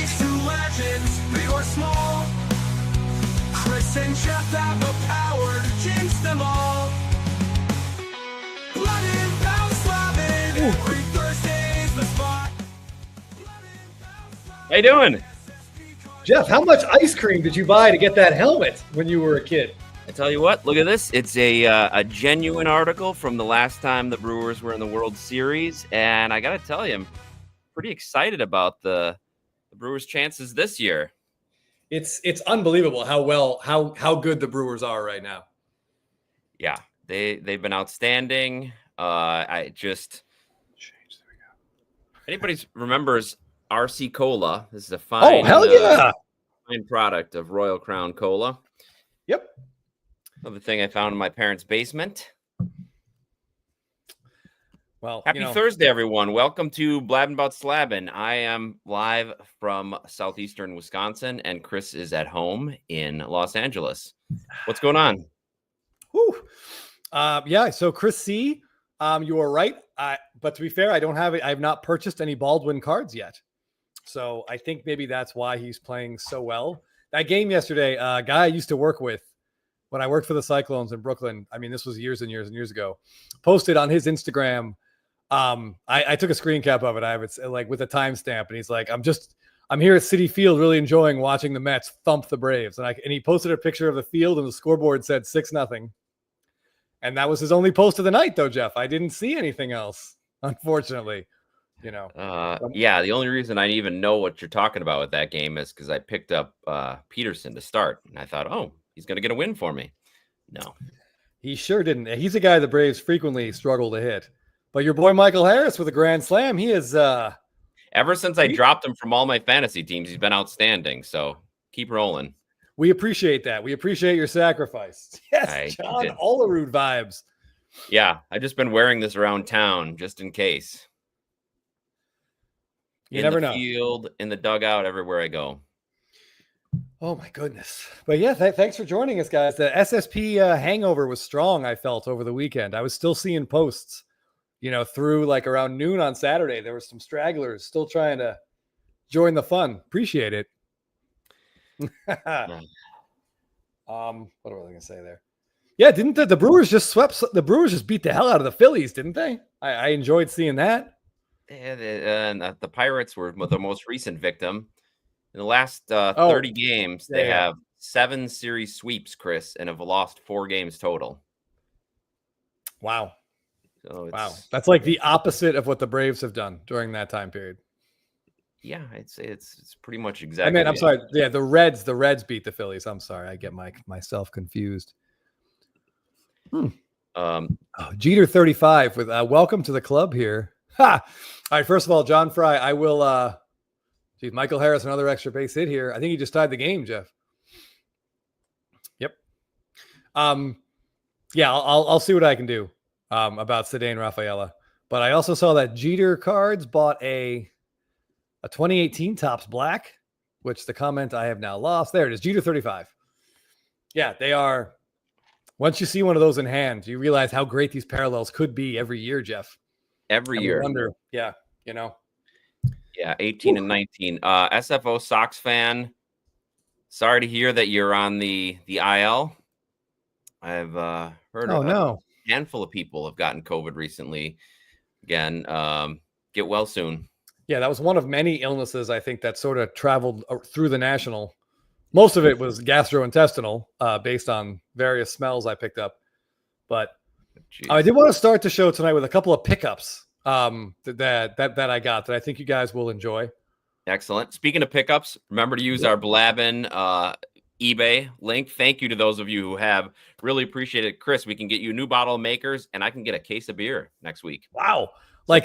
These two legends, big or small, Chris and Jeff have the power to jinx them all. Blabbin, Blabbin, every Thursday is the spot. How you doing? Jeff, how much ice cream did you buy to get that helmet when you were a kid? I tell you what, look at this. It's a genuine article from the last time the Brewers were in the World Series, and I got to tell you, I'm pretty excited about the Brewers' chances this year. It's unbelievable how good the Brewers are right now. Yeah, they've been outstanding. Anybody remembers RC Cola? This is a fine, fine product of Royal Crown Cola. Yep. Another thing I found in my parents' basement. Well, happy Thursday, everyone. Welcome to Blabbin' About Slabbin'. I am live from southeastern Wisconsin, and Chris is at home in Los Angeles. What's going on? So Chris C., you are right. But to be fair, I have not purchased any Baldwin cards yet. So I think maybe that's why he's playing so well. That game yesterday, a guy I used to work with when I worked for the Cyclones in Brooklyn, I mean, this was years and years and years ago, posted on his Instagram. I took a screen cap of it. I have it like with a timestamp, and he's like, I'm here at Citi Field really enjoying watching the Mets thump the Braves. And he posted a picture of the field, and the scoreboard said 6-0. And that was his only post of the night, though, Jeff. I didn't see anything else, unfortunately. The only reason I even know what you're talking about with that game is because I picked up Peterson to start, and I thought, oh, he's going to get a win for me. No, he sure didn't. He's a guy the Braves frequently struggle to hit. But your boy Michael Harris with a grand slam, he is. Ever since I dropped him from all my fantasy teams, he's been outstanding. So keep rolling. We appreciate that. We appreciate your sacrifice. Yes, John Olerud vibes. Yeah, I've just been wearing this around town just in case. You never know. In the field, in the dugout, everywhere I go. Oh, my goodness. But yeah, thanks for joining us, guys. The SSP hangover was strong, I felt, over the weekend. I was still seeing posts, through like around noon on Saturday. There were some stragglers still trying to join the fun. Appreciate it. What was I going to say there? Yeah, didn't the Brewers just beat the hell out of the Phillies, didn't they? I enjoyed seeing that. And the Pirates were the most recent victim. In the last 30 games, they have 7 series sweeps, Chris, and have lost 4 games total. Wow. So wow. That's like the opposite of what the Braves have done during that time period. Yeah, I'd say it's pretty much exactly. I'm sorry. Yeah, the Reds beat the Phillies. I'm sorry. I get myself confused. Jeter 35 with welcome to the club here. Ha! All right, first of all, John Fry, I will Michael Harris, another extra base hit here. I think he just tied the game, Jeff. Yep. I'll see what I can do about Cedane Rafaela. But I also saw that Jeter Cards bought a 2018 Topps Black, which the comment I have now lost. There it is, Jeter 35. Yeah, they are. Once you see one of those in hand, you realize how great these parallels could be every year, Jeff. Every year. Wonder, yeah, Yeah, 18 and 19. SFO Sox fan, sorry to hear that you're on the IL. I've heard a handful of people have gotten COVID recently. Again, get well soon. Yeah, that was one of many illnesses, I think, that sort of traveled through the national. Most of it was gastrointestinal, based on various smells I picked up. But I did want to start the show tonight with a couple of pickups that I got that I think you guys will enjoy. Excellent. Speaking of pickups, remember to use our Blabbin eBay link. Thank you to those of you who have. Really appreciate it. Chris, we can get you a new bottle of Makers, and I can get a case of beer next week. Wow. A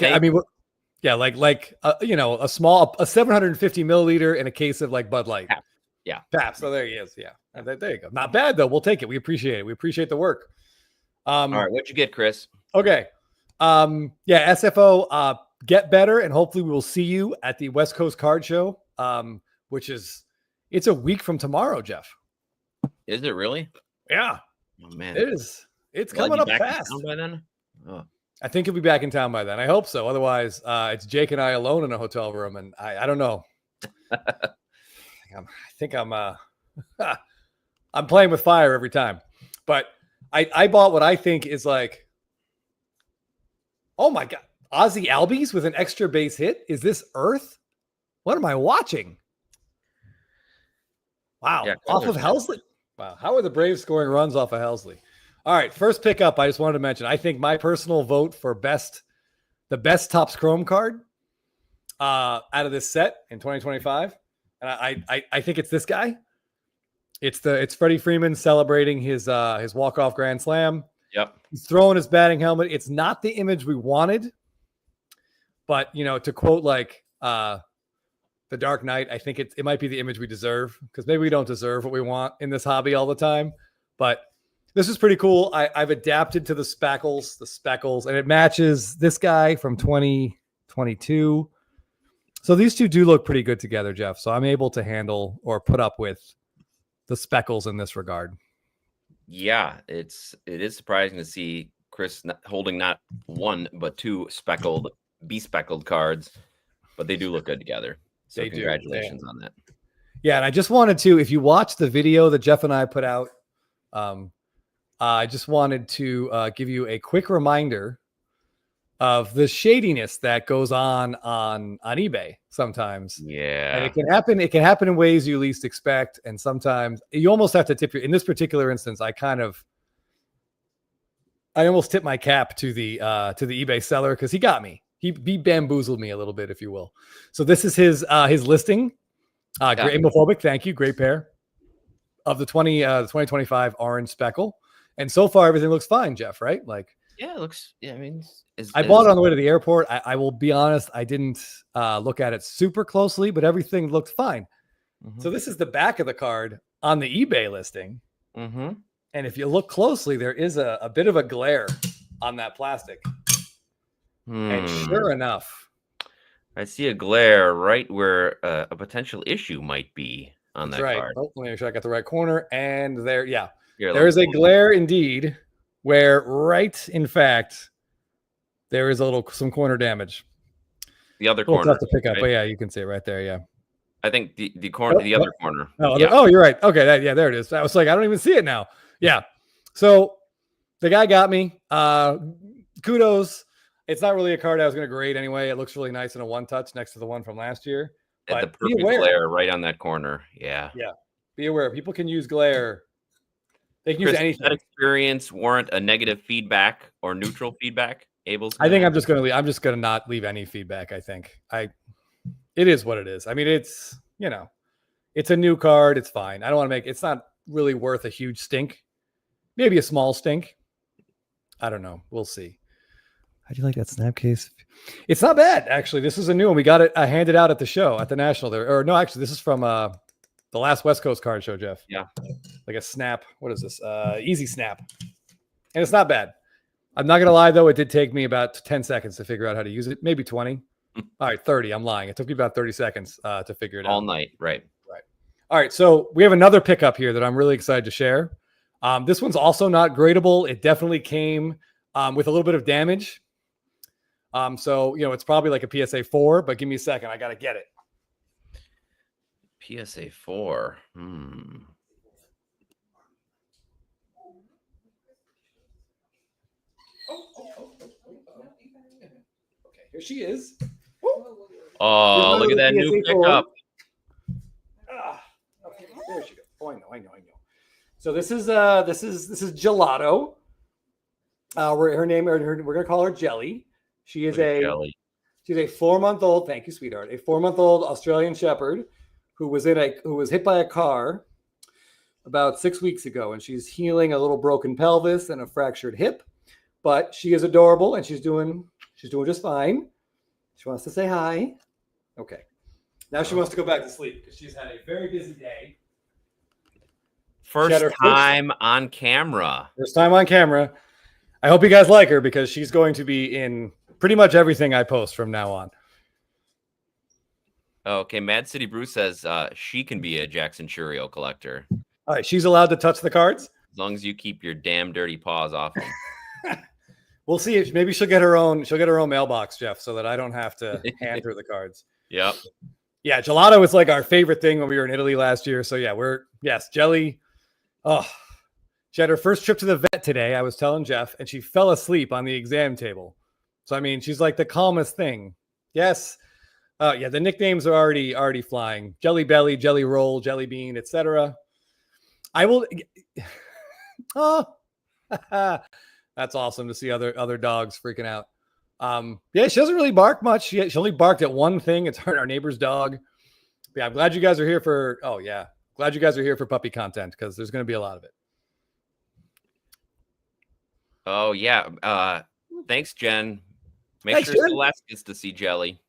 small 750 milliliter in a case of like Bud Light. Yeah. Pabst. So there he is. Yeah. There you go. Not bad though. We'll take it. We appreciate it. We appreciate the work. All right. What'd you get, Chris? Okay. SFO, get better. And hopefully we will see you at the West Coast Card Show, it's a week from tomorrow, Jeff. Is it really? Yeah. Oh, man. It is. It's coming up fast. By then? Oh. I think he'll be back in town by then. I hope so. Otherwise, it's Jake and I alone in a hotel room. And I don't know. I think I'm I'm playing with fire every time. But I bought what I think is like, oh my God, Ozzy Albies with an extra base hit. Is this Earth? What am I watching? Wow. Yeah, off of Helsley. Wow. How are the Braves scoring runs off of Helsley? All right. First pickup, I just wanted to mention, I think my personal vote for the best Topps Chrome card out of this set in 2025. And I think it's this guy. It's Freddie Freeman celebrating his walk-off grand slam. Yep. He's throwing his batting helmet. It's not the image we wanted, but to quote like The Dark Knight, I think it might be the image we deserve, because maybe we don't deserve what we want in this hobby all the time. But this is pretty cool. I've adapted to the speckles, and it matches this guy from 2022. So these two do look pretty good together, Jeff. So I'm able to handle or put up with the speckles in this regard. Yeah, it is surprising to see Chris holding not one but two bespeckled cards, but they do look good together. So congratulations on that. Yeah, and I just wanted to, if you watch the video that Jeff and I put out, I just wanted to give you a quick reminder of the shadiness that goes on eBay sometimes. Yeah. And it can happen in ways you least expect. And sometimes you almost have to tip in this particular instance, I almost tipped my cap to the eBay seller, because he got me. He bamboozled me a little bit, if you will. So this is his listing. Great homophobic. Thank you. Great pair of the 2025 orange speckle. And so far everything looks fine, Jeff, right? Like, yeah, it looks, yeah, I mean, I bought it on the way to the airport. I will be honest, I didn't look at it super closely, but everything looked fine. Mm-hmm. So this is the back of the card on the eBay listing. Mm-hmm. And if you look closely, there is a bit of a glare on that plastic. And sure enough, I see a glare right where a potential issue might be on that card. Oh, let me make sure I got the right corner. And there, yeah, there is a glare indeed, where in fact, there is some corner damage. The other corner. Tough to pick up, right? But yeah, you can see it right there. Yeah. I think the corner, the other corner. Oh, you're right. Okay, there it is. I was like, I don't even see it now. Yeah. So the guy got me. Kudos. It's not really a card I was going to grade anyway. It looks really nice in a one-touch next to the one from last year. But the perfect glare right on that corner. Yeah. Yeah. Be aware. People can use glare. They can use anything. That experience warrant a negative feedback or neutral feedback? I think I'm just going to not leave any feedback. I think it is what it is. I mean, it's a new card. It's fine. I don't want to it's not really worth a huge stink. Maybe a small stink. I don't know. We'll see. How do you like that snap case? It's not bad, actually. This is a new one. We got it handed out at the show, at the National there. Or no, actually, this is from the last West Coast card show, Jeff. Yeah. Like a snap. What is this? Easy snap. And it's not bad. I'm not going to lie, though. It did take me about 10 seconds to figure out how to use it. Maybe 20. All right, 30. I'm lying. It took me about 30 seconds to figure it out. All night. Right. All right. So we have another pickup here that I'm really excited to share. This one's also not gradable. It definitely came with a little bit of damage. So, it's probably like a PSA 4, but give me a second. I got to get it. PSA 4. Okay, here she is. Oh, look at that new pickup. Okay, there she goes. Oh, I know. So this is Gelato. We're gonna call her Jelly. She's a 4-month-old. Thank you, sweetheart. A 4-month-old Australian Shepherd who was hit by a car about 6 weeks ago, and she's healing a little broken pelvis and a fractured hip. But she is adorable, and she's doing just fine. She wants to say hi. Okay. Now she wants to go back to sleep because she's had a very busy day. First time on camera. I hope you guys like her because she's going to be in pretty much everything I post from now on. Okay, Mad City Brew says she can be a Jackson Churio collector. All right, she's allowed to touch the cards? As long as you keep your damn dirty paws off them. We'll see. If maybe she'll get her own mailbox, Jeff, so that I don't have to hand her the cards. Yep. Yeah, gelato was like our favorite thing when we were in Italy last year. So yeah, jelly. Oh, she had her first trip to the vet today. I was telling Jeff, and she fell asleep on the exam table. So I mean, she's like the calmest thing. Yes. Yeah, the nicknames are already flying. Jelly Belly, Jelly Roll, Jelly Bean, etc. I will. Oh, that's awesome to see other dogs freaking out. Yeah, she doesn't really bark much. She only barked at one thing. It's our neighbor's dog. But yeah, I'm glad you guys are here for. Oh yeah, glad you guys are here for puppy content because there's going to be a lot of it. Oh yeah. Thanks, Jen. Make sure Celeste gets to see Jelly.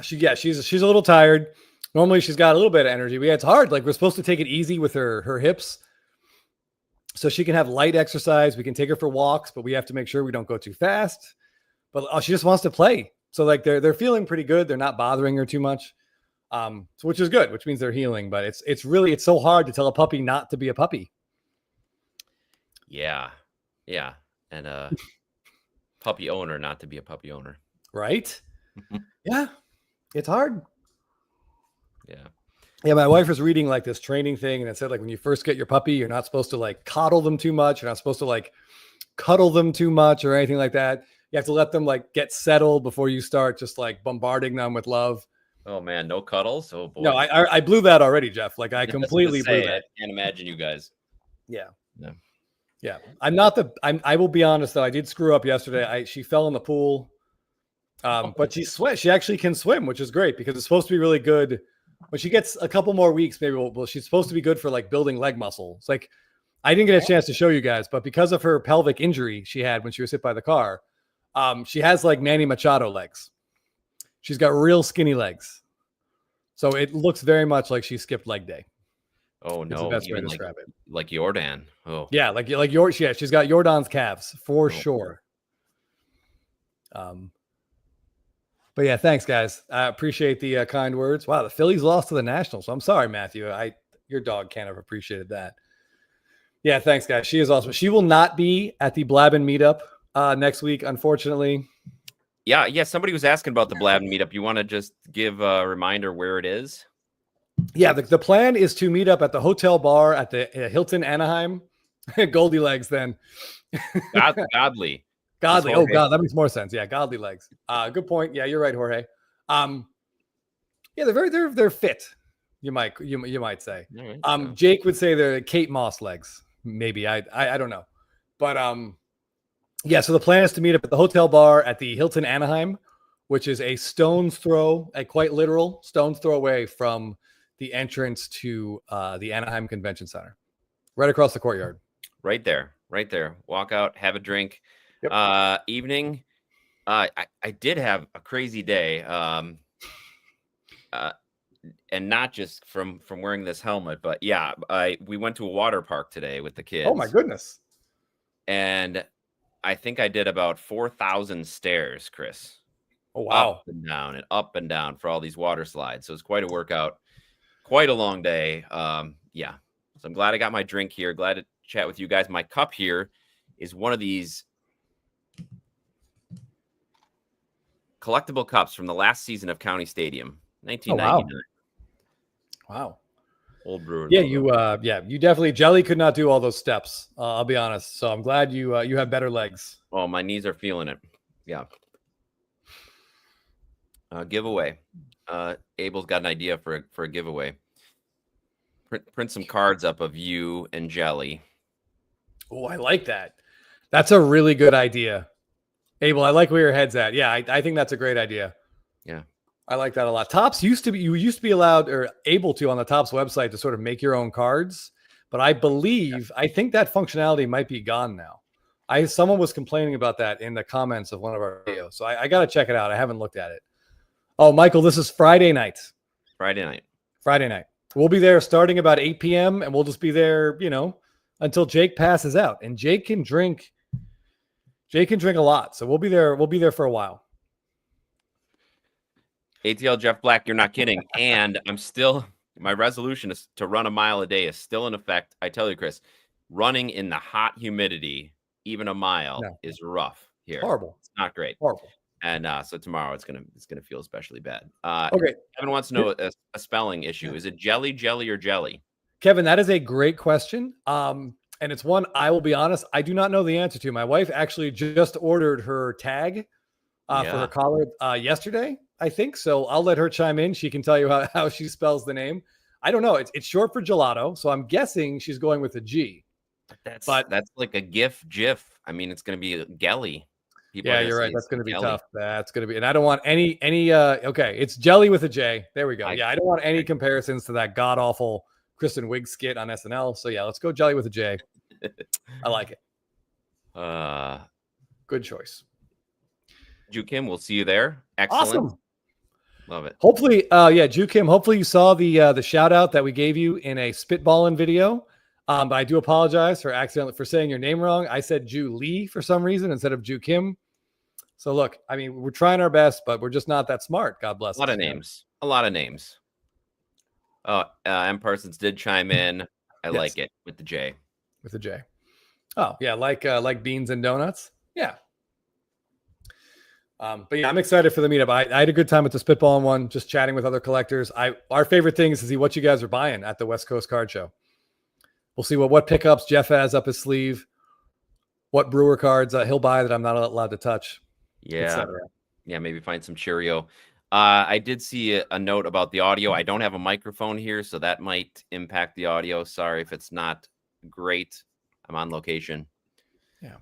She's a little tired. Normally she's got a little bit of energy, but yeah, it's hard. Like we're supposed to take it easy with her hips, so she can have light exercise. We can take her for walks, but we have to make sure we don't go too fast. But she just wants to play. So like they're feeling pretty good. They're not bothering her too much, so which is good, which means they're healing. But it's so hard to tell a puppy not to be a puppy. Yeah, and puppy owner not to be a puppy owner, right? Yeah, it's hard. Yeah, my wife was reading like this training thing, and it said like when you first get your puppy, you're not supposed to like coddle them too much. You're not supposed to like cuddle them too much or anything like that. You have to let them like get settled before you start just like bombarding them with love. Oh man, no cuddles. Oh boy. No, I blew that already, Jeff. Like I completely blew that. I can't imagine you guys. Yeah. I will be honest though. I did screw up yesterday. She fell in the pool, but she actually can swim, which is great because it's supposed to be really good. When she gets a couple more weeks, maybe she's supposed to be good for like building leg muscle. It's like I didn't get a chance to show you guys, but because of her pelvic injury she had when she was hit by the car, she has like Manny Machado legs. She's got real skinny legs, so it looks very much like she skipped leg day. Oh no! The best way to describe it. Like Jordan. Oh yeah, like she's got Jordan's calves for sure. But yeah, thanks guys. I appreciate the kind words. Wow, the Phillies lost to the Nationals. I'm sorry, Matthew. Your dog can't have appreciated that. Yeah, thanks guys. She is awesome. She will not be at the Blabbin meetup next week, unfortunately. Yeah. Somebody was asking about the Blabbin meetup. You want to just give a reminder where it is? Yeah, the plan is to meet up at the hotel bar at the Hilton Anaheim. Goldie legs then. Godly. Oh God, that makes more sense. Yeah, godly legs. Good point. Yeah, you're right, Jorge. Yeah, they're fit. You might say. Right, Jake would say they're Kate Moss legs. Maybe I don't know, but yeah. So the plan is to meet up at the hotel bar at the Hilton Anaheim, which is a stone's throw, a quite literal stone's throw away from the entrance to the Anaheim Convention Center, right across the courtyard. Right there. Walk out, have a drink. Yep. Evening. I did have a crazy day. And not just from wearing this helmet, but yeah, we went to a water park today with the kids. Oh my goodness. And I think I did about 4,000 stairs, Chris. Oh wow. Up and down for all these water slides. So it's quite a workout, quite a long day. Yeah. So I'm glad I got my drink here. Glad to chat with you guys. My cup here is one of these collectible cups from the last season of County Stadium, 1999. Wow. Old brewer. Yeah, you definitely. Jelly could not do all those steps. I'll be honest. So I'm glad you have better legs. Oh, my knees are feeling it. Yeah. Giveaway. Abel's got an idea for a giveaway. Print some cards up of you and Jelly. Oh, I like that. That's a really good idea. Abel, I like where your head's at. Yeah, I think that's a great idea. Yeah. I like that a lot. Topps you used to be allowed or able to on the Topps website to sort of make your own cards, but I think that functionality might be gone now. Someone was complaining about that in the comments of one of our videos, so I got to check it out. I haven't looked at it. Oh, Michael, this is Friday night. Friday night. We'll be there starting about 8 p.m. and we'll just be there, until Jake passes out. And Jake can drink a lot, so we'll be there. We'll be there for a while. ATL Jeff Black, you're not kidding. And my resolution is to run a mile a day is still in effect. I tell you, Chris, running in the hot humidity, even a mile is rough here. Horrible. It's not great. Horrible. And so tomorrow it's gonna feel especially bad. Okay. Kevin wants to know a spelling issue. Is it jelly, or jelly? Kevin, that is a great question. And it's one I will be honest, I do not know the answer to. My wife actually just ordered her tag for her collar yesterday, I think. So I'll let her chime in. She can tell you how she spells the name. I don't know. It's short for gelato, so I'm guessing she's going with a G. That's like a GIF. I mean, it's going to be gelly. People you're right. That's going to be tough. That's going to be, and I don't want any. Okay, it's jelly with a J. There we go. I don't want any comparisons to that god awful Kristen Wiig skit on SNL. So yeah, let's go jelly with a J. I like it. Good choice. Ju Kim, we'll see you there. Excellent. Awesome. Love it. Hopefully, Ju Kim, hopefully you saw the shout out that we gave you in a spitballing video. But I do apologize for saying your name wrong. I said Ju Lee for some reason instead of Ju Kim. So look, I mean, we're trying our best, but we're just not that smart. God bless us. A lot of names. Oh, M. Parsons did chime in. I like it with the J. With the J. Oh, yeah, like beans and donuts. Yeah. But yeah, I'm excited for the meetup. I had a good time at the spitballing one, just chatting with other collectors. Our favorite thing is to see what you guys are buying at the West Coast Card Show. We'll see what pickups Jeff has up his sleeve, what Brewer cards he'll buy that I'm not allowed to touch. Yeah. Yeah, maybe find some Cheerio. I did see a note about the audio. I don't have a microphone here, so that might impact the audio. Sorry if it's not great. I'm on location. Yeah.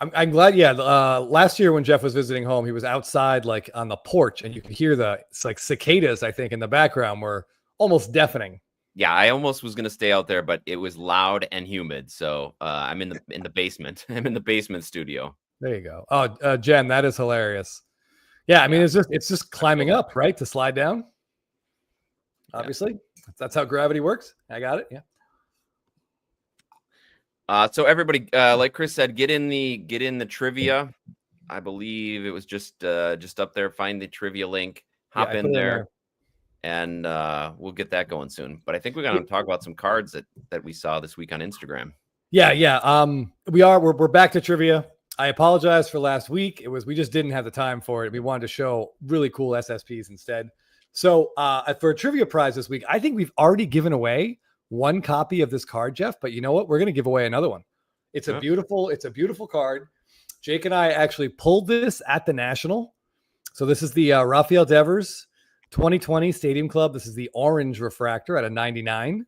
I'm glad. Yeah. Last year when Jeff was visiting home, he was outside, like on the porch, and you could hear it's like cicadas, I think, in the background were almost deafening. Yeah, I almost was going to stay out there, but it was loud and humid. So I'm in the basement. I'm in the basement studio. There you go. Oh, Jen, that is hilarious. Yeah, I mean, it's just climbing up, right, to slide down. Obviously, that's how gravity works. I got it. Yeah. So everybody, like Chris said, get in the trivia. I believe it was just up there. Find the trivia link. Hop in there. And we'll get that going soon. But I think we're going to talk about some cards that we saw this week on Instagram. Yeah. We're back to trivia. I apologize for last week. We just didn't have the time for it. We wanted to show really cool SSPs instead. So for a trivia prize this week, I think we've already given away one copy of this card, Jeff. But you know what? We're going to give away another one. It's a beautiful card. Jake and I actually pulled this at the National. So this is the Rafael Devers 2020 Stadium Club. This is the orange refractor at a 99.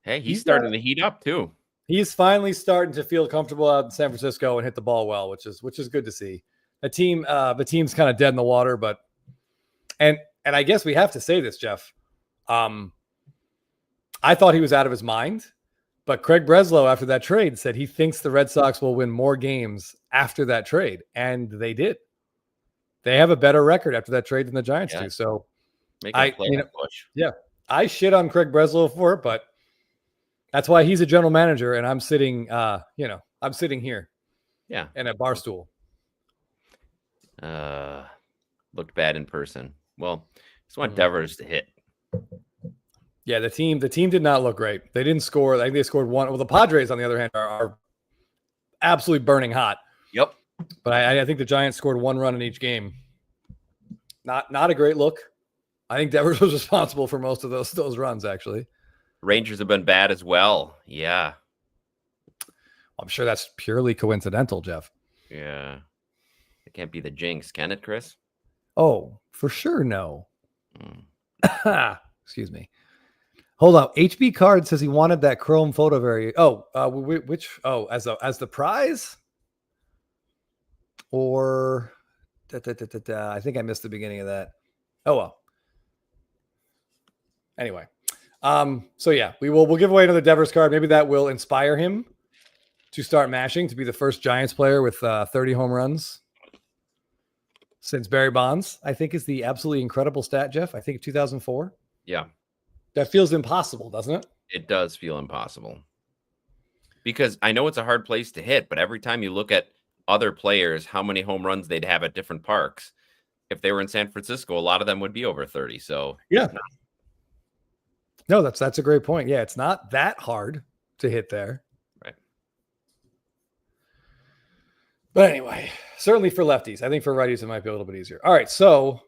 Hey, he's starting to heat up too. He's finally starting to feel comfortable out in San Francisco and hit the ball well, which is good to see. The team's kind of dead in the water, but and I guess we have to say this, Jeff. I thought he was out of his mind, but Craig Breslow after that trade said he thinks the Red Sox will win more games after that trade, and they did. They have a better record after that trade than the Giants do. So I shit on Craig Breslow for it, but that's why he's a general manager, and I'm sitting, I'm sitting here, in a bar stool. Looked bad in person. Well, just want Devers to hit. Yeah, the team did not look great. They didn't score. I think they scored one. Well, the Padres, on the other hand, are absolutely burning hot. Yep. But I think the Giants scored one run in each game. Not a great look. I think Devers was responsible for most of those runs, actually. Rangers have been bad as well. Yeah. I'm sure that's purely coincidental, Jeff. Yeah. It can't be the jinx, can it, Chris? Oh, for sure, no. Excuse me. Hold up. HB Card says he wanted that chrome photo variant. As the prize? Or I think I missed the beginning of that. Oh well. Anyway. So yeah, we'll give away another Devers card. Maybe that will inspire him to start mashing, to be the first Giants player with 30 home runs since Barry Bonds, I think, is the absolutely incredible stat, Jeff. I think 2004. Yeah. That feels impossible, doesn't it? It does feel impossible. Because I know it's a hard place to hit, but every time you look at other players, how many home runs they'd have at different parks, if they were in San Francisco, a lot of them would be over 30. So yeah. No, that's a great point. Yeah, it's not that hard to hit there. Right. But anyway, certainly for lefties. I think for righties, it might be a little bit easier. All right, so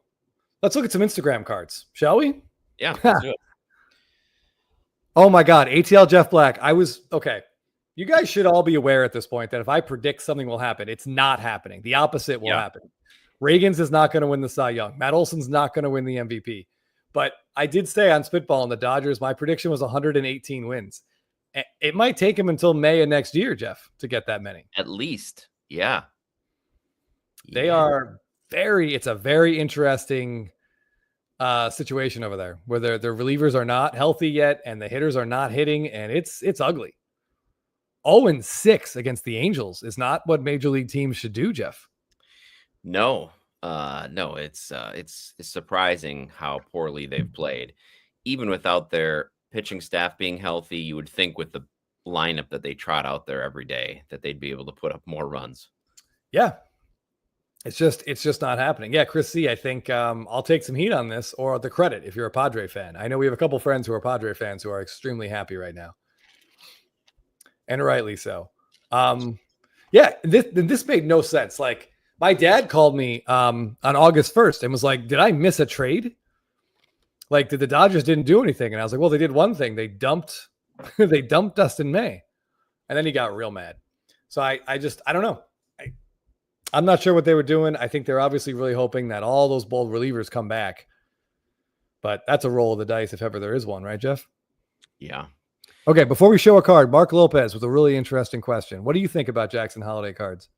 let's look at some Instagram cards, shall we? Yeah, let's do it. Oh my God, ATL Jeff Black. Okay. You guys should all be aware at this point that if I predict something will happen, it's not happening. The opposite will happen. Reagan's is not going to win the Cy Young. Matt Olson's not going to win the MVP. But I did stay on Spitball in the Dodgers. My prediction was 118 wins. It might take him until May of next year, Jeff, to get that many. At least. Yeah. They are it's a very interesting situation over there where their relievers are not healthy yet and the hitters are not hitting, and it's ugly. 0-6 against the Angels is not what major league teams should do, Jeff. No, it's surprising how poorly they've played. Even without their pitching staff being healthy, you would think with the lineup that they trot out there every day that they'd be able to put up more runs. Yeah. It's just not happening. Yeah, Chris C, I think I'll take some heat on this, or the credit if you're a Padre fan. I know we have a couple friends who are Padre fans who are extremely happy right now. And rightly so. Yeah, this made no sense. Like, my dad called me on August 1st and was like, did I miss a trade? Like, did the Dodgers didn't do anything? And I was like, well, they did one thing. They dumped Dustin May. And then he got real mad. So I don't know. I'm not sure what they were doing. I think they're obviously really hoping that all those bold relievers come back. But that's a roll of the dice if ever there is one, right, Jeff? Yeah. Okay, before we show a card, Mark Lopez with a really interesting question. What do you think about Jackson Holiday cards?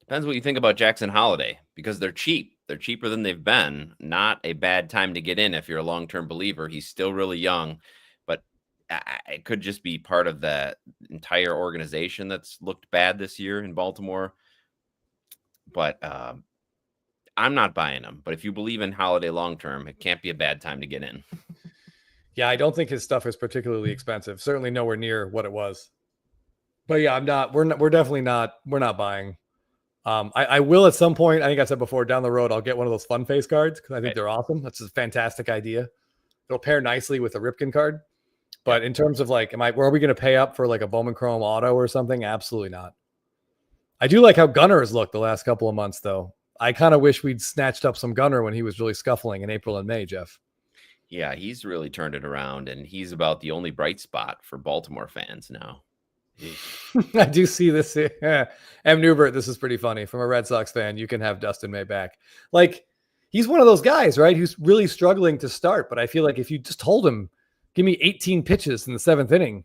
Depends what you think about Jackson Holiday, because they're cheap. They're cheaper than they've been. Not a bad time to get in if you're a long-term believer. He's still really young, but it could just be part of the entire organization that's looked bad this year in Baltimore. But I'm not buying him. But if you believe in Holiday long-term, it can't be a bad time to get in. Yeah, I don't think his stuff is particularly expensive. Certainly nowhere near what it was. But yeah, we're definitely not buying. I will at some point. I think I said before, down the road, I'll get one of those fun face cards because I think they're awesome. That's a fantastic idea. It'll pair nicely with a Ripken card. But in terms of like, are we going to pay up for like a Bowman Chrome auto or something? Absolutely not. I do like how Gunnar has looked the last couple of months, though. I kind of wish we'd snatched up some Gunnar when he was really scuffling in April and May, Jeff. Yeah, he's really turned it around, and he's about the only bright spot for Baltimore fans now. I do see this. M. Newbert, this is pretty funny. From a Red Sox fan, you can have Dustin May back. Like, he's one of those guys, right, who's really struggling to start. But I feel like if you just told him, give me 18 pitches in the seventh inning,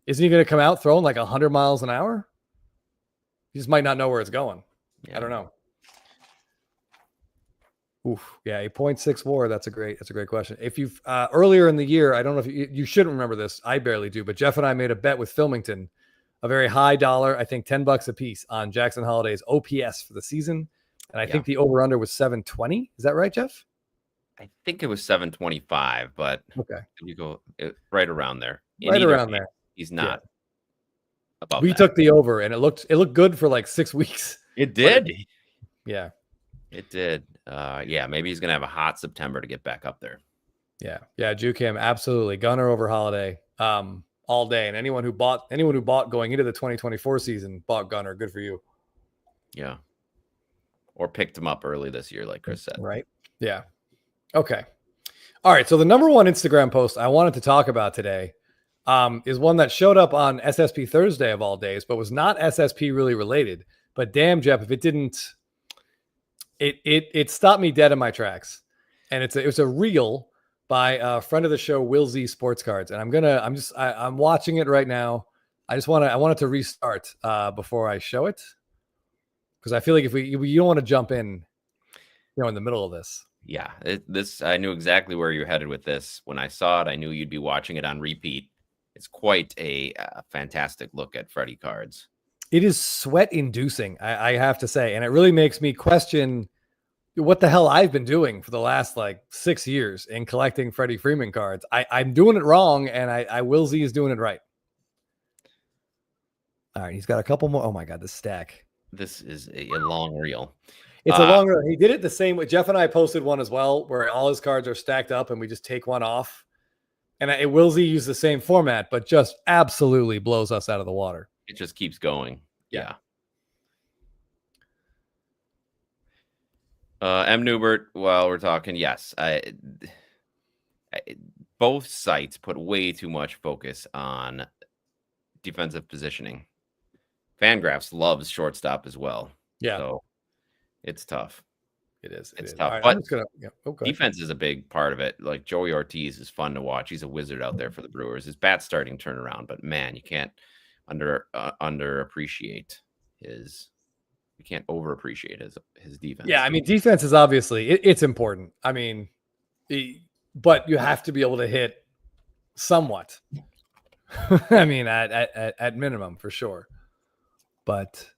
isn't he going to come out throwing like 100 miles an hour? He just might not know where it's going. Yeah. I don't know. Oof. Yeah, 8.6 WAR. That's a great question. If you've earlier in the year, I don't know if you shouldn't remember this. I barely do, but Jeff and I made a bet with Filmington, a very high dollar, I think $10 a piece on Jackson Holiday's OPS for the season. And I think the over under was 720. Is that right, Jeff? I think it was 725, but okay, you go right around there. Right around there. He's not. Yeah. We took the over, and it looked good for like 6 weeks. It did. Yeah, it did. Yeah, maybe he's gonna have a hot September to get back up there. Yeah, Juke him absolutely. Gunnar over Holiday, all day. And anyone who bought going into the 2024 season bought Gunnar. Good for you. Yeah, or picked him up early this year, like Chris said. Right. Yeah. Okay. All right. So the number one Instagram post I wanted to talk about today is one that showed up on SSP Thursday of all days, but was not SSP really related. But damn, Jeff, if it didn't. It stopped me dead in my tracks, and it was a reel by a friend of the show, Will Z Sports Cards, and I'm watching it right now. I want it to restart before I show it, because I feel like if you don't want to jump in, in the middle of this. Yeah, I knew exactly where you're headed with this. When I saw it, I knew you'd be watching it on repeat. It's quite a fantastic look at Freddie cards. It is sweat-inducing, I have to say, and it really makes me question what the hell I've been doing for the last 6 years in collecting Freddie Freeman cards. I'm doing it wrong, and I Will Z is doing it right. All right, he's got a couple more. Oh my God, this stack. This is a long reel. It's a long reel. He did it the same way. Jeff and I posted one as well, where all his cards are stacked up, and we just take one off. And Will Z used the same format, but just absolutely blows us out of the water. It just keeps going. Yeah. M. Newbert, while we're talking, yes. Both sites put way too much focus on defensive positioning. Fangraphs loves shortstop as well. Yeah. So it's tough. It's tough. All right, but I'm just gonna, defense is a big part of it. Like Joey Ortiz is fun to watch. He's a wizard out there for the Brewers. His bat's starting to turn around, but man, you can't underappreciate his. You can't overappreciate his defense. Yeah, I mean, defense is obviously it's important. I mean, but you have to be able to hit somewhat. I mean, at minimum for sure. But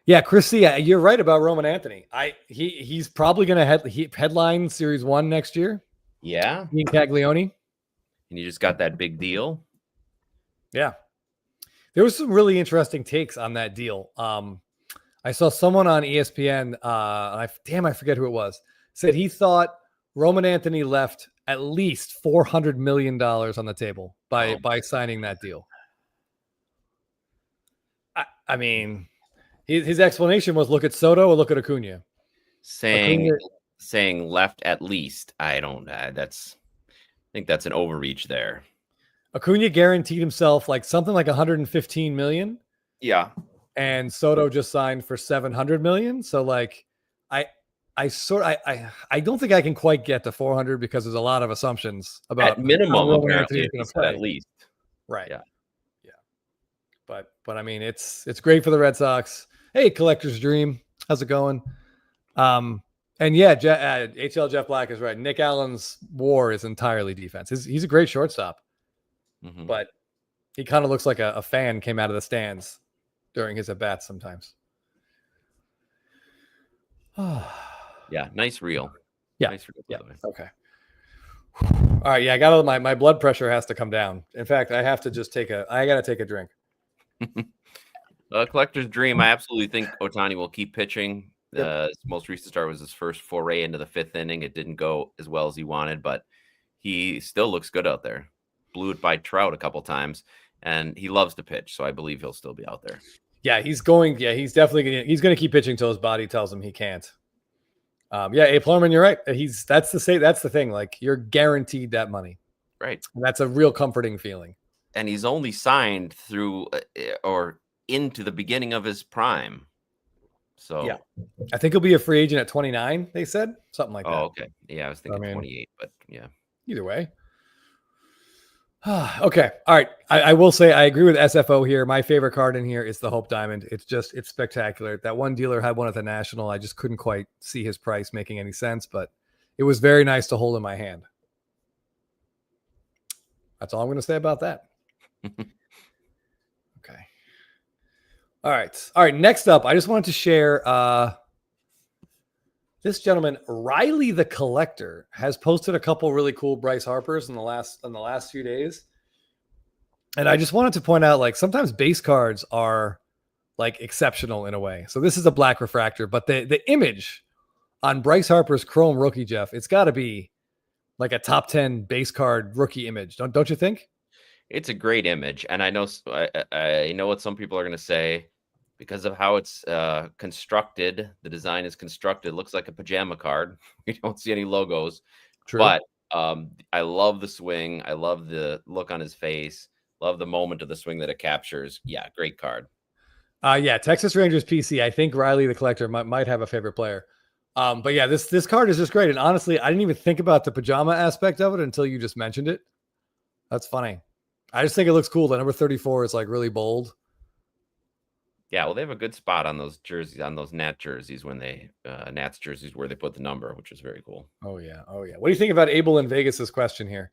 yeah, Chrissy, you're right about Roman Anthony. He's probably going to headline Series 1 next year. Yeah, Ian Caglione, and you just got that big deal. Yeah, there was some really interesting takes on that deal. I saw someone on ESPN, I forget who it was, said he thought Roman Anthony left at least $400 million on the table by signing that deal. I mean, his explanation was look at Soto or look at Acuna. Saying left at least. I think that's an overreach there. Acuna guaranteed himself like something like 115 million. Yeah. And Soto just signed for 700 million. So like I don't think I can quite get to 400 because there's a lot of assumptions about at minimum apparently at least. Right. Yeah. But I mean it's great for the Red Sox. Hey, collector's dream. How's it going? And yeah, HL Jeff Black is right. Nick Allen's war is entirely defense. He's a great shortstop, but he kind of looks like a fan came out of the stands during his at-bats sometimes. Yeah, nice reel. Yeah. Nice reel, yeah. Okay. All right. Yeah, I got my blood pressure has to come down. In fact, I have to just I got to take a drink. Collector's dream. I absolutely think Ohtani will keep pitching. His most recent start was his first foray into the 5th inning. It didn't go as well as he wanted, but he still looks good out there. Blew it by Trout a couple times, and he loves to pitch, so I believe he'll still be out there. Yeah, he's definitely going to keep pitching till his body tells him he can't. Yeah, A. Plummerman, you're right. That's the thing. Like you're guaranteed that money, right? And that's a real comforting feeling. And he's only signed through or into the beginning of his prime. So yeah, I think he'll be a free agent at 29. They said something like that. Oh, okay. Yeah, I was thinking 28, but yeah. Either way. Okay. All right. I will say I agree with SFO here. My favorite card in here is the Hope Diamond. It's spectacular. That one dealer had one at the National. I just couldn't quite see his price making any sense, but it was very nice to hold in my hand. That's all I'm going to say about that. Okay. All right. Next up, I just wanted to share this gentleman, Riley the Collector, has posted a couple really cool Bryce Harpers in the last few days. And I just wanted to point out, like, sometimes base cards are like exceptional in a way. So this is a black refractor, but the image on Bryce Harper's Chrome rookie, Jeff, it's got to be like a top 10 base card rookie image. Don't you think? It's a great image. And I know what some people are going to say. Because of how it's constructed, the design is constructed, it looks like a pajama card. We don't see any logos. True. But I love the swing. I love the look on his face. Love the moment of the swing that it captures. Yeah, great card. Yeah, Texas Rangers PC. I think Riley the Collector might have a favorite player. But yeah, this card is just great. And honestly, I didn't even think about the pajama aspect of it until you just mentioned it. That's funny. I just think it looks cool. The number 34 is like really bold. Yeah, well, they have a good spot on those jerseys, on those Nat jerseys Nats jerseys where they put the number, which is very cool. Oh yeah. What do you think about Abel in Vegas's question here?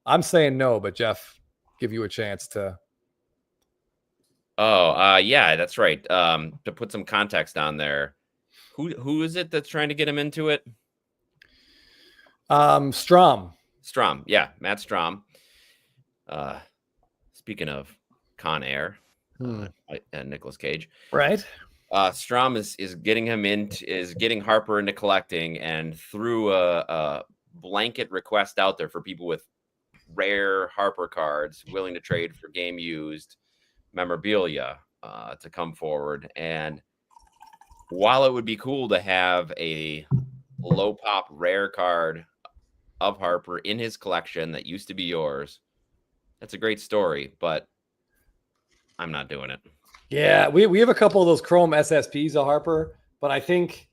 I'm saying no, but Jeff, give you a chance to. Oh, yeah, that's right. To put some context on there, who is it that's trying to get him into it? Strom, yeah, Matt Strom. Speaking of Con Air. Nicolas Cage, right? Strom is getting getting Harper into collecting, and threw a blanket request out there for people with rare Harper cards willing to trade for game used. memorabilia to come forward. And while it would be cool to have a low pop rare card of Harper in his collection that used to be yours, that's a great story, but I'm not doing it. Yeah, we have a couple of those Chrome SSPs of Harper, but I think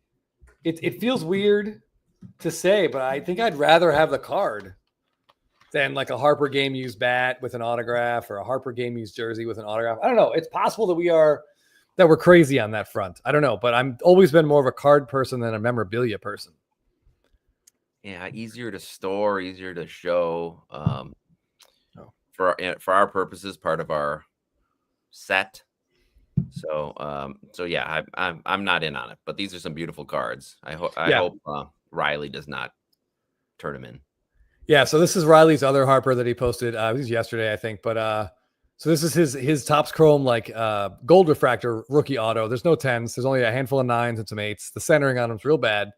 it feels weird to say, but I think I'd rather have the card than like a Harper game used bat with an autograph or a Harper game used jersey with an autograph. I don't know. It's possible that we're crazy on that front. I don't know, but I'm always been more of a card person than a memorabilia person. Yeah, easier to store, easier to show. For our purposes, part of our set. So yeah, I'm not in on it. But these are some beautiful cards. I hope Riley does not turn them in. Yeah, so this is Riley's other Harper that he posted. It was yesterday, I think. But so this is his Topps Chrome gold refractor rookie auto. There's no 10s. There's only a handful of 9s and some 8s. The centering on them's real bad.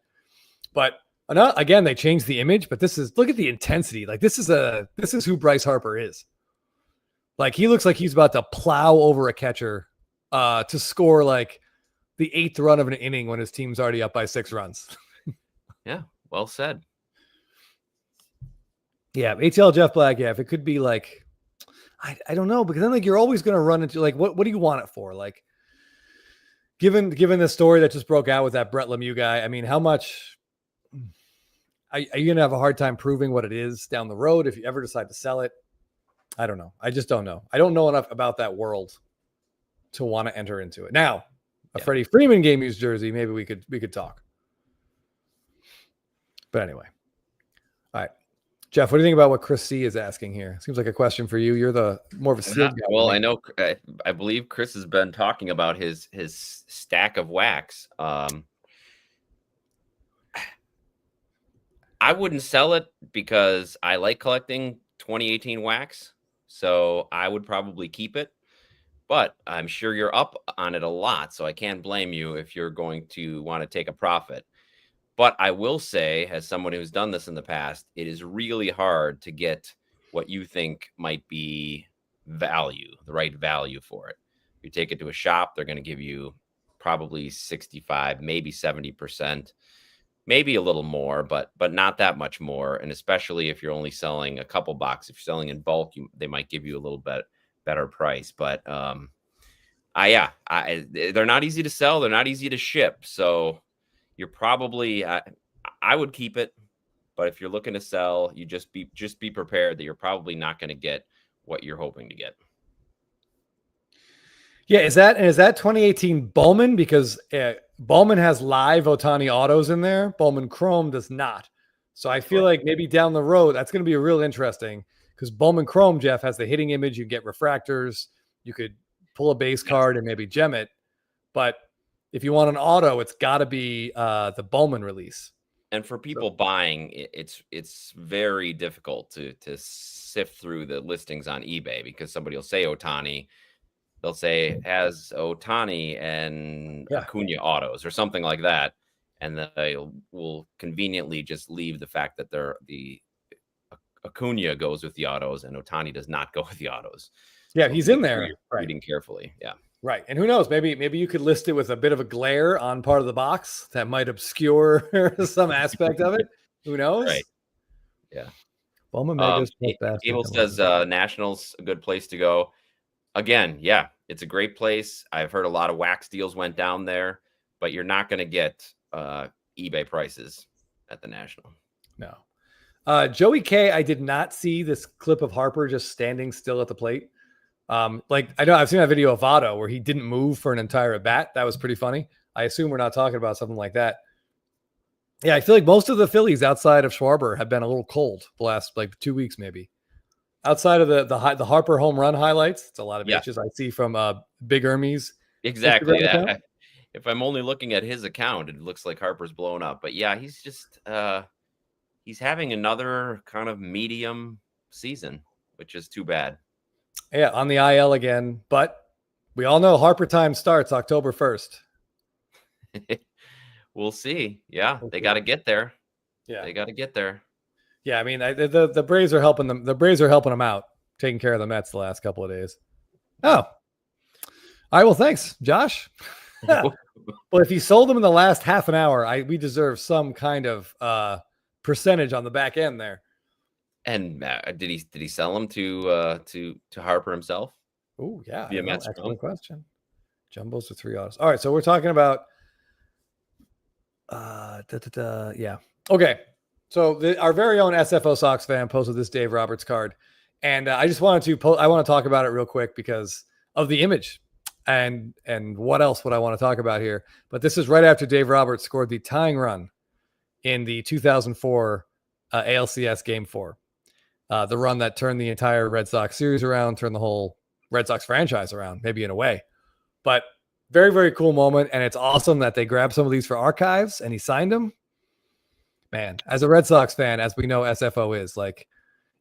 But again, they changed the image. But look at the intensity. Like this is who Bryce Harper is. Like he looks like he's about to plow over a catcher to score like the 8th run of an inning when his team's already up by 6 runs. Yeah, well said. Yeah, ATL Jeff Black. Yeah, if it could be like, I don't know, because then like you're always going to run into like what do you want it for? Like, given the story that just broke out with that Brett Lemieux guy, I mean, how much are you going to have a hard time proving what it is down the road if you ever decide to sell it? I don't know. I just don't know. I don't know enough about that world to want to enter into it. Now, a Freddie Freeman game used jersey, maybe we could talk. But anyway, all right. Jeff, what do you think about what Chris C is asking here? Seems like a question for you. You're the more of a sealed guy. Well, I know. I believe Chris has been talking about his stack of wax. I wouldn't sell it because I like collecting 2018 wax, so I would probably keep it. But I'm sure you're up on it a lot, so I can't blame you if you're going to want to take a profit. But I will say, as someone who's done this in the past, it is really hard to get what you think might be the right value for it. If you take it to a shop, they're going to give you probably 65, maybe 70%, maybe a little more, but not that much more. And especially if you're only selling a couple boxes, if you're selling in bulk, they might give you a little bit better price. But they're not easy to sell. They're not easy to ship. So you're probably, I would keep it, but if you're looking to sell, you just be prepared that you're probably not going to get what you're hoping to get. Yeah, is that 2018 Bowman? Because Bowman has live Ohtani autos in there. Bowman Chrome does not. So I feel like maybe down the road, that's going to be a real interesting, because Bowman Chrome, Jeff, has the hitting image. You get refractors. You could pull a base card and maybe gem it. But if you want an auto, it's got to be the Bowman release. And for people buying, it's very difficult to sift through the listings on eBay, because somebody will say Ohtani, they'll say has Ohtani and Acuna autos or something like that, and they will conveniently just leave the fact that the Acuna goes with the autos and Ohtani does not go with the autos. Yeah, so he's in there. Reading carefully. Yeah. Right. And who knows, maybe you could list it with a bit of a glare on part of the box that might obscure some aspect of it. Who knows? Right. Yeah. Gable says Nationals a good place to go. Again, yeah, it's a great place. I've heard a lot of wax deals went down there, but you're not going to get eBay prices at the National. No. Joey K, I did not see this clip of Harper just standing still at the plate. Like I know I've seen that video of Votto where he didn't move for an entire at bat. That was pretty funny. I assume we're not talking about something like that. Yeah, I feel like most of the Phillies outside of Schwarber have been a little cold the last 2 weeks, maybe. Outside of the Harper home run highlights, it's a lot of bitches I see from Big Hermes. Exactly. If I'm only looking at his account, it looks like Harper's blown up. But yeah, he's just he's having another kind of medium season, which is too bad. Yeah, on the IL again, but we all know Harper time starts October 1st. We'll see. Yeah, they got to get there. Yeah, they got to get there. Yeah, I mean, the Braves are helping them. The Braves are helping them out, taking care of the Mets the last couple of days. Oh, All right. Well, thanks, Josh. Well, if he sold them in the last half an hour, we deserve some kind of percentage on the back end there. And did he sell them to Harper himself? Oh yeah, excellent question. Jumbos with 3 autos. All right, so we're talking about yeah. Okay, so our very own SFO Sox fan posted this Dave Roberts card, and I just wanted to I want to talk about it real quick because of the image. And what else would I want to talk about here? But this is right after Dave Roberts scored the tying run in the 2004 ALCS Game 4. The run that turned the entire Red Sox series around, turned the whole Red Sox franchise around, maybe in a way. But very, very cool moment. And it's awesome that they grabbed some of these for archives and he signed them. Man, as a Red Sox fan, as we know SFO is, like,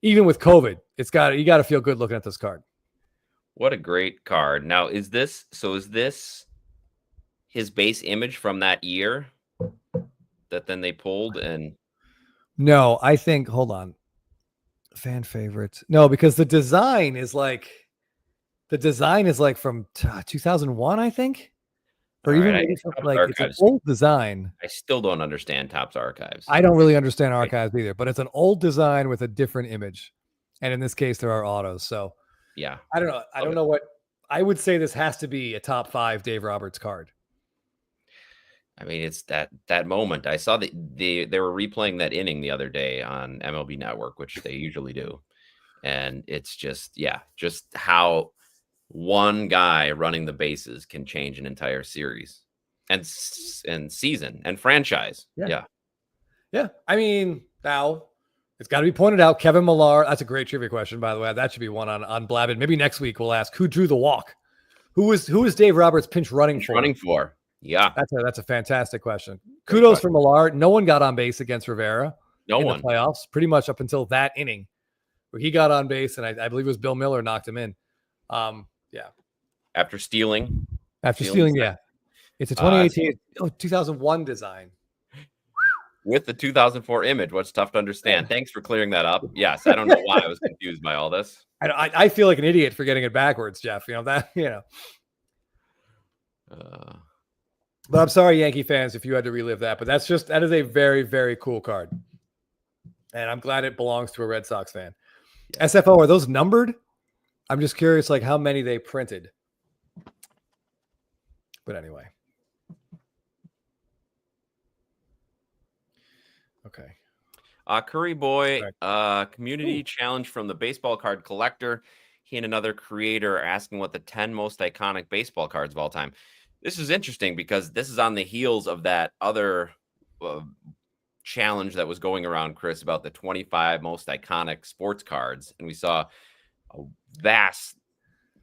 even with COVID, you got to feel good looking at this card. What a great card. Now, is this his base image from that year that then they pulled? And no, I think, hold on. Fan favorites. No, because the design is like from 2001, I think. Or even maybe like it's an old design. I still don't understand Topps Archives. I don't really understand archives either, but it's an old design with a different image. And in this case, there are autos. So yeah, I don't know. I don't know what I would say. This has to be a top 5 Dave Roberts card. I mean, it's that moment. I saw that they were replaying that inning the other day on MLB Network, which they usually do. And it's just how one guy running the bases can change an entire series and season and franchise. Yeah. I mean, now it's got to be pointed out. Kevin Millar. That's a great trivia question, by the way. That should be one on Blabbin. Maybe next week we'll ask who drew the walk. Who was Dave Roberts pinch running for? Yeah, that's a fantastic question. Kudos for Millar. No one got on base against Rivera. No one. The playoffs, pretty much up until that inning where he got on base, and I believe it was Bill Miller knocked him in. Yeah. After stealing. Yeah. It's a 2018, 2001 design. With the 2004 image, what's tough to understand. Thanks for clearing that up. Yes, I don't know why I was confused by all this. I feel like an idiot for getting it backwards, Jeff. But I'm sorry, Yankee fans, if you had to relive that. But that is a very, very cool card. And I'm glad it belongs to a Red Sox fan. Yeah. SFO, are those numbered? I'm just curious, like, how many they printed. But anyway. Okay. Curry Boy, community challenge from the baseball card collector. He and another creator are asking what the 10 most iconic baseball cards of all time. This is interesting because this is on the heels of that other challenge that was going around, Chris, about the 25 most iconic sports cards. And we saw a vast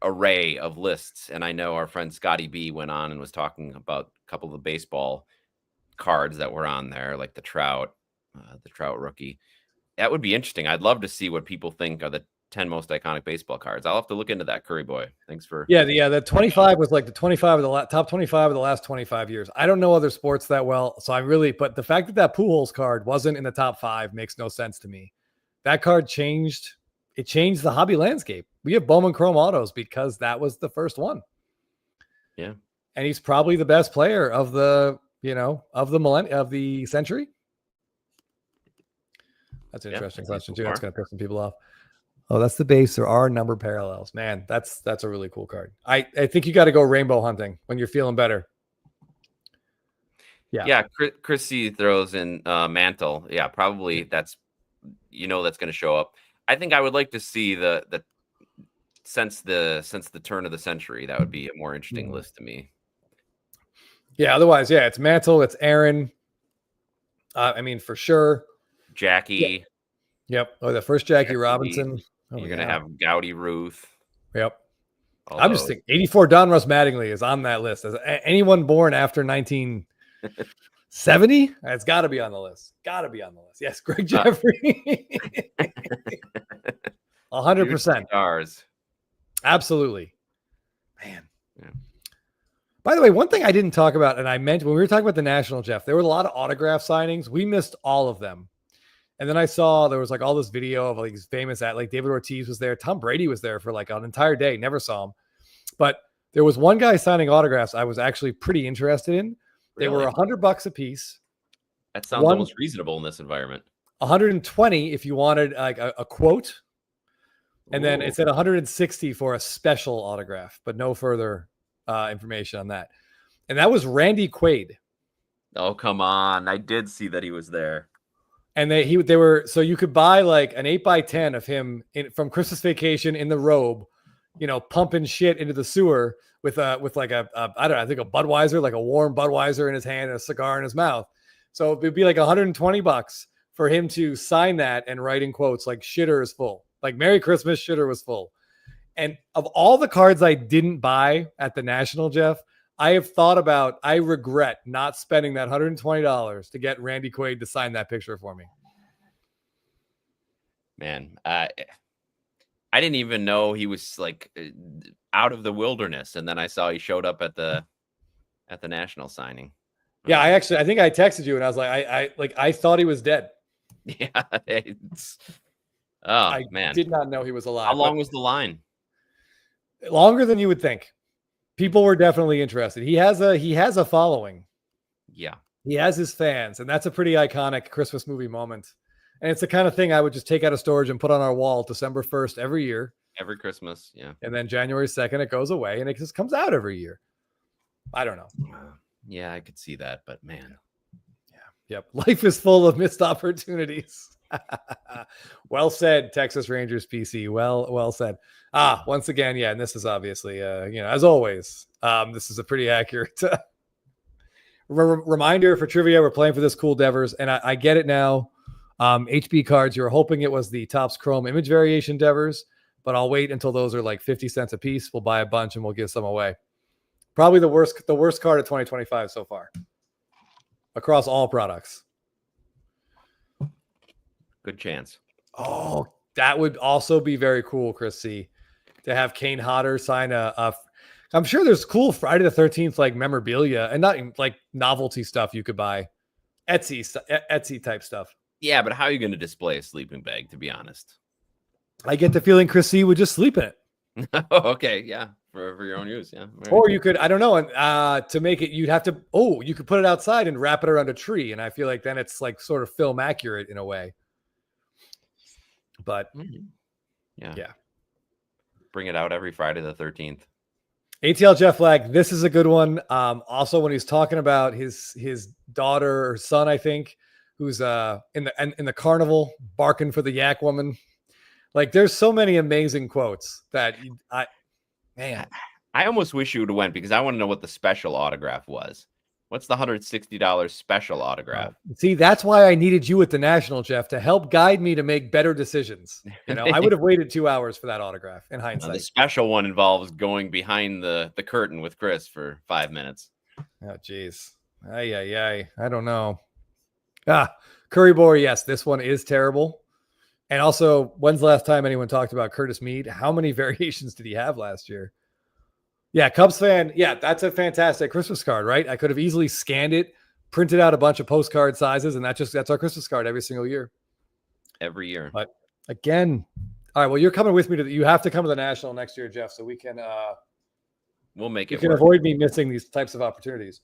array of lists. And I know our friend Scotty B went on and was talking about a couple of the baseball cards that were on there, like the Trout rookie. That would be interesting. I'd love to see what people think are the 10 most iconic baseball cards. I'll have to look into that, Curry Boy. Thanks for the 25 was like the 25 of the top 25 of the last 25 years. I don't know other sports that well, so but the fact that Pujols card wasn't in the top 5 makes no sense to me. That card changed the hobby landscape. We have Bowman Chrome autos because that was the first one. Yeah. And he's probably the best player of the century. That's an interesting question too. That's going to piss some people off. Oh, that's the base. There are number parallels. Man, that's a really cool card. I think you got to go rainbow hunting when you're feeling better. Yeah. Yeah. Chris C throws in Mantle. Yeah, probably that's going to show up. I think I would like to see the since the turn of the century. That would be a more interesting list to me. Yeah. Otherwise, it's Mantle. It's Aaron. I mean, for sure. Jackie. Yep. Oh, the first Jackie Robinson. You're going to have Gowdy Ruth. Yep. I'm just thinking 84 Donruss Mattingly is on that list. As anyone born after 1970, it's got to be on the list. Yes, Greg Jeffrey. 100%. Stars. Absolutely. Man. Yeah. By the way, one thing I didn't talk about, and I meant when we were talking about the National, Jeff, there were a lot of autograph signings. We missed all of them. And then I saw there was like all this video of like famous like David Ortiz was there. Tom Brady was there for like an entire day. Never saw him. But There was one guy signing autographs I was actually pretty interested in. They were $100 a piece. That sounds almost reasonable in this environment. 120 if you wanted like a quote. And then it said 160 for a special autograph, but no further information on that. And that was Randy Quaid. Oh, come on. I did see that he was there. And they were, so you could buy like an 8x10 of him from Christmas Vacation in the robe, pumping shit into the sewer with like a I don't know, I think a Budweiser, like a warm Budweiser in his hand and a cigar in his mouth. So it'd be like $120 for him to sign that and write in quotes like "shitter is full," like "Merry Christmas, shitter was full." And of all the cards I didn't buy at the National, Jeff, I regret not spending that $120 to get Randy Quaid to sign that picture for me. Man, I didn't even know he was like out of the wilderness, and then I saw he showed up at the National signing. Yeah, I think I texted you and I was like, I thought he was dead. Yeah, man, did not know he was alive. How long was the line? Longer than you would think. People were definitely interested. He has a following. Yeah, he has his fans, and that's a pretty iconic Christmas movie moment. And it's the kind of thing I would just take out of storage and put on our wall December 1st every year. Every Christmas, yeah. And then January 2nd, it goes away, and it just comes out every year. I don't know. Yeah, I could see that, but man. Yeah. Yep. Life is full of missed opportunities. Well said, Texas Rangers PC. Well said. Once again, yeah, and this is obviously, as always, this is a pretty accurate reminder for trivia. We're playing for this Cool Devers, and I get it now. HB cards, you were hoping it was the Topps Chrome image variation Devers, but I'll wait until those are like 50 cents a piece. We'll buy a bunch and we'll give some away. Probably the worst card of 2025 so far across all products. Good chance. Oh, that would also be very cool, Chris C, to have Kane Hodder sign I'm sure there's cool Friday the 13th like memorabilia and not like novelty stuff you could buy. Etsy type stuff. Yeah, but how are you going to display a sleeping bag, to be honest? I get the feeling Chris C would just sleep in it. Okay, yeah. For your own use, yeah. Right. Or you could, I don't know, and to make it, you'd have to, you could put it outside and wrap it around a tree. And I feel like then it's like sort of film accurate in a way. But yeah. Bring it out every Friday the 13th. ATL Jeff Flag, this is a good one. Also, when he's talking about his daughter or son, I think, who's in the carnival barking for the yak woman. Like, there's so many amazing quotes that I almost wish you would have went because I want to know what the special autograph was. What's the $160 special autograph? See, that's why I needed you at the National, Jeff, to help guide me to make better decisions. I would have waited 2 hours for that autograph in hindsight. The special one involves going behind the curtain with Chris for 5 minutes. Oh, geez. I don't know. Curry Boy, yes, this one is terrible. And also, when's the last time anyone talked about Curtis Mead? How many variations did he have last year? Yeah, Cubs fan. Yeah, that's a fantastic Christmas card, right? I could have easily scanned it, printed out a bunch of postcard sizes, and that's our Christmas card every single year. Every year. But again, all right, well, you're coming with me you have to come to the National next year, Jeff, so we can we'll make it you can avoid me missing these types of opportunities.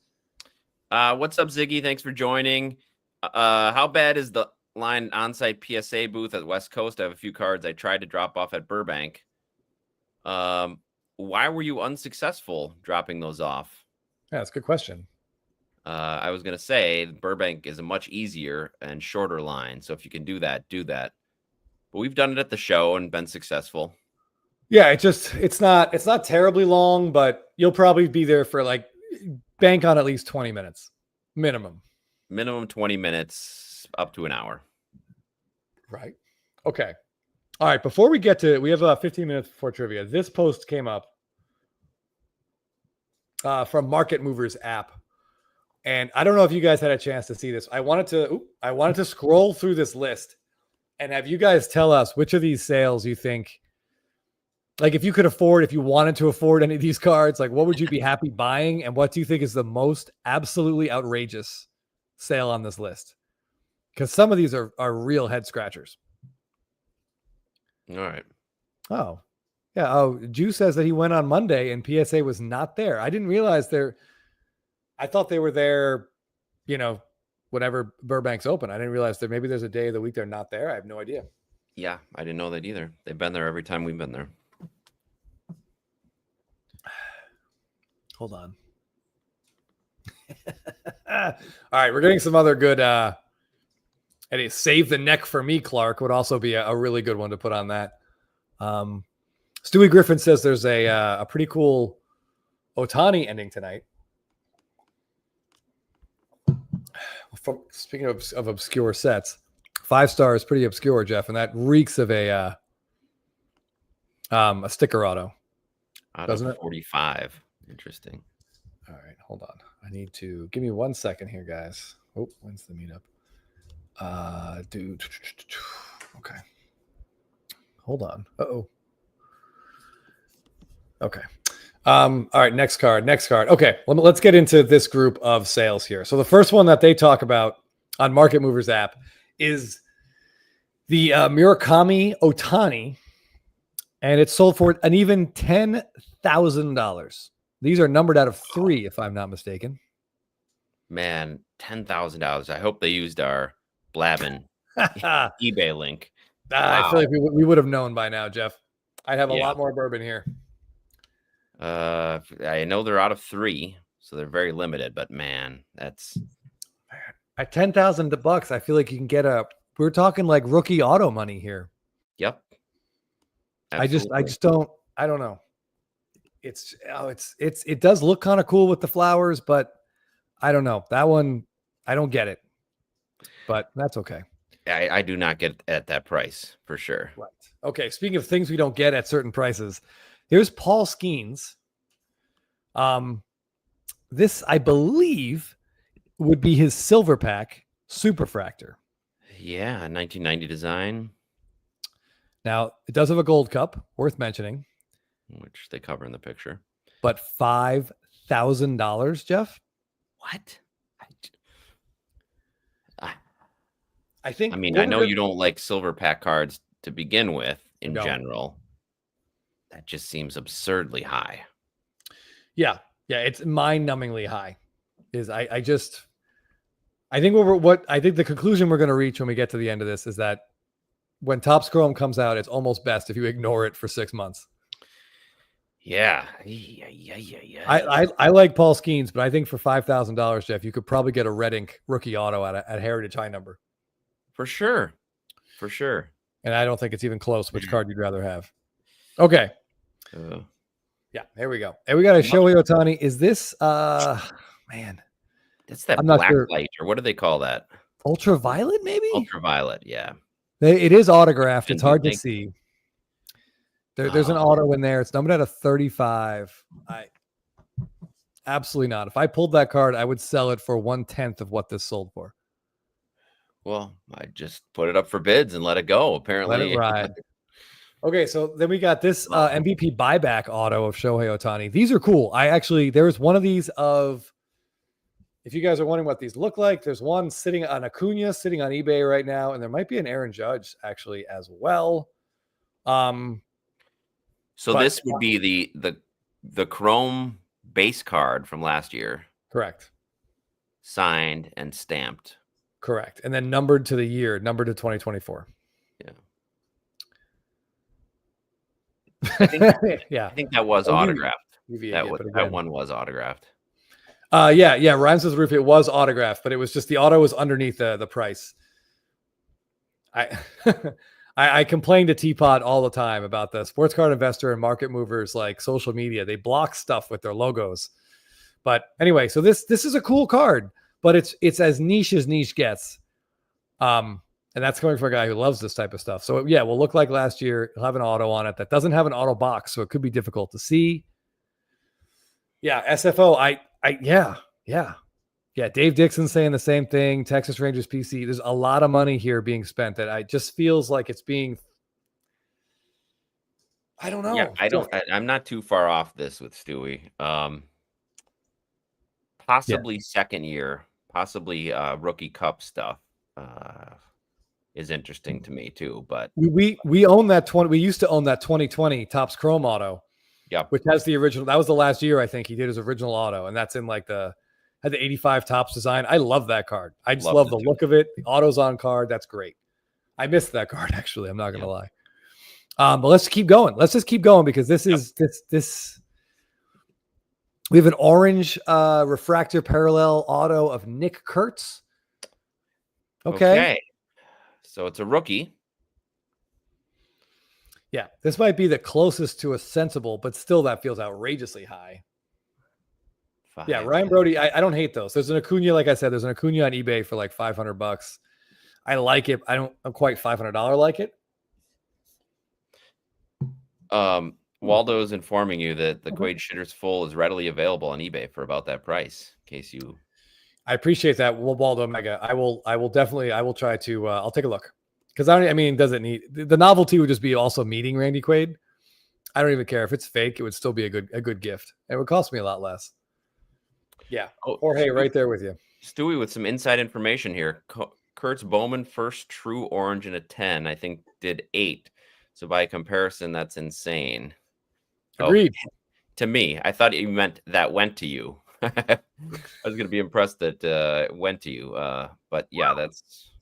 What's up, Ziggy? Thanks for joining. How bad is the line on-site PSA booth at West Coast? I have a few cards I tried to drop off at Burbank. Why were you unsuccessful dropping those off? Yeah, that's a good question. I was going to say Burbank is a much easier and shorter line. So if you can do that, do that. But we've done it at the show and been successful. Yeah, it's not terribly long, but you'll probably be there for like bank on at least 20 minutes minimum. Minimum 20 minutes up to an hour. Right. Okay. All right. Before we get to it, we have 15 minutes before trivia. This post came up from Market Movers app. And I don't know if you guys had a chance to see this. I wanted to scroll through this list and have you guys tell us which of these sales you think, like if you wanted to afford any of these cards, like what would you be happy buying? And what do you think is the most absolutely outrageous sale on this list? Because some of these are real head scratchers. All right. Oh, Yeah. Oh, Jew says that he went on Monday and PSA was not there. I didn't realize I thought they were there, whenever Burbank's open. I didn't realize that maybe there's a day of the week they're not there. I have no idea. Yeah, I didn't know that either. They've been there every time we've been there. Hold on. All right, we're getting some other good. And Save the Neck for Me, Clark would also be a really good one to put on that. Stewie Griffin says there's a pretty cool Ohtani ending tonight. Speaking of obscure sets, 5-star is pretty obscure, Jeff, and that reeks of a sticker auto. Doesn't it? 45. Interesting. All right, hold on. I need to give me 1 second here, guys. Oh, when's the meetup? Dude. Okay. Hold on. Uh-oh. Okay. All right, next card. Okay, let's get into this group of sales here. So the first one that they talk about on Market Movers app is the Murakami Ohtani, and it's sold for an even $10,000. These are numbered out of 3, if I'm not mistaken. Man, $10,000. I hope they used our Blabbin eBay link. Wow. I feel like we would have known by now, Jeff. I'd have a lot more bourbon here. I know they're out of 3, so they're very limited, but man, that's at $10,000 I feel like you can get we're talking like rookie auto money here. Yep. Absolutely. I don't know. It does look kind of cool with the flowers, but I don't know. That one, I don't get it, but that's okay. I do not get at that price for sure. Right. Okay. Speaking of things we don't get at certain prices, here's Paul Skeens. This, I believe, would be his silver pack Superfractor. Yeah, 1990 design. Now, it does have a gold cup, worth mentioning, which they cover in the picture. But $5,000, Jeff? What? I think. I mean, I know you don't like silver pack cards to begin with in general. That just seems absurdly high. Yeah, it's mind-numbingly high. I think the conclusion we're going to reach when we get to the end of this is that when Topps Chrome comes out, it's almost best if you ignore it for 6 months. Yeah. I like Paul Skeens, but I think for $5,000, Jeff, you could probably get a red ink rookie auto at Heritage High Number. For sure. And I don't think it's even close which card you'd rather have. Okay. Yeah, there we go. And we got a Shohei Ohtani. Is this man? That's that black light, or what do they call that? Ultraviolet, maybe? Ultraviolet, yeah. It is autographed. It's hard to see. There's an auto in there. It's numbered out of 35. Absolutely not. If I pulled that card, I would sell it for 1/10 of what this sold for. Well, I just put it up for bids and let it go. Apparently, let it ride. Okay, so then we got this MVP buyback auto of Shohei Ohtani. These are cool. There's one of these of, if you guys are wondering what these look like, there's one sitting on Acuna, sitting on eBay right now, and there might be an Aaron Judge actually as well. So this would be the Chrome base card from last year. Correct. Signed and stamped. Correct. And then numbered to the year, numbered to 2024. Yeah. I think that was autographed. That one was autographed. Yeah. Rhymes with Roof. It was autographed, but it was just the auto was underneath the price. I complain to Teapot all the time about the Sports Card Investor and Market Movers, like social media. They block stuff with their logos. But anyway, so this is a cool card, but it's as niche as niche gets. And that's coming from a guy who loves this type of stuff. So yeah, will look like last year. He'll have an auto on it that doesn't have an auto box, so it could be difficult to see. Yeah, SFO. Yeah. Dave Dixon saying the same thing. Texas Rangers PC. There's a lot of money here being spent that I just feels like it's being. I don't know. Yeah, I'm not too far off this with Stewie. Possibly second year, possibly rookie cup stuff. is interesting to me too. But we own that 20. We used to own that 2020 Topps Chrome auto. Yep. Which has the original. That was the last year I think he did his original auto, and that's in like had the 85 Topps design. I love that card. I just love the look of it. The auto's on card. That's great. I missed that card actually. I'm not gonna lie. But let's keep going. Let's just keep going because this is this. We have an orange refractor parallel auto of Nick Kurtz. Okay. So it's a rookie. Yeah, this might be the closest to a sensible, but still that feels outrageously high. Yeah, Ryan Brody, I don't hate those. There's an Acuna, like I said, there's an Acuna on eBay for like $500. I like it. I'm quite $500 like it. Waldo's informing you that the Quade Shitters Full is readily available on eBay for about that price. In case you, I appreciate that. Well, Waldo Mega, I will definitely, I will try to. I'll take a look because I mean, does it need the novelty would just be also meeting Randy Quaid. I don't even care if it's fake; it would still be a good gift. It would cost me a lot less. Yeah. Or hey, right there with you, Stewie, with some inside information here. Kurtz Bowman first true orange in a 10, I think did 8. So by comparison, that's insane. Agreed. To me, I thought you meant that went to you. I was going to be impressed that it went to you. But yeah, that's.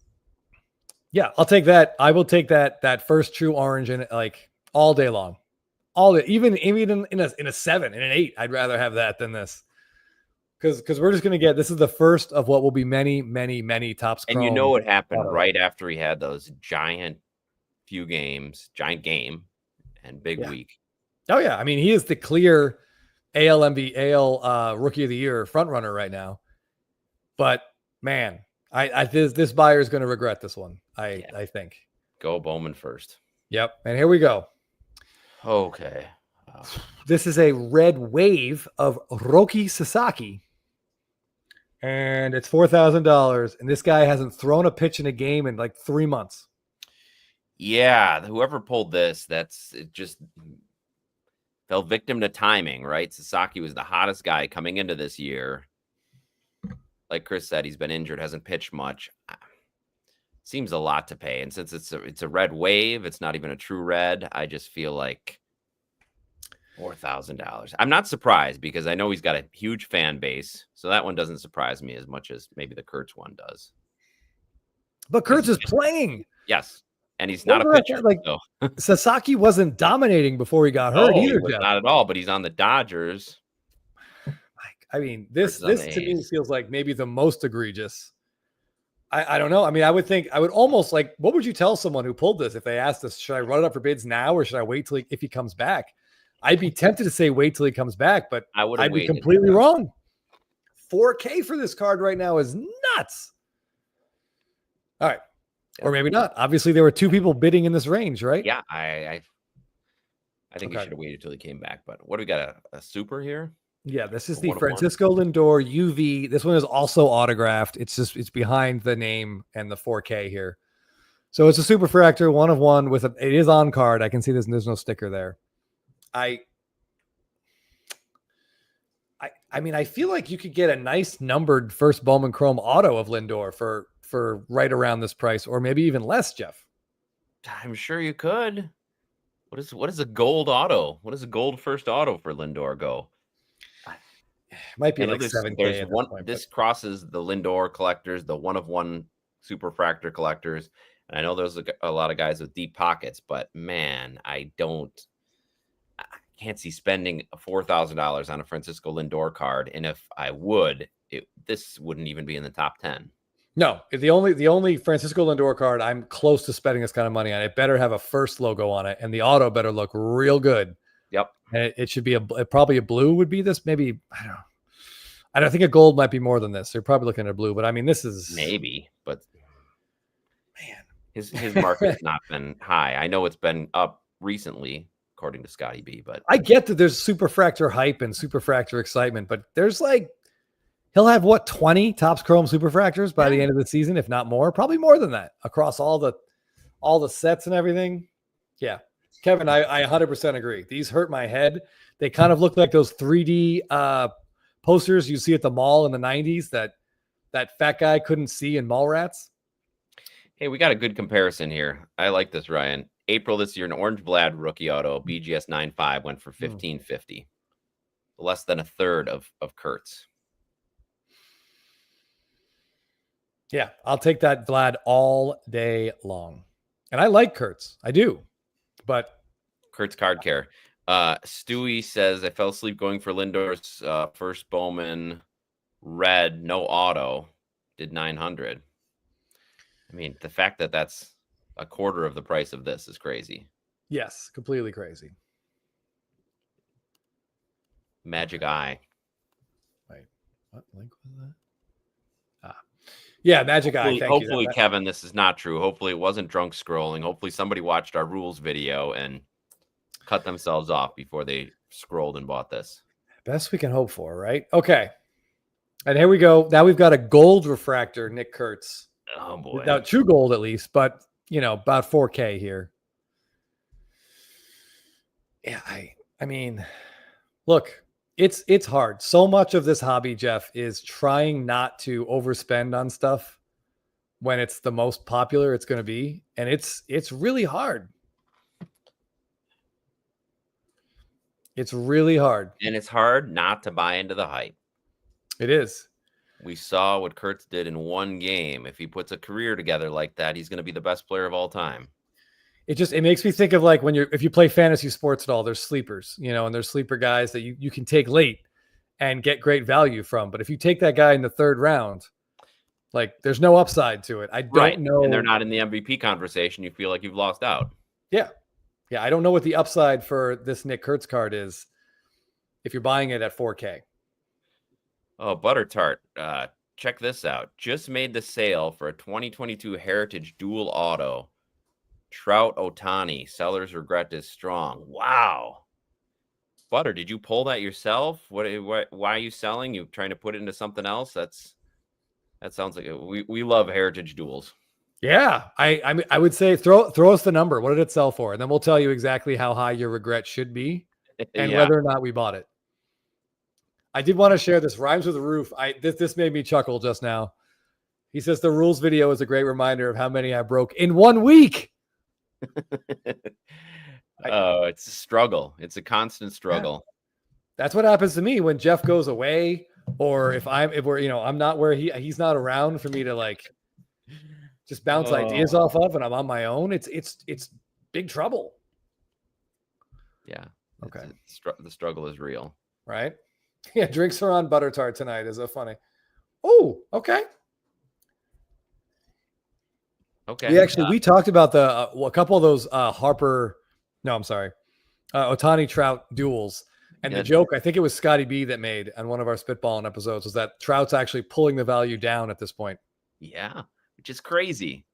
Yeah, I'll take that. I will take that first true orange in like all day long, all day. Even in a 7, in an 8, I'd rather have that than this. Because we're just going to get, this is the first of what will be many, many, many Topps Chrome. And you know what happened right after he had those giant game and big week. Oh yeah. I mean, he is the clear AL Rookie of the Year front runner right now. But man, this buyer is going to regret this one. I think. Go Bowman first. Yep. And here we go. Okay. This is a red wave of Roki Sasaki. And it's $4,000. And this guy hasn't thrown a pitch in a game in like 3 months. Yeah. Whoever pulled this, it just fell victim to timing, right? Sasaki was the hottest guy coming into this year. Like Chris said, he's been injured, hasn't pitched much. Seems a lot to pay. And since it's a red wave, it's not even a true red. I just feel like $4,000. I'm not surprised because I know he's got a huge fan base. So that one doesn't surprise me as much as maybe the Kurtz one does. But Kurtz is playing. Yes. And he's not a pitcher. So. Sasaki wasn't dominating before he got hurt either. Not at all, but he's on the Dodgers. I mean, this to me feels like maybe the most egregious. I don't know. I mean, I would almost like, what would you tell someone who pulled this if they asked us, should I run it up for bids now or should I wait till if he comes back? I'd be tempted to say wait till he comes back, but I'd be completely wrong. 4K for this card right now is nuts. All right. Or maybe not. Obviously, there were 2 people bidding in this range, right? Yeah, I think he should have waited till he came back. But what do we got? A super here? Yeah, this is the Francisco Lindor UV. This one is also autographed. It's behind the name and the 4K here. So it's a super fractor, 1 of 1 with it is on card. I can see there's no sticker there. I mean, I feel like you could get a nice numbered first Bowman Chrome auto of Lindor for right around this price, or maybe even less, Jeff. I'm sure you could. What is a gold auto? What does a gold first auto for Lindor go? Might be like 7K. This crosses the Lindor collectors, the 1 of 1 super fractor collectors. And I know there's a lot of guys with deep pockets, but man, I can't see spending $4,000 on a Francisco Lindor card. And if I would, this wouldn't even be in the top 10. No, the only Francisco Lindor card I'm close to spending this kind of money on, it better have a first logo on it, and the auto better look real good. Yep. And it should be probably a blue would be this. Maybe, I don't think a gold might be more than this. They're probably looking at a blue, but I mean, this is maybe, but man, his market's not been high. I know it's been up recently, according to Scotty B, but I get that there's super fractor hype and super fractor excitement, but there's like, he'll have 20 Topps Chrome super fractors by the end of the season, if not more, probably more than that across all the sets and everything. Yeah. Kevin, I 100% agree. These hurt my head. They kind of look like those 3D posters you see at the mall in the 90s that fat guy couldn't see in Mallrats. Hey, we got a good comparison here. I like this, Ryan. April this year, an orange Blad rookie auto, BGS 9.5 went for $1,550. Less than a third of Kurtz. Yeah, I'll take that Vlad all day long. And I like Kurtz. I do. But Kurtz card care. Stewie says, I fell asleep going for Lindor's first Bowman red, no auto, did 900. I mean, the fact that that's a quarter of the price of this is crazy. Yes, completely crazy. Magic Eye. Wait, what link was that? Yeah, Magic Eye. Thank hopefully you. Kevin, this is not true. Hopefully it wasn't drunk scrolling. Hopefully somebody watched our rules video and cut themselves off before they scrolled and bought this. Best we can hope for, right? Okay. And here we go. Now we've got a gold refractor, Nick Kurtz. Oh boy. Now, true gold at least, but about 4K here. Yeah, I mean, look, it's hard. So much of this hobby, Jeff, is trying not to overspend on stuff when it's the most popular it's going to be, and it's really hard. It's really hard. And it's hard not to buy into the hype. It is. We saw what Kurtz did in one game. If he puts a career together like that, he's going to be the best player of all time. It makes me think of like if you play fantasy sports at all, there's sleepers, and there's sleeper guys that you can take late and get great value from. But if you take that guy in the third round, like there's no upside to it. I don't know. And they're not in the MVP conversation. You feel like you've lost out. Yeah. Yeah. I don't know what the upside for this Nick Kurtz card is if you're buying it at 4K. Oh, Butter Tart. Check this out. Just made the sale for a 2022 Heritage Dual Auto. Trout Ohtani. Seller's regret is strong. Wow. Butter, did you pull that yourself? Why are you selling? You trying to put it into something else? That sounds like we love Heritage Duals. Yeah. I would say throw us the number. What did it sell for? And then we'll tell you exactly how high your regret should be and whether or not we bought it. I did want to share this. Rhymes with the Roof. This made me chuckle just now. He says the rules video is a great reminder of how many I broke in 1 week. Oh, it's a struggle. It's a constant struggle. Yeah. That's what happens to me when Jeff goes away, or if I'm not where he's not around for me to like just bounce ideas off of, and I'm on my own. It's big trouble. Yeah. Okay. The struggle is real. Right. Yeah. Drinks are on Butter Tart tonight. Is that funny? Oh, okay. Okay. We talked about a couple of those Ohtani Trout duels. And the joke, I think it was Scotty B that made on one of our spitballing episodes, was that Trout's actually pulling the value down at this point. Yeah, which is crazy.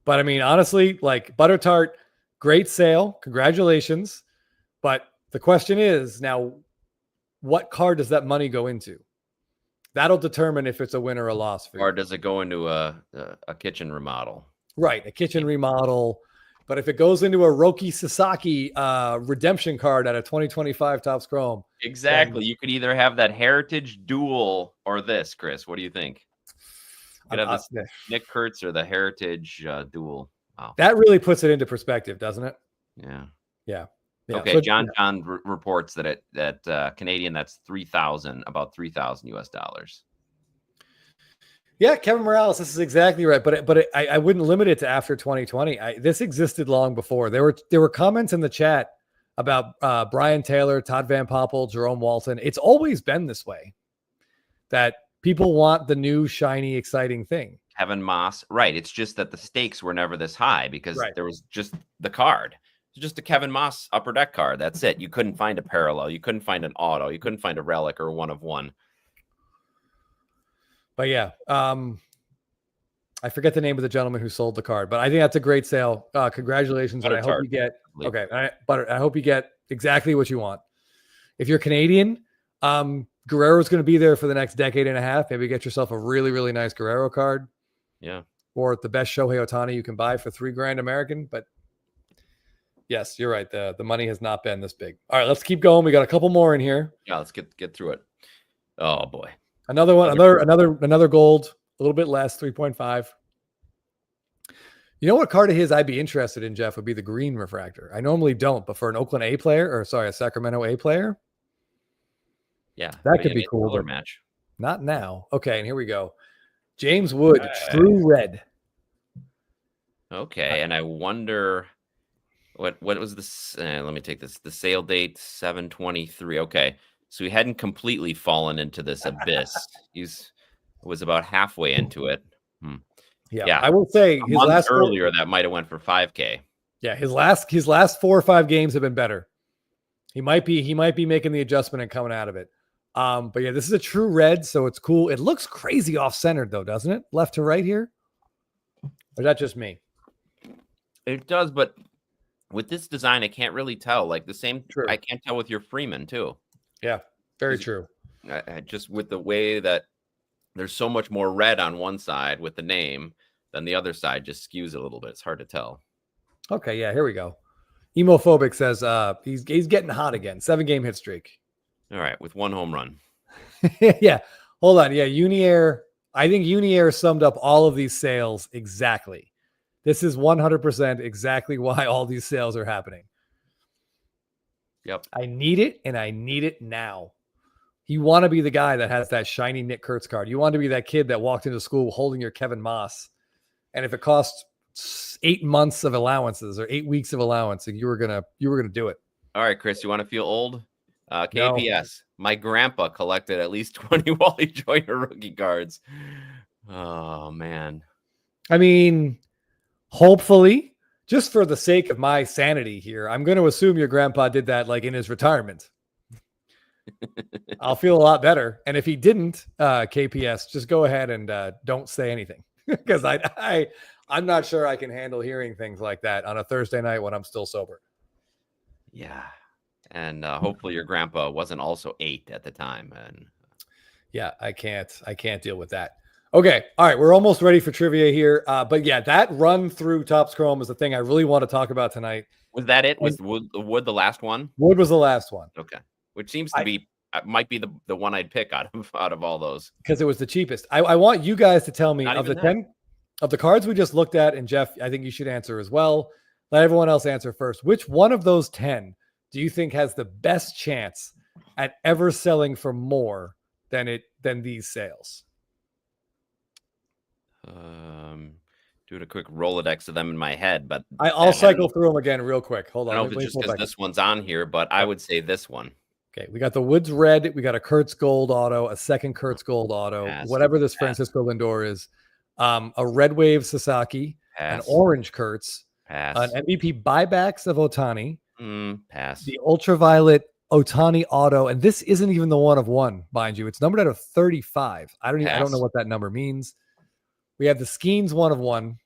But I mean, honestly, like Butter Tart, great sale. Congratulations. But the question is now, what card does that money go into? That'll determine if it's a win or a loss for you. Or does it go into a kitchen remodel? Right, a kitchen remodel. But if it goes into a Roki Sasaki redemption card at a 2025 Topps Chrome. Exactly. You could either have that Heritage Dual or this, Chris. What do you think? You could have this Nick Kurtz or the Heritage Dual. Wow. That really puts it into perspective, doesn't it? Yeah. Yeah. Okay, so, John reports that at Canadian, that's about $3,000 US. Yeah, Kevin Morales, this is exactly right. But I wouldn't limit it to after 2020. This existed long before. There were comments in the chat about Brian Taylor, Todd Van Poppel, Jerome Walton. It's always been this way, that people want the new, shiny, exciting thing. Kevin Moss, right. It's just that the stakes were never this high because there was just the card. Just a Kevin Moss upper deck card. That's it. You couldn't find a parallel. You couldn't find an auto. You couldn't find a relic or one of one. But yeah, I forget the name of the gentleman who sold the card, but I think that's a great sale. Congratulations. And I hope you get, I hope you get exactly what you want. If you're Canadian, Guerrero's going to be there for the next decade and a half. Maybe get yourself a really, really nice Guerrero card. Yeah. Or the best Shohei Ohtani you can buy for $3,000 American. But yes, you're right. The money has not been this big. All right, let's keep going. We got a couple more in here. Yeah, let's get through it. Oh boy. Another one, another gold, a little bit less, 3.5. You know what card of his I'd be interested in, Jeff, would be the green refractor. I normally don't, but for an Oakland A player, or sorry, a Sacramento A player, yeah, that could be cool. Color match. Not now. Okay, and here we go. James Wood, True Red. Okay, and I wonder what was this? Let me take this. The sale date 7/23. Okay, so he hadn't completely fallen into this abyss. Was about halfway into it. Yeah, I will say his last earlier that might have went for 5K. Yeah, his last 4 or 5 games have been better. He might be making the adjustment and coming out of it. But yeah, this is a true red, so it's cool. It looks crazy off-centered though, doesn't it? Left to right here. Or is that just me? It does, but with this design, I can't really tell. Like the same, True. I can't tell with your Freeman too. Yeah, very true. Just with the way that there's so much more red on one side with the name than the other side just skews it a little bit. It's hard to tell. Okay, yeah, here we go. Emophobic says he's getting hot again. 7-game hit streak. All right, with 1 home run. Yeah, hold on. Yeah, Uniair. I think Uniair summed up all of these sales exactly. This is 100% exactly why all these sales are happening. Yep. I need it, and I need it now. You want to be the guy that has that shiny Nick Kurtz card. You want to be that kid that walked into school holding your Kevin Moss. And if it costs 8 months of allowances or 8 weeks of allowance, you were gonna do it. All right, Chris, you want to feel old? KPS. No. My grandpa collected at least 20 Wally Joyner rookie cards. Oh man. I mean, hopefully, just for the sake of my sanity here, I'm going to assume your grandpa did that like in his retirement. I'll feel a lot better. And if he didn't, KPS, just go ahead and don't say anything because I'm not sure I can handle hearing things like that on a Thursday night when I'm still sober. Yeah. And hopefully your grandpa wasn't also 8 at the time. And yeah, I can't deal with that. Okay. All right. We're almost ready for trivia here. But yeah, that run through Topps Chrome is the thing I really want to talk about tonight. Was that it? Was Wood the last one? Wood was the last one. Okay. Which seems to be might be the one I'd pick out of all those. Because it was the cheapest. I want you guys to tell me of the 10 of the cards we just looked at, and Jeff, I think you should answer as well. Let everyone else answer first. Which one of those 10 do you think has the best chance at ever selling for more than these sales? Doing a quick Rolodex of them in my head, but I'll cycle through them again real quick. Hold on. I don't know if it's just because this one's on here, but I would say this one. Okay, we got the Woods Red. We got a Kurtz Gold auto, a second Kurtz Gold auto, whatever this Francisco Lindor is. A Red Wave Sasaki, an Orange Kurtz, an MVP buybacks of Ohtani, the Ultraviolet Ohtani auto, and this isn't even the 1/1, mind you. It's numbered out of 35. I don't know what that number means. We have the Skeens 1/1.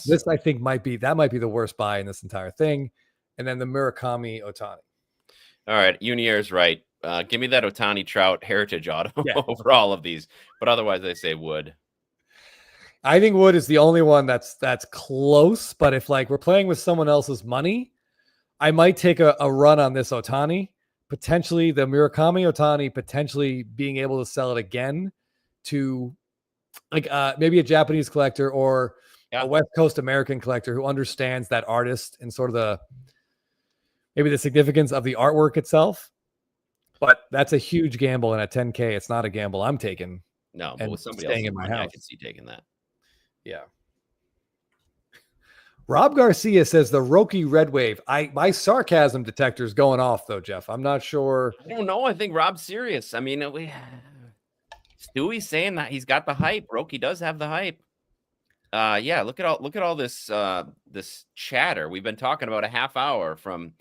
This I think might be the worst buy in this entire thing, and then the Murakami Ohtani. All right, Unier's right. Give me that Ohtani Trout Heritage auto over all of these, but otherwise I say Wood. I think Wood is the only one that's close, but if like we're playing with someone else's money, I might take a run on this Ohtani, potentially the Murakami Ohtani, potentially being able to sell it again to like maybe a Japanese collector or a West Coast American collector who understands that artist and sort of maybe the significance of the artwork itself. But that's a huge gamble, and at 10K, it's not a gamble I'm taking. No, but with somebody else in my house, I can see taking that. Yeah. Rob Garcia says the Roki Red Wave. My sarcasm detector is going off though, Jeff. I'm not sure. I don't know. I think Rob's serious. I mean, Stewie's saying that he's got the hype. Roki does have the hype. Yeah. Look at all this this chatter. We've been talking about a half hour from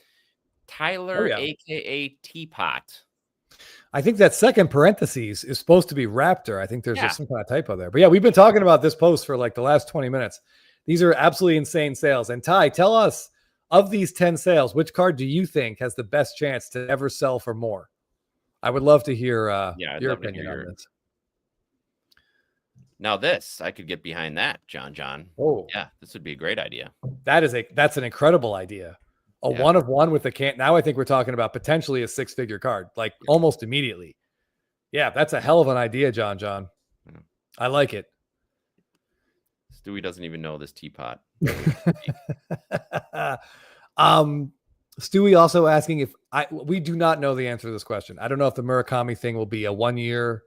Tyler, aka Teapot. I think that second parentheses is supposed to be Raptor. I think there's just some kind of typo there. But yeah, we've been talking about this post for like the last 20 minutes. These are absolutely insane sales. And Ty, tell us, of these 10 sales, which card do you think has the best chance to ever sell for more? I would love to hear your opinion on this. Now this, I could get behind that, John. Oh, yeah, this would be a great idea. That's an incredible idea. A 1/1 with the can. Now I think we're talking about potentially a 6-figure card, like almost immediately. Yeah, that's a hell of an idea, John. I like it. Stewie doesn't even know this teapot. Stewie also asking if we do not know the answer to this question. I don't know if the Murakami thing will be a 1 year,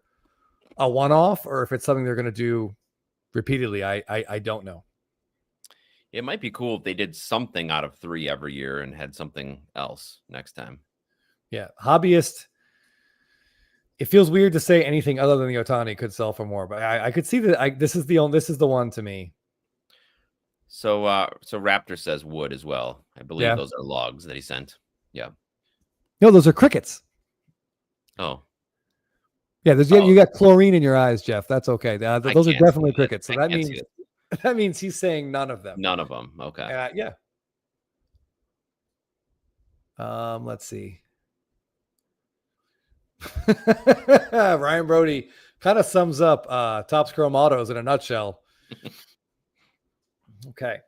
a one-off, or if it's something they're going to do repeatedly. I don't know. It might be cool if they did something out of 3 every year and had something else next time. Yeah. Hobbyist. It feels weird to say anything other than the Ohtani could sell for more, but I could see that. This is the one to me. So Raptor says wood as well. I believe those are logs that he sent. Yeah. No, those are crickets. Oh. Yeah, you got chlorine in your eyes, Jeff. That's okay. Those are definitely crickets. So that means he's saying none of them. None of them. Okay. Yeah. Let's see. Ryan Brody kind of sums up Topps Chrome Autos in a nutshell. Okay.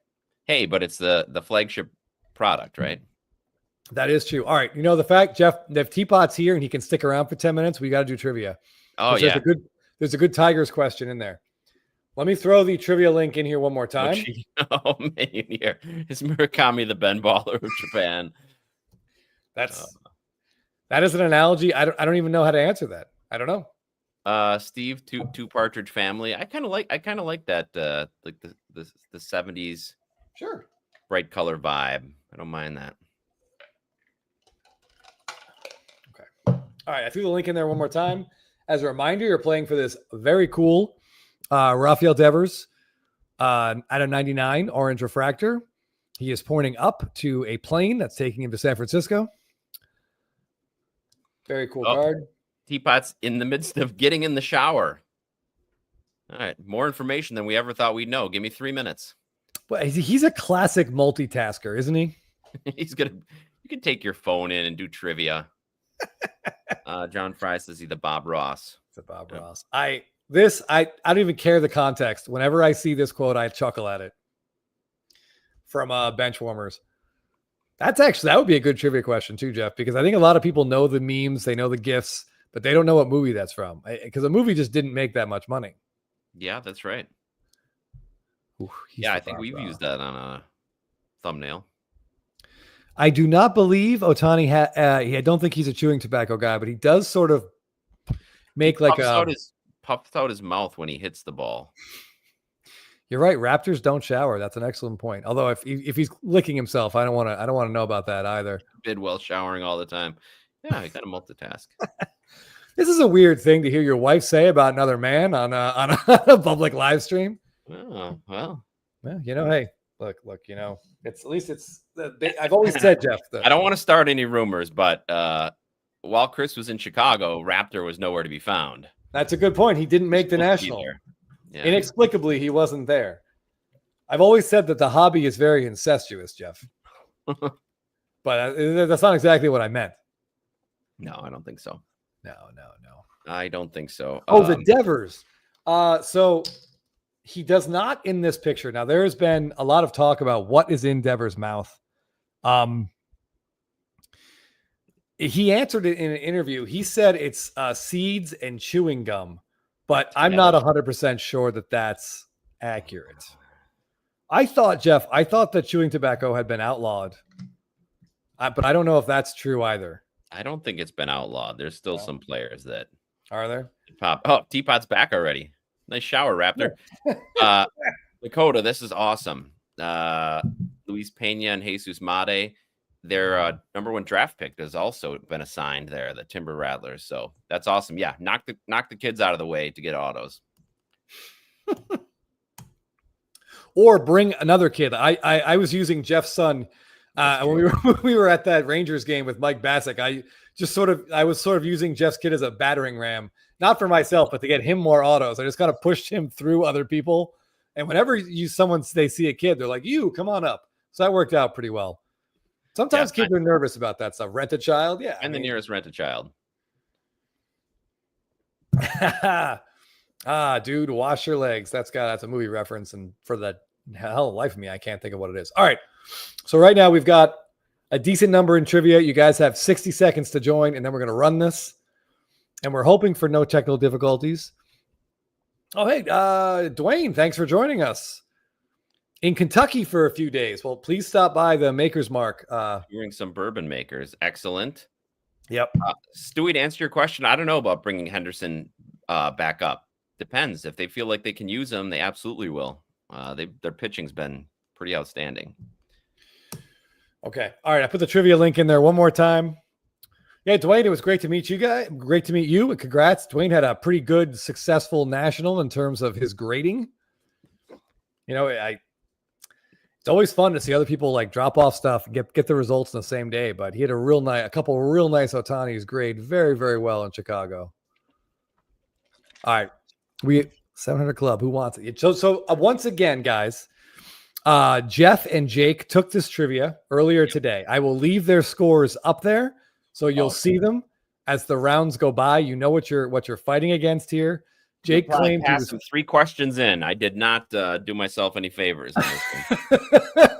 Hey, but it's the flagship product, right? That is true. All right. The fact, Jeff, if Teapot's here and he can stick around for 10 minutes, we got to do trivia. Oh, yeah. There's a good Tigers question in there. Let me throw the trivia link in here one more time. Oh, man, here. Is Murakami the Ben Baller of Japan? That is an analogy. I don't even know how to answer that. I don't know. Steve, two Partridge Family. I kind of like that, like the 70s, sure, bright color vibe. I don't mind that. Okay. All right. I threw the link in there one more time. As a reminder, you're playing for this very cool Rafael Devers out of 99 orange refractor. He is pointing up to a plane that's taking him to San Francisco. Very cool card. Teapot's in the midst of getting in the shower. All right. More information than we ever thought we'd know. Give me 3 minutes. Well, he's a classic multitasker, isn't he? You can take your phone in and do trivia. John Fry says he's the Bob Ross. It's a Bob Ross. I don't even care the context. Whenever I see this quote, I chuckle at it. From Benchwarmers. That would be a good trivia question too, Jeff, because I think a lot of people know the memes, they know the GIFs, but they don't know what movie that's from, because the movie just didn't make that much money. Yeah, that's right. Ooh, I think we've used that on a thumbnail. I do not believe Ohtani I don't think he's a chewing tobacco guy, but he does sort of make puffs out his mouth when he hits the ball. You're right. Raptors don't shower. That's an excellent point. Although if he's licking himself, I don't want to know about that either. Bidwell showering all the time. Yeah, I got to multitask. This is a weird thing to hear your wife say about another man on a public live stream. Oh, well, hey, look, I've always said, Jeff. I don't want to start any rumors, but while Chris was in Chicago, Raptor was nowhere to be found. That's a good point. He didn't make the National. Yeah. Inexplicably, he wasn't there. I've always said that the hobby is very incestuous, Jeff. But that's not exactly what I meant. No, I don't think so. No. I don't think so. The Devers. So he does not in this picture. Now, there has been a lot of talk about what is in Devers' mouth. He answered it in an interview. He said it's seeds and chewing gum. But I'm not 100% sure that that's accurate. I thought that chewing tobacco had been outlawed. But I don't know if that's true either. I don't think it's been outlawed. There's still some players that are there. Pop. Oh, Teapot's back already. Nice shower, Raptor. Dakota, this is awesome. Luis Pena and Jesus Made. Their number 1 draft pick has also been assigned there, the Timber Rattlers. So that's awesome. Yeah, knock the kids out of the way to get autos. Or bring another kid. I was using Jeff's son when we were at that Rangers game with Mike Bassick. I was sort of using Jeff's kid as a battering ram, not for myself, but to get him more autos. I just kind of pushed him through other people. And whenever they see a kid, they're like, "You come on up." So that worked out pretty well. Sometimes kids are nervous about that stuff. Rent a child. Yeah. And the nearest rent a child. Dude, wash your legs. That's a movie reference. And for the hell of life of me, I can't think of what it is. All right. So right now we've got a decent number in trivia. You guys have 60 seconds to join, and then we're going to run this. And we're hoping for no technical difficulties. Oh, hey, Dwayne, thanks for joining us. in Kentucky for a few days. Well, please stop by the Maker's Mark. Doing some bourbon makers. Excellent. Yep. Stewie, to answer your question, I don't know about bringing Henderson back up. Depends. If they feel like they can use him, they absolutely will. Their pitching's been pretty outstanding. Okay. All right. I put the trivia link in there one more time. Yeah, Dwayne, it was great to meet you guys. Great to meet you. And congrats. Dwayne had a pretty good, successful national in terms of his grading. You know, it's always fun to see other people like drop off stuff and get the results in the same day. But he had a couple of real nice Ohtani's grade very, very well in Chicago. All right. We 700 Club. Who wants it? So once again, guys, Jeff and Jake took this trivia earlier today. I will leave their scores up there, so you'll see them as the rounds go by. You know what you're fighting against here. Jake claimed he was 3 questions in. I did not do myself any favors. On this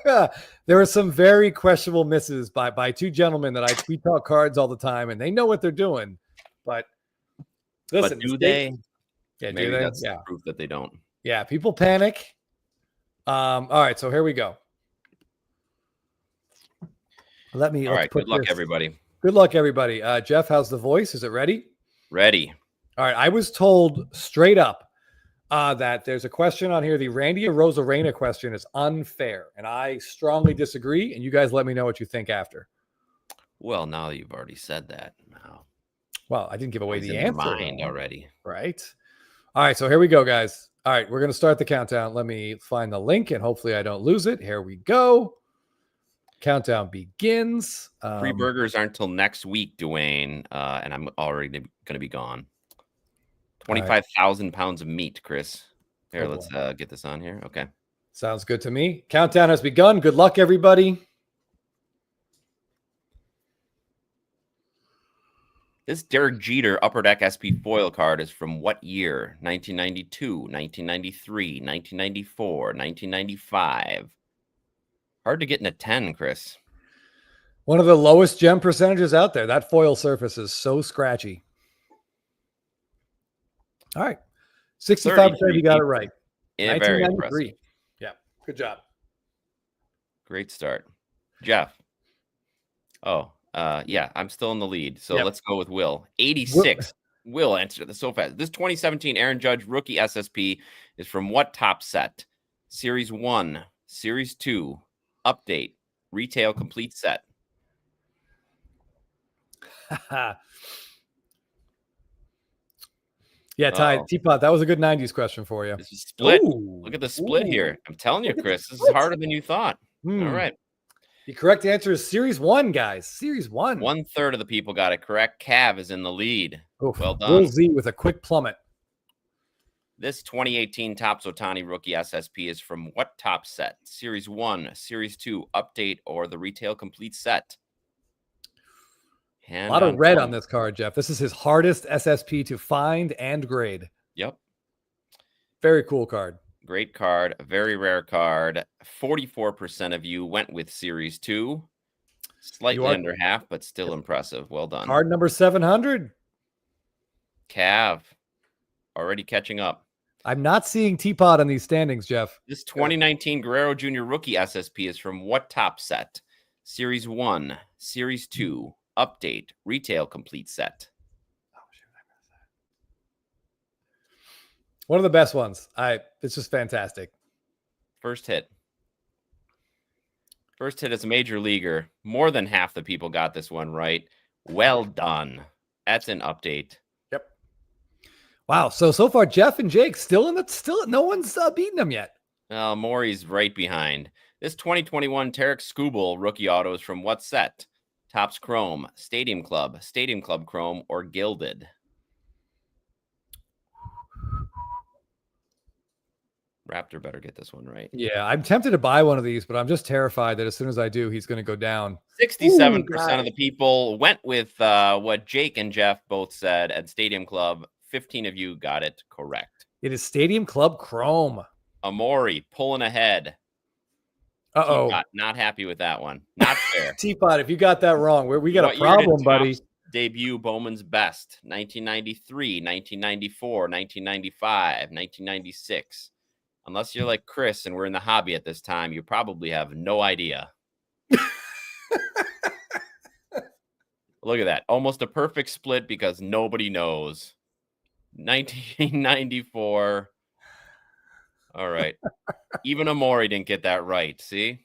one. There were some very questionable misses by 2 gentlemen that we talk cards all the time, and they know what they're doing. But listen, do they? Yeah, maybe do they? that's proof that they don't. Yeah, people panic. All right, so here we go. All right, good luck, everybody. Good luck, everybody. Jeff, how's the voice? Is it ready? Ready. All right, I was told straight up that there's a question on here. The Randy Arozarena question is unfair, and I strongly disagree, and you guys let me know what you think after. Well, now you've already said that. No. Well, I didn't give away the answer. Mind already. Right. All right, so here we go, guys. All right, we're going to start the countdown. Let me find the link, and hopefully I don't lose it. Here we go. Countdown begins. Free burgers aren't till next week, Dwayne, and I'm already going to be gone. 25,000 pounds of meat, Chris. Here, let's get this on here. Okay. Sounds good to me. Countdown has begun. Good luck, everybody. This Derek Jeter Upper Deck SP foil card is from what year? 1992, 1993, 1994, 1995. Hard to get in a 10, Chris. One of the lowest gem percentages out there. That foil surface is so scratchy. All right. 65%, you got it right. Yeah, very impressive. Yeah, good job. Great start. Jeff. Oh, yeah, I'm still in the lead. So let's go with Will. 86. Will answered this so fast. This 2017 Aaron Judge rookie SSP is from what top set? Series 1, Series 2, Update, Retail Complete Set. Yeah, Ty, Teapot, that was a good 90s question for you. This is split. Ooh. Look at the split here. I'm telling you, Chris, this is harder than you thought. All right. The correct answer is Series 1, guys. Series 1. 1/3 of the people got it correct. Cav is in the lead. Oof. Well done. Will Z with a quick plummet. This 2018 Topps Ohtani rookie SSP is from what top set? Series 1, Series 2, Update, or the Retail Complete Set? A lot of red on this card, Jeff. This is his hardest SSP to find and grade. Yep. Very cool card. Great card. A very rare card. 44% of you went with Series 2. Slightly under half, but still impressive. Well done. Card number 700. Cav. Already catching up. I'm not seeing Teapot on these standings, Jeff. This 2019 Guerrero Jr. rookie SSP is from what top set? Series 1, Series 2, Update, Retail Complete Set. Oh, shoot, I missed that. One of the best ones. It's just fantastic. First hit. First hit as a major leaguer. More than half the people got this one right. Well done. That's an update. Yep. Wow. So far, Jeff and Jake still no one's beaten them yet. Maury's right behind. This 2021 Tarek Skubal rookie auto is from what set? Topps Chrome, Stadium Club Chrome, or Gilded? Raptor better get this one right. Yeah, I'm tempted to buy one of these, but I'm just terrified that as soon as I do, he's going to go down. 67% of the people went with what Jake and Jeff both said at Stadium Club. 15 of you got it correct. It is Stadium Club Chrome. Amori pulling ahead. Uh-oh. Not happy with that one. Not fair. Teapot, if you got that wrong, we got a problem, buddy. Debut Bowman's Best, 1993, 1994, 1995, 1996. Unless you're like Chris and we're in the hobby at this time, you probably have no idea. Look at that. Almost a perfect split because nobody knows. 1994. All right. Even Amori didn't get that right. See?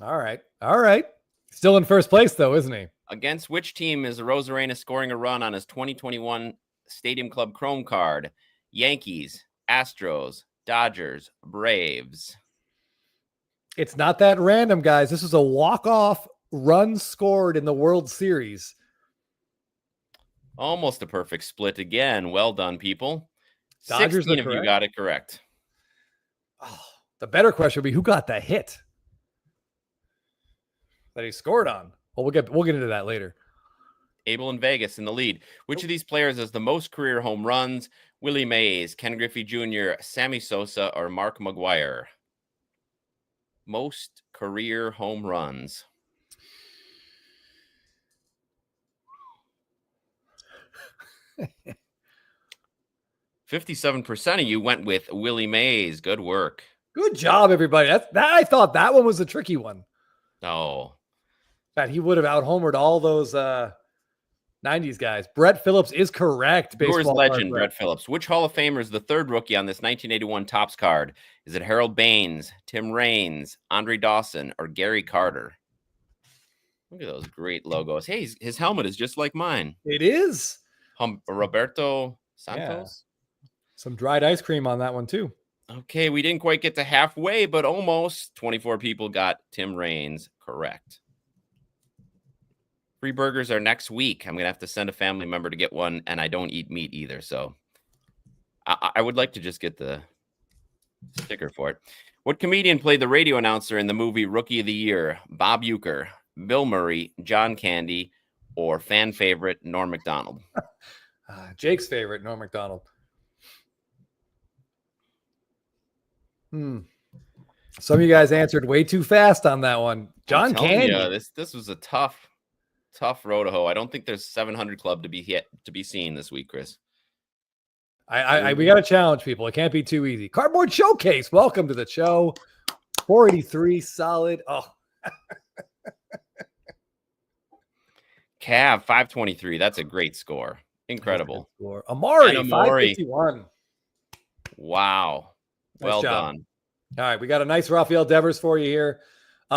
All right. All right. Still in first place, though, isn't he? Against which team is Rosarena scoring a run on his 2021 Stadium Club Chrome card? Yankees, Astros, Dodgers, Braves. It's not that random, guys. This is a walk-off run scored in the World Series. Almost a perfect split again. Well done, people. Dodgers 16 of you got it correct. Oh, the better question would be who got the hit that he scored on. Well, we'll get into that later. Abel and Vegas in the lead. Which of these players has the most career home runs? Willie Mays, Ken Griffey Jr., Sammy Sosa, or Mark McGwire? Most career home runs. – 57% of you went with Willie Mays. Good work. Good job, everybody. That I thought that one was a tricky one. Oh. That he would have out-homered all those 90s guys. Brett Phillips is correct. Brewers legend, Brett Phillips. Which Hall of Famer is the third rookie on this 1981 Topps card? Is it Harold Baines, Tim Raines, Andre Dawson, or Gary Carter? Look at those great logos. Hey, his helmet is just like mine. It is. Roberto Santos. Yeah. Some dried ice cream on that one, too. Okay, we didn't quite get to halfway, but almost. 24 people got Tim Raines correct. Free burgers are next week. I'm going to have to send a family member to get one, and I don't eat meat either. So I would like to just get the sticker for it. What comedian played the radio announcer in the movie Rookie of the Year? Bob Uecker, Bill Murray, John Candy, or fan favorite Norm Macdonald? Jake's favorite, Norm Macdonald. Some of you guys answered way too fast on that one. John Candy. This was a tough road to hoe. I don't think there's 700 Club to be seen this week, Chris. We got to challenge people. It can't be too easy. Cardboard Showcase. Welcome to the show. 483 solid. Oh. Cav 523. That's a great score. Incredible. Score. Amari 551. Wow. Nice well job. Done. All right, we got a nice Rafael Devers for you here.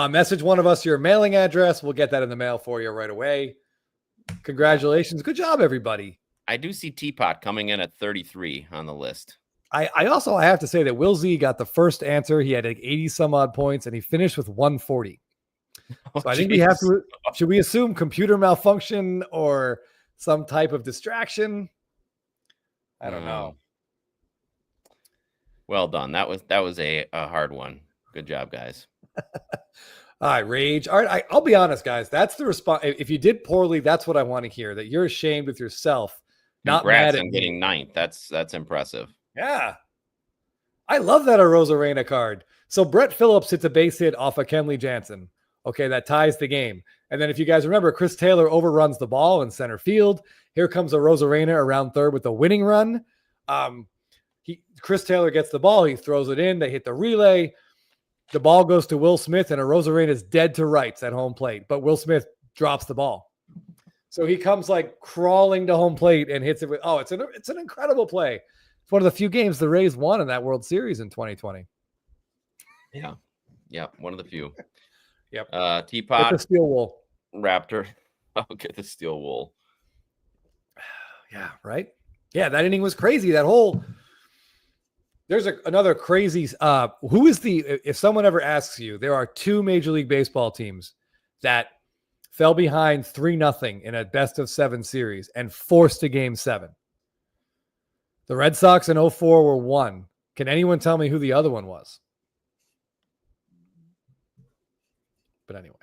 Message one of us your mailing address. We'll get that in the mail for you right away. Congratulations. Good job, everybody. I do see Teapot coming in at 33 on the list. I have to say that Will Z got the first answer. He had like 80 some odd points and he finished with 140. So I think we have to, should we assume computer malfunction or some type of distraction? I don't know. Well done. That was a hard one. Good job, guys. All right, Rage. All right, I'll be honest, guys. That's the response. If you did poorly, that's what I want to hear. That you're ashamed with yourself. Not Congrats mad at on getting ninth. That's impressive. Yeah, I love that Rosarena card. So Brett Phillips hits a base hit off of Kenley Jansen. Okay, that ties the game. And then if you guys remember, Chris Taylor overruns the ball in center field. Here comes a Rosarena around third with the winning run. Chris Taylor gets the ball. He throws it in. They hit the relay. The ball goes to Will Smith, and Rosarena is dead to rights at home plate. But Will Smith drops the ball. So he comes like crawling to home plate and hits it with, it's an incredible play. It's one of the few games the Rays won in that World Series in 2020. Yeah. Yeah. One of the few. Yep. Teapot. Get the steel wool. Raptor. I'll get the steel wool. Yeah. Right. Yeah. That inning was crazy. There's another crazy, if someone ever asks you, there are two Major League Baseball teams that fell behind 3-0 in a best of 7 series and forced a game 7. The Red Sox in 2004 were 1. Can anyone tell me who the other one was? But anyway.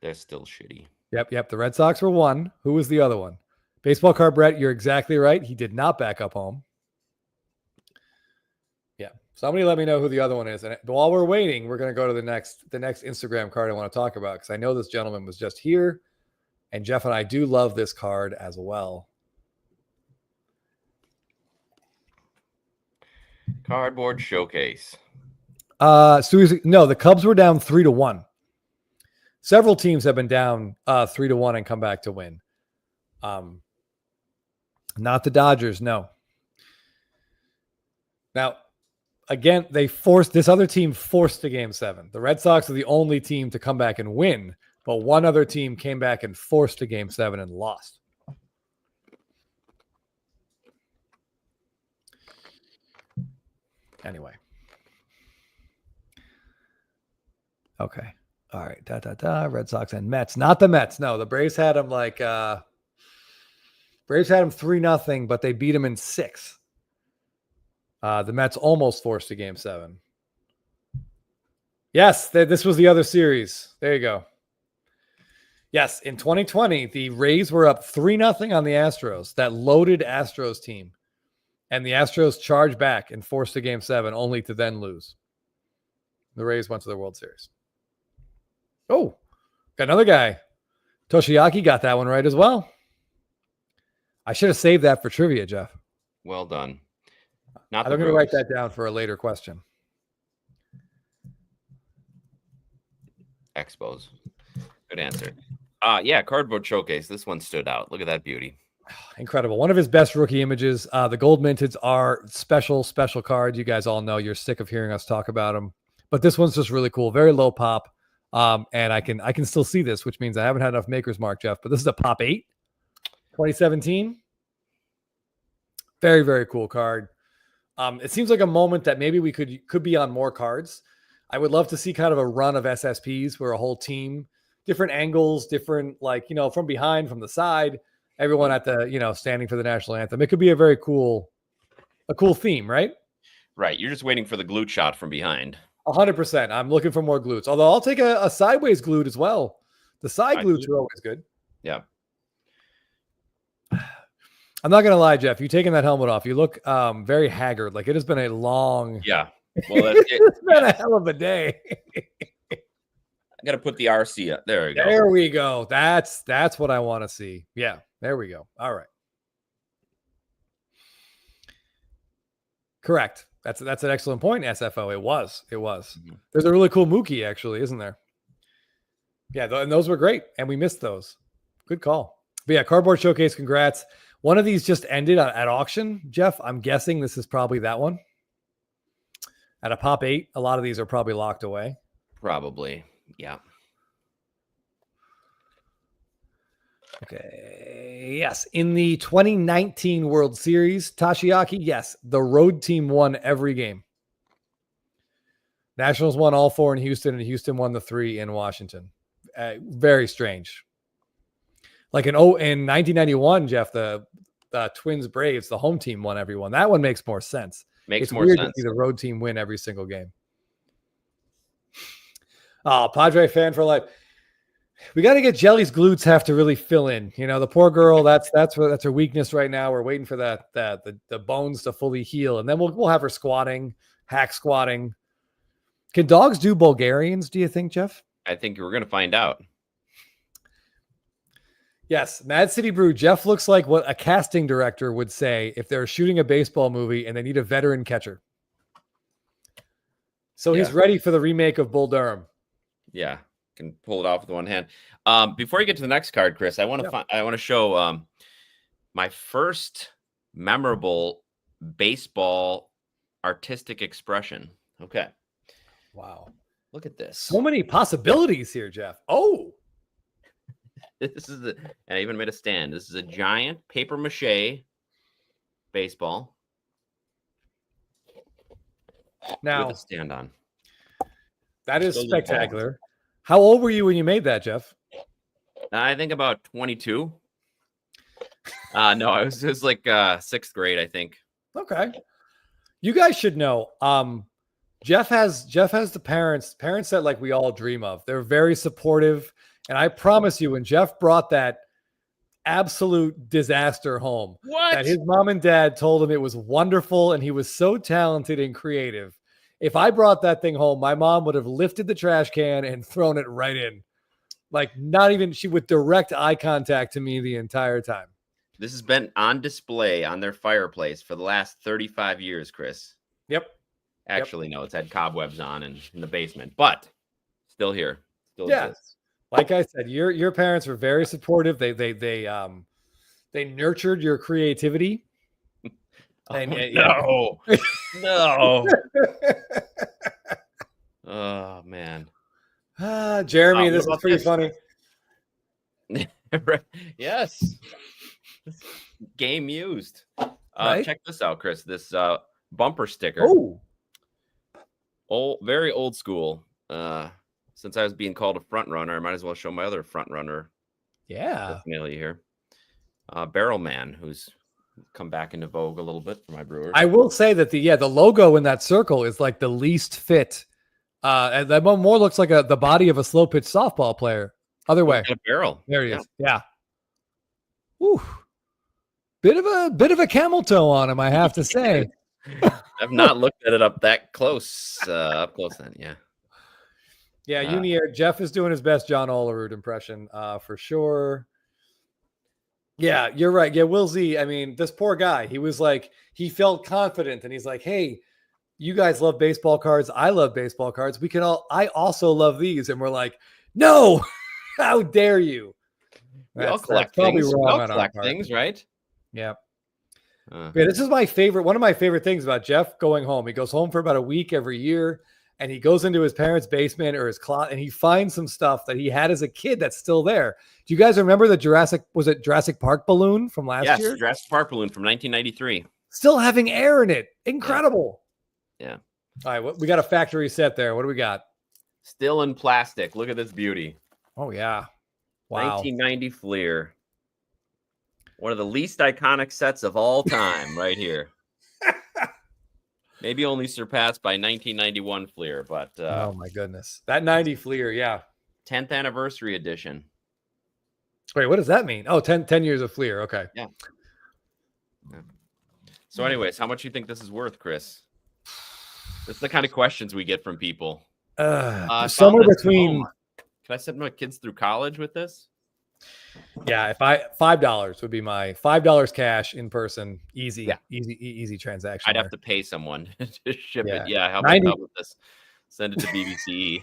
They're still shitty. Yep. The Red Sox were 1. Who was the other one? Baseball card Brett, you're exactly right. He did not back up home. Yeah. Somebody let me know who the other one is. And while we're waiting, we're going to go to the next Instagram card I want to talk about because I know this gentleman was just here. And Jeff and I do love this card as well. Cardboard showcase. No, the Cubs were down 3-1. Several teams have been down 3-1 and come back to win. Not the Dodgers, no. Now, again, this other team forced a game 7. The Red Sox are the only team to come back and win, but one other team came back and forced a game 7 and lost. Anyway. Okay. All right. Red Sox and Mets. Not the Mets. No, the Braves had them Braves had them 3-0, but they beat them in 6. The Mets almost forced a game 7. Yes, this was the other series. There you go. Yes, in 2020, the Rays were up 3-0 on the Astros, that loaded Astros team. And the Astros charged back and forced a game 7, only to then lose. The Rays went to the World Series. Oh, got another guy. Toshiaki got that one right as well. I should have saved that for trivia, Jeff. Well done. I'm going to write that down for a later question. Expos. Good answer. Yeah, cardboard showcase. This one stood out. Look at that beauty. Incredible. One of his best rookie images. The gold minteds are special cards. You guys all know, you're sick of hearing us talk about them. But this one's just really cool. Very low pop. And I can still see this, which means I haven't had enough Maker's Mark, Jeff. But this is a Pop 8, 2017. Very, very cool card. It seems like a moment that maybe we could be on more cards. I would love to see kind of a run of SSPs where a whole team, different angles, different, from behind, from the side, everyone at the, standing for the national anthem. It could be a cool theme, right? Right. You're just waiting for the glute shot from behind. 100%. I'm looking for more glutes. Although I'll take a sideways glute as well. The side glutes are always good. Yeah. I'm not going to lie, Jeff. You taking that helmet off, you look very haggard. Like it has been a long... Yeah. Well, it's been a hell of a day. I got to put the RC up. There we go. There we go. That's what I want to see. Yeah. There we go. All right. Correct. That's an excellent point, SFO. It was. Mm-hmm. There's a really cool Mookie, actually, isn't there? Yeah, and those were great, and we missed those. Good call. But yeah, cardboard showcase. Congrats. One of these just ended at auction, Jeff. I'm guessing this is probably that one. At a Pop 8, a lot of these are probably locked away. Probably, yeah. Okay. Yes. In the 2019 World Series, Toshiaki, yes, the road team won every game. Nationals won all 4 in Houston, and Houston won the 3 in Washington. Very strange. Like in 1991, Jeff, the Twins Braves, the home team won every one. That one makes more sense. It's more weird sense to see the road team win every single game. Oh, Padre fan for life. We got to get Jelly's glutes have to really fill in. The poor girl. That's her weakness right now. We're waiting for the bones to fully heal, and then we'll have her squatting, hack squatting. Can dogs do Bulgarians? Do you think, Jeff? I think we're going to find out. Yes, Mad City Brew. Jeff looks like what a casting director would say if they're shooting a baseball movie and they need a veteran catcher. So he's ready for the remake of Bull Durham. Yeah, can pull it off with one hand. Before you get to the next card, Chris, I want to show my first memorable baseball artistic expression. Okay. Wow. Look at this. So many possibilities here, Jeff. Oh. This is and I even made a stand. This is a giant paper mache baseball. Now, with a stand on. That is spectacular. How old were you when you made that, Jeff? I think about 22. No, I was like 6th grade, I think. Okay. You guys should know. Jeff has the parents that like we all dream of. They're very supportive. And I promise you, when Jeff brought that absolute disaster home, that his mom and dad told him it was wonderful and he was so talented and creative. If I brought that thing home, my mom would have lifted the trash can and thrown it right in. Like she would direct eye contact to me the entire time. This has been on display on their fireplace for the last 35 years, Chris. Yep. Actually, no, it's had cobwebs on and in the basement, but still here. Still exists. Like I said, your parents were very supportive. They nurtured your creativity. And no. No. Oh man. Jeremy, this is pretty funny. Yes. Game used. Right? Check this out, Chris. This bumper sticker. Very old school. Since I was being called a front runner, I might as well show my other front runner. Yeah. Here. Barrel Man, who's come back into vogue a little bit for my Brewers. I will say that the logo in that circle is like the least fit. And that one more looks like the body of a slow pitch softball player. Other way. A barrel. There he is. Yeah. Woo. Bit of a camel toe on him, I have to say. I've not looked at it up close then. Yeah. Yeah, Unier. Jeff is doing his best John Olerud impression, for sure. Yeah, you're right. Yeah, Will Z. I mean, this poor guy, he was like, he felt confident and he's like, hey, you guys love baseball cards. I love baseball cards. I also love these. And we're like, no, how dare you? We all collect things. We all collect things, right? Yeah. Yeah, this is my favorite. One of my favorite things about Jeff going home. He goes home for about a week every year and he goes into his parents' basement or his closet and he finds some stuff that he had as a kid that's still there. Do you guys remember the Jurassic Park balloon from last year? Yes, Jurassic Park balloon from 1993. Still having air in it. Incredible. Yeah. All right, we got a factory set there. What do we got? Still in plastic. Look at this beauty. Oh, yeah. Wow. 1990 Fleer. One of the least iconic sets of all time right here. Maybe only surpassed by 1991 Fleer, but... oh, my goodness. That 90 Fleer, yeah. 10th anniversary edition. Wait, what does that mean? Oh, 10 years of Fleer. Okay. Yeah. So anyways, how much do you think this is worth, Chris? That's the kind of questions we get from people. Somewhere between... Can I send my kids through college with this? Yeah, if $5 would be my $5 cash in person, easy transaction. I'd have to pay someone to ship it. Yeah, how about with this? Send it to BBCE.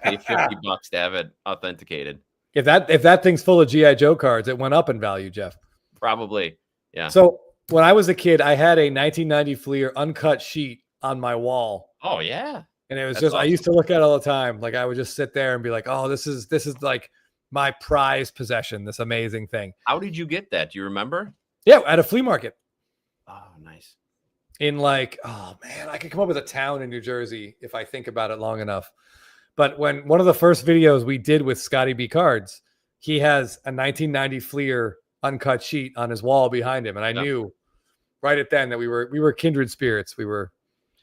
Pay $50 to have it authenticated. If that thing's full of GI Joe cards, it went up in value, Jeff. Probably, yeah. So when I was a kid, I had a 1990 Fleer uncut sheet on my wall. Oh yeah, and it was awesome. I used to look at it all the time. Like I would just sit there and be like, "Oh, this is like my prized possession. This amazing thing." How did you get that? Do you remember? Yeah, at a flea market. Oh, nice. In like, oh man, I could come up with a town in New Jersey if I think about it long enough. But when one of the first videos we did with Scotty B Cards, he has a 1990 Fleer uncut sheet on his wall behind him, and I knew right at then that we were kindred spirits. We were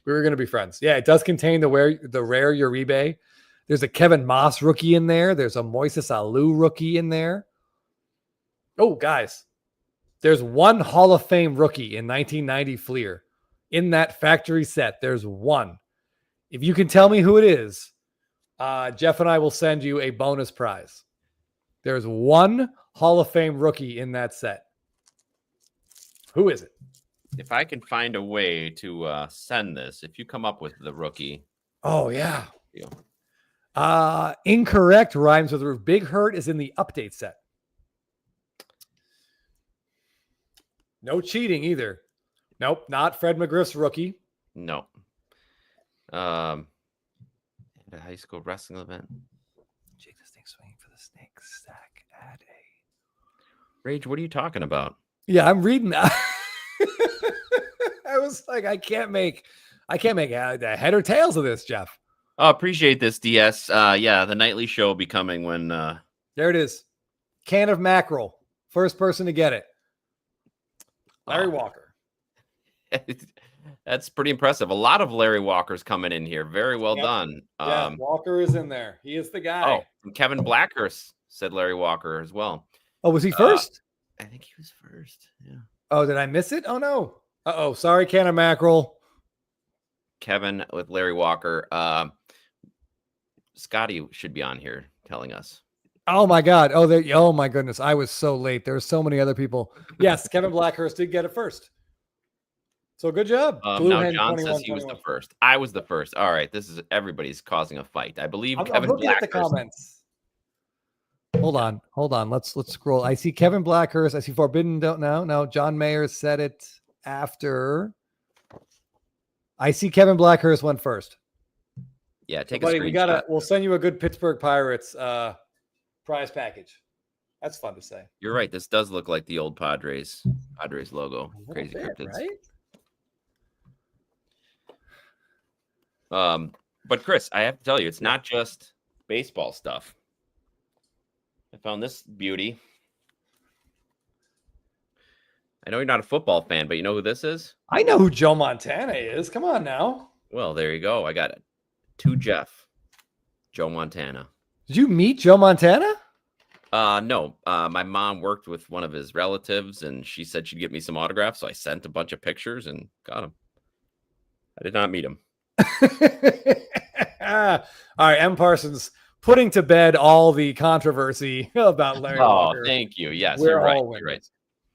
going to be friends. Yeah, it does contain the rare Uribe. There's a Kevin Moss rookie in there. There's a Moises Alou rookie in there. Oh, guys, there's one Hall of Fame rookie in 1990 Fleer in that factory set. There's one. If you can tell me who it is, Jeff and I will send you a bonus prize. There's one Hall of Fame rookie in that set. Who is it? If I can find a way to send this, if you come up with the rookie. Oh, yeah. Incorrect rhymes with roof. Big Hurt is in the update set. No cheating either. Nope, not Fred McGriff's rookie. No. A high school wrestling event. Jake the Snake swinging for the snake stack at a... Rage, what are you talking about? Yeah, I'm reading that. I was like, I can't make the head or tails of this, Jeff. Oh, appreciate this, DS. Yeah, the nightly show will be coming when... There it is. Can of mackerel. First person to get it. Larry Walker. That's pretty impressive. A lot of Larry Walkers coming in here. Very well done. Yeah, Walker is in there. He is the guy. Oh, and Kevin Blackhurst said Larry Walker as well. Oh, was he first? I think he was first. Yeah. Oh, did I miss it? Oh, no. Uh-oh. Sorry, can of mackerel. Kevin with Larry Walker. Scotty should be on here telling us. Oh, my God. Oh, my goodness. I was so late. There were so many other people. Yes, Kevin Blackhurst did get it first. So good job. Now John says he was the first. I was the first. All right. Everybody's causing a fight. I believe I'm looking at the comments. Hold on. Let's scroll. I see Kevin Blackhurst. I see Forbidden Don't Know. No, John Mayer said it after. I see Kevin Blackhurst went first. Yeah, take a screenshot. Buddy, we'll send you a good Pittsburgh Pirates prize package. That's fun to say. You're right. This does look like the old Padres logo. Crazy cryptids. Right? But Chris, I have to tell you, it's not just baseball stuff. I found this beauty. I know you're not a football fan, but you know who this is? I know who Joe Montana is. Come on now. Well, there you go. I got it. To Jeff. Joe Montana. Did you meet Joe Montana? No. My mom worked with one of his relatives, and she said she'd get me some autographs, so I sent a bunch of pictures and got him. I did not meet him. All right, M. Parsons putting to bed all the controversy about Larry Walker. Thank you. Yes, you're right. You're right.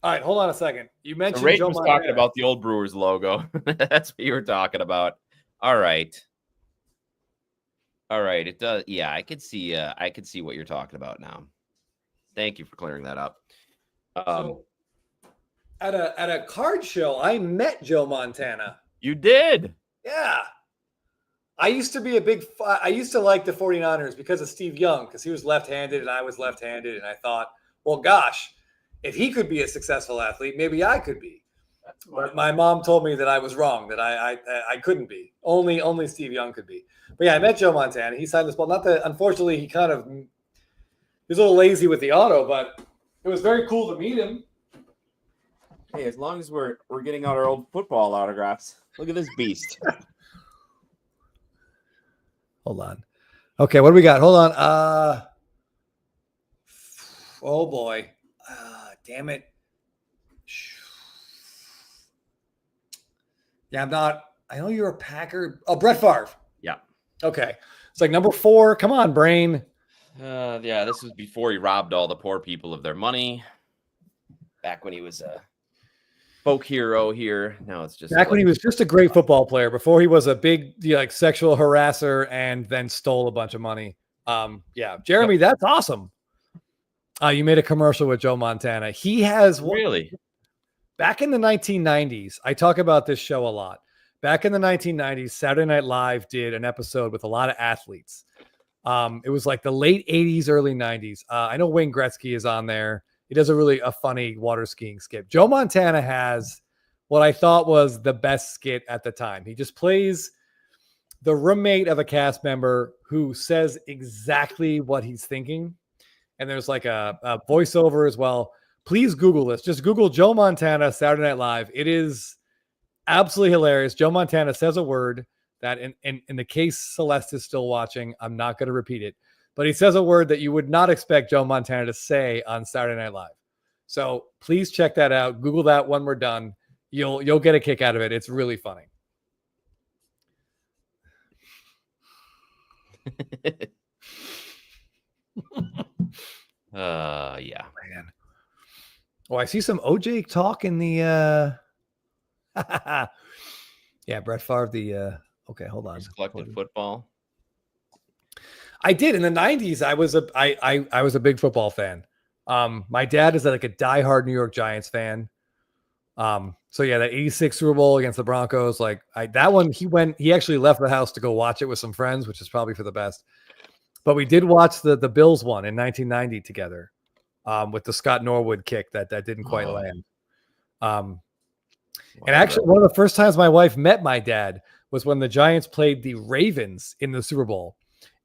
All right, hold on a second. You mentioned Ray was talking about the old Brewers logo. That's what you were talking about. All right. It does. Yeah, I could see what you're talking about now. Thank you for clearing that up. So at a card show, I met Joe Montana. You did? Yeah. I used to like the 49ers because of Steve Young, because he was left-handed and I was left-handed. And I thought, well, gosh, if he could be a successful athlete, maybe I could be. But my mom told me that I was wrong, that I couldn't be. Only Steve Young could be. But yeah, I met Joe Montana. He signed this ball. Not that, unfortunately, he was a little lazy with the auto, but it was very cool to meet him. Hey, as long as we're getting out our old football autographs. Look at this beast. Hold on. Okay, what do we got? Hold on. Oh boy. Damn it. Yeah, I know you're a Packer. Oh, Brett Favre. Yeah. Okay. It's like number 4. Come on, brain. Yeah, this was before he robbed all the poor people of their money. Back when he was a folk hero here. Now it's just back when he was just a great football player, before he was a big sexual harasser and then stole a bunch of money. Yeah, Jeremy, that's awesome. You made a commercial with Joe Montana. He has really back in the 1990s. I talk about this show a lot. Back in the 1990s, Saturday Night Live did an episode with a lot of athletes. It was like the late 80s, early 90s. I know Wayne Gretzky is on there. He does a funny water skiing skit. Joe Montana has what I thought was the best skit at the time. He just plays the roommate of a cast member who says exactly what he's thinking. And there's like a voiceover as well. Please Google this. Just Google Joe Montana, Saturday Night Live. It is absolutely hilarious. Joe Montana says a word that in the case Celeste is still watching, I'm not going to repeat it. But he says a word that you would not expect Joe Montana to say on Saturday Night Live. So please check that out. Google that when we're done. You'll get a kick out of it. It's really funny. Yeah. Man. Oh, I see some OJ talk in the yeah, Brett Favre, okay, hold on. He's collected football. I did in the 90s. I was a big football fan. My dad is like a diehard New York Giants fan. So yeah, that 86 Super Bowl against the Broncos, that one, he actually left the house to go watch it with some friends, which is probably for the best. But we did watch the Bills one in 1990 together, with the Scott Norwood kick that didn't quite land. And actually, one of the first times my wife met my dad was when the Giants played the Ravens in the Super Bowl.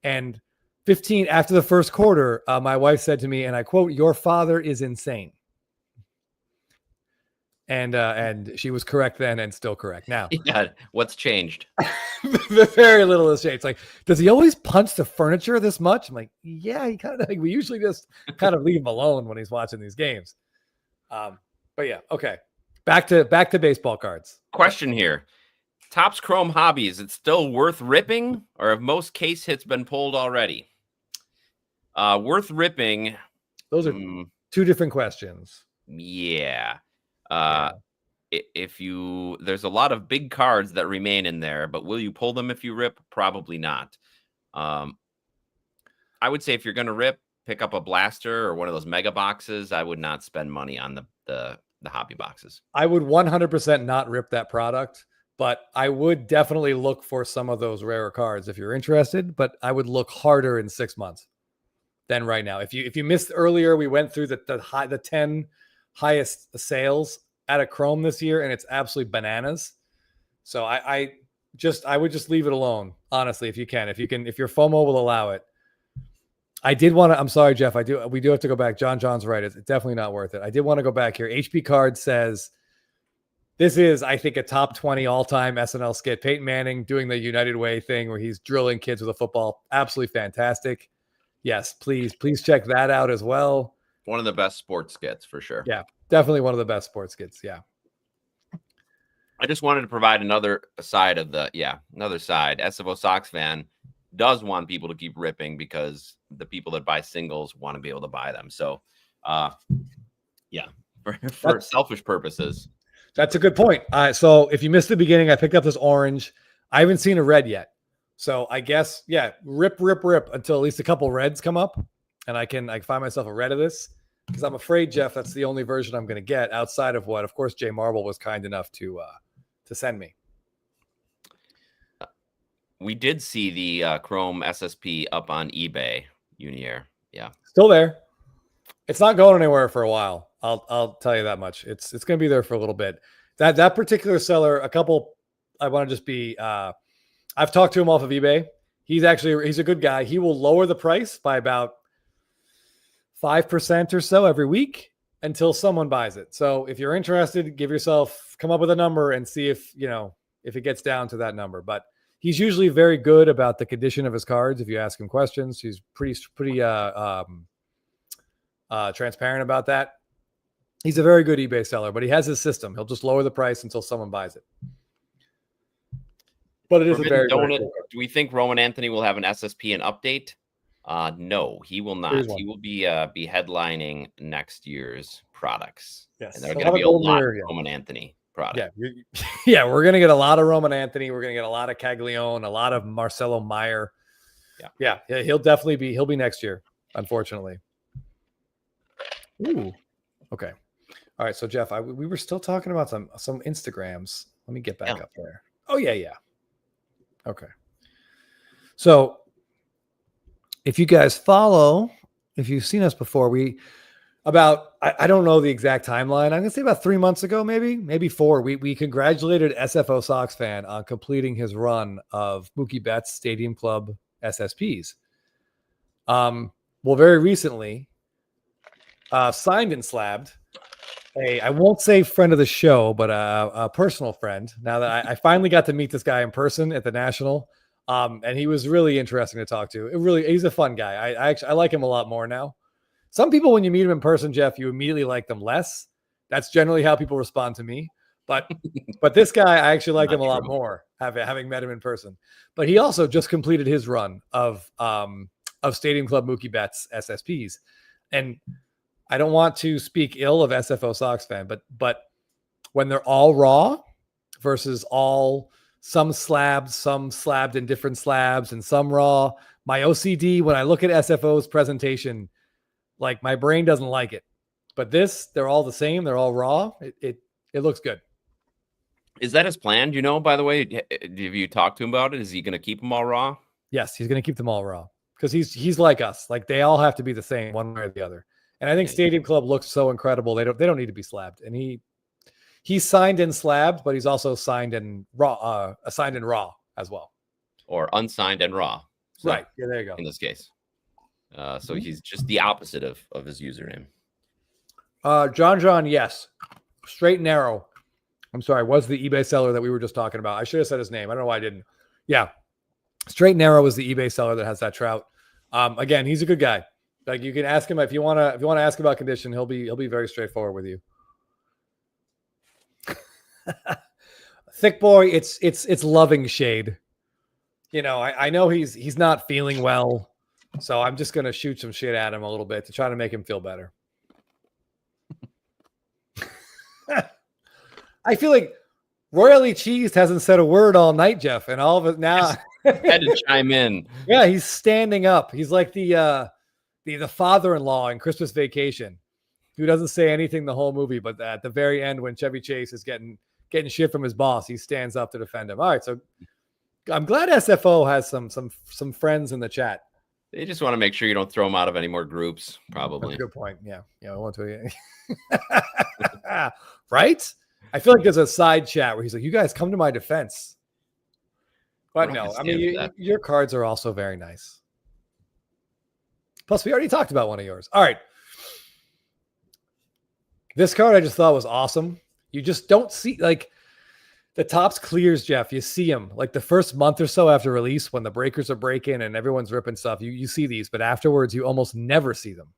And 15 after the first quarter, my wife said to me, and I quote, "Your father is insane." And she was correct then and still correct now. Yeah, what's changed? Very little has changed. Like, does he always punch the furniture this much? I'm like, yeah, he kind of like, we usually just kind of leave him alone when he's watching these games. But yeah, okay. Back to baseball cards. Question here. Topps Chrome Hobby, is it still worth ripping, or have most case hits been pulled already? Worth ripping. Those are two different questions. Yeah. there's a lot of big cards that remain in there, but will you pull them if you rip? Probably not. I would say if you're going to rip, pick up a blaster or one of those mega boxes. I would not spend money on the hobby boxes. I would 100% not rip that product, but I would definitely look for some of those rarer cards if you're interested, but I would look harder in 6 months than right now. If you missed earlier, we went through the 10 highest sales out of Chrome this year, and it's absolutely bananas. So I would just leave it alone, honestly, if you can. If your FOMO will allow it. I did want to, I'm sorry, Jeff. We do have to go back. John's right. It's definitely not worth it. I did want to go back here. HP Card says this is, I think, a top 20 all-time SNL skit. Peyton Manning doing the United Way thing where he's drilling kids with a football. Absolutely fantastic. Yes, please check that out as well. One of the best sports skits for sure. Yeah, definitely one of the best sports skits. Yeah. I just wanted to provide another side. SFO Sox fan does want people to keep ripping because the people that buy singles want to be able to buy them. So, for selfish purposes. That's a good point. So if you missed the beginning, I picked up this orange. I haven't seen a red yet. So I guess, rip until at least a couple reds come up and I can find myself a red of this because I'm afraid, Jeff, that's the only version I'm going to get outside of what, of course, Jay Marble was kind enough to send me. We did see the Chrome SSP up on eBay, Unier. Yeah. Still there. It's not going anywhere for a while. I'll tell you that much. It's going to be there for a little bit. That particular seller, I want to just be, I've talked to him off of eBay. He's a good guy. He will lower the price by about 5% or so every week until someone buys it. So if you're interested, come up with a number and see if it gets down to that number. But he's usually very good about the condition of his cards. If you ask him questions, he's pretty transparent about that. He's a very good eBay seller, but he has his system. He'll just lower the price until someone buys it. But it is very cool. Do we think Roman Anthony will have an SSP and update? No, he will not. He will be headlining next year's products. Yes, and there are going to be a lot of Roman Anthony product. Yeah, we're going to get a lot of Roman Anthony. We're going to get a lot of Caglione, a lot of Marcelo Meyer. Yeah, he'll be next year, unfortunately. Ooh, okay. All right, so Jeff, we were still talking about some Instagrams. Let me get back up there. Oh yeah. Okay. So if you guys follow, if you've seen us before, I don't know the exact timeline. I'm going to say about 3 months ago, maybe 4. We congratulated SFO Sox fan on completing his run of Mookie Betts Stadium Club SSPs. Well, very recently, signed and slabbed I won't say friend of the show, but a personal friend. Now that I finally got to meet this guy in person at the National, and he was really interesting to talk to. He's a fun guy. I like him a lot more now. Some people, when you meet him in person, Jeff, you immediately like them less. That's generally how people respond to me. But this guy, I actually like him a lot more, having met him in person. But he also just completed his run of Stadium Club Mookie Betts SSPs, and I don't want to speak ill of SFO Sox fan, but when they're all raw versus some slabbed in different slabs and some raw, my OCD, when I look at SFO's presentation, like my brain doesn't like it. But they're all the same. They're all raw. It looks good. Is that his plan? By the way, have you talked to him about it? Is he going to keep them all raw? Yes, he's going to keep them all raw because he's like us. Like they all have to be the same one way or the other. And I think Stadium Club looks so incredible. They don't need to be slabbed. And he's signed and slabbed, but he's also signed and raw as well. Or unsigned and raw. So, right. Yeah, there you go. In this case. So he's just the opposite of his username. John, yes. Straight and narrow. I'm sorry, was the eBay seller that we were just talking about. I should have said his name. I don't know why I didn't. Yeah. Straight and narrow is the eBay seller that has that trout. Again, he's a good guy. Like you can ask him if you want to ask about condition, he'll be very straightforward with you. Thick boy, it's loving shade. I know he's not feeling well, so I'm just gonna shoot some shit at him a little bit to try to make him feel better. I feel like Royally Cheesed hasn't said a word all night, Jeff, and all of it now had to chime in. Yeah, he's standing up. He's like the father-in-law in Christmas Vacation, who doesn't say anything the whole movie, but at the very end, when Chevy Chase is getting shit from his boss, he stands up to defend him. All right, so I'm glad SFO has some friends in the chat. They just want to make sure you don't throw them out of any more groups, probably. That's a good point. Yeah, I want to. Right? I feel like there's a side chat where he's like, "You guys come to my defense." But no, I mean, your cards are also very nice. Plus, we already talked about one of yours. All right. This card I just thought was awesome. You just don't see, like, the Topps clears, Jeff. You see them like the first month or so after release when the breakers are breaking and everyone's ripping stuff. You see these, but afterwards you almost never see them.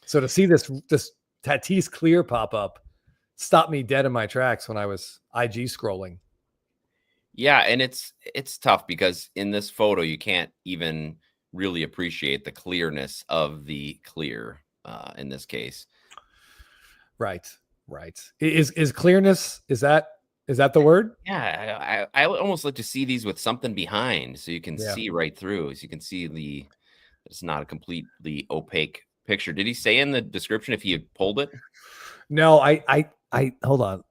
So to see this Tatis clear pop up stopped me dead in my tracks when I was IG scrolling. Yeah, and it's tough because in this photo you can't even really appreciate the clearness of the clear in this case. Right. Is clearness, is that the word? Yeah, I almost like to see these with something behind so you can see right through. So you can see it's not a completely opaque picture. Did he say in the description if he had pulled it? No, I hold on.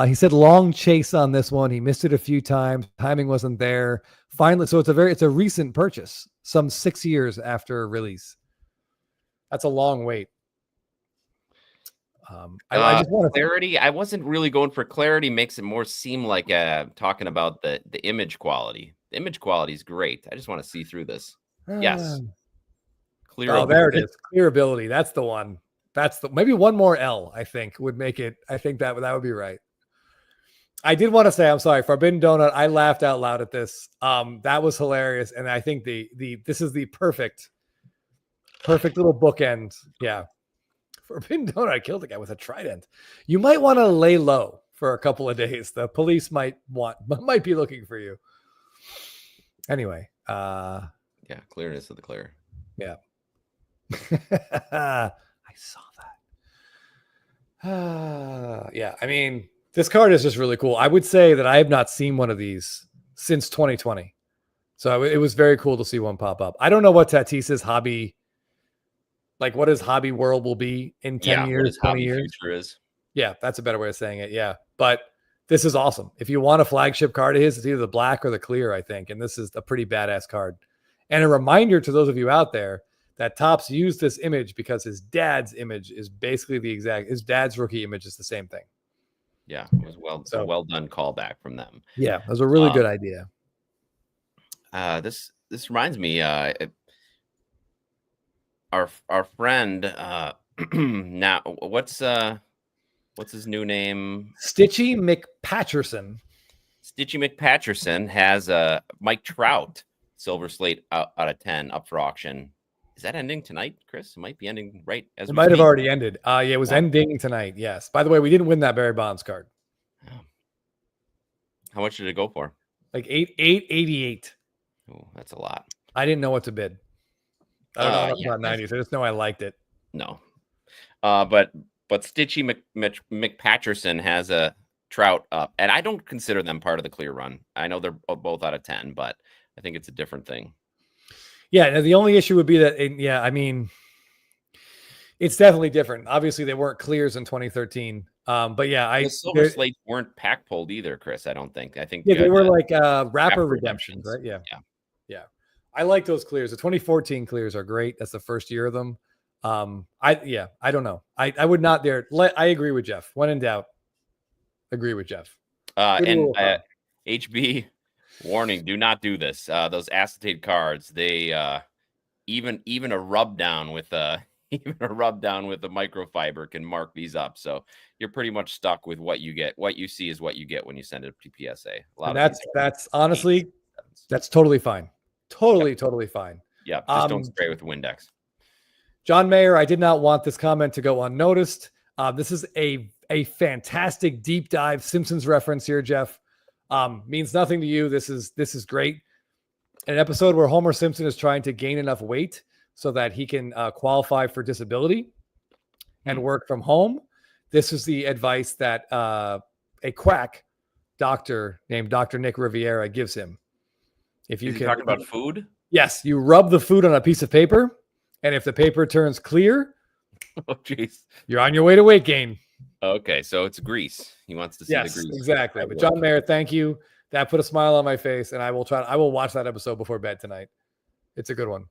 He said long chase on this one. He missed it a few times. Timing wasn't there. Finally, so it's a recent purchase, some 6 years after release. That's a long wait. I just want clarity. I wasn't really going for clarity. Makes it more seem like talking about the image quality. The image quality is great. I just want to see through this. Yes. Clear. Oh, there it is. Clearability. That's the one. That's maybe one more L. I think would make it. I think that would be right. I did want to say, I'm sorry, Forbidden Donut. I laughed out loud at this. That was hilarious, and I think this is the perfect little bookend. Yeah, Forbidden Donut killed the guy with a trident. You might want to lay low for a couple of days. The police might be looking for you. Anyway, yeah, clearness of the clear. Yeah, I saw that. Yeah, I mean. This card is just really cool. I would say that I have not seen one of these since 2020. So it was very cool to see one pop up. I don't know what Tatis's hobby, like what his hobby world will be in 10 years, 20 years. Future is. Yeah, that's a better way of saying it. Yeah. But this is awesome. If you want a flagship card of his, it's either the black or the clear, I think. And this is a pretty badass card. And a reminder to those of you out there that Topps used this image because his dad's image is basically his dad's rookie image is the same thing. Yeah, it was a well done callback from them. Yeah, it was a really good idea. This reminds me, our friend now what's his new name? Stitchy McPatcherson. Stitchy McPatcherson has Mike Trout Silver Slate out of 10 up for auction. Is that ending tonight, Chris? It might be ending right as it might have already ended. Yeah, it was ending tonight. Yes. By the way, we didn't win that Barry Bonds card. How much did it go for? Like $888. Oh, that's a lot. I didn't know what to bid. I don't know about 90s. I just know I liked it. No. But Stitchy McPatcherson has a Trout up, and I don't consider them part of the clear run. I know they're both out of 10, but I think it's a different thing. Yeah, the only issue would be that, I mean, it's definitely different. Obviously, they weren't clears in 2013. But yeah, the Silver Slates weren't pack pulled either, Chris. I don't think. I think they were like wrapper redemptions, right? Yeah. I like those clears. The 2014 clears are great. That's the first year of them. I don't know. I would not dare. I agree with Jeff. When in doubt, agree with Jeff. And HB. Warning, do not do this. Those acetate cards, they even a rub down with a microfiber can mark these up. So you're pretty much stuck with what you get. What you see is what you get when you send it to PSA. That's honestly, that's totally fine. Totally fine. Yeah, just don't spray with Windex. John Mayer, I did not want this comment to go unnoticed. This is a fantastic deep dive Simpsons reference here, Jeff. Means nothing to you. This is great. An episode where Homer Simpson is trying to gain enough weight so that he can qualify for disability and work from home. This is the advice that a quack doctor named Dr. Nick Riviera gives him. If you can talk about food, yes, you rub the food on a piece of paper, and if the paper turns clear, oh jeez, you're on your way to weight gain. Okay, so it's grease. He wants to see the grease. Exactly. But John Mayer, thank you. That put a smile on my face, and I will watch that episode before bed tonight. It's a good one.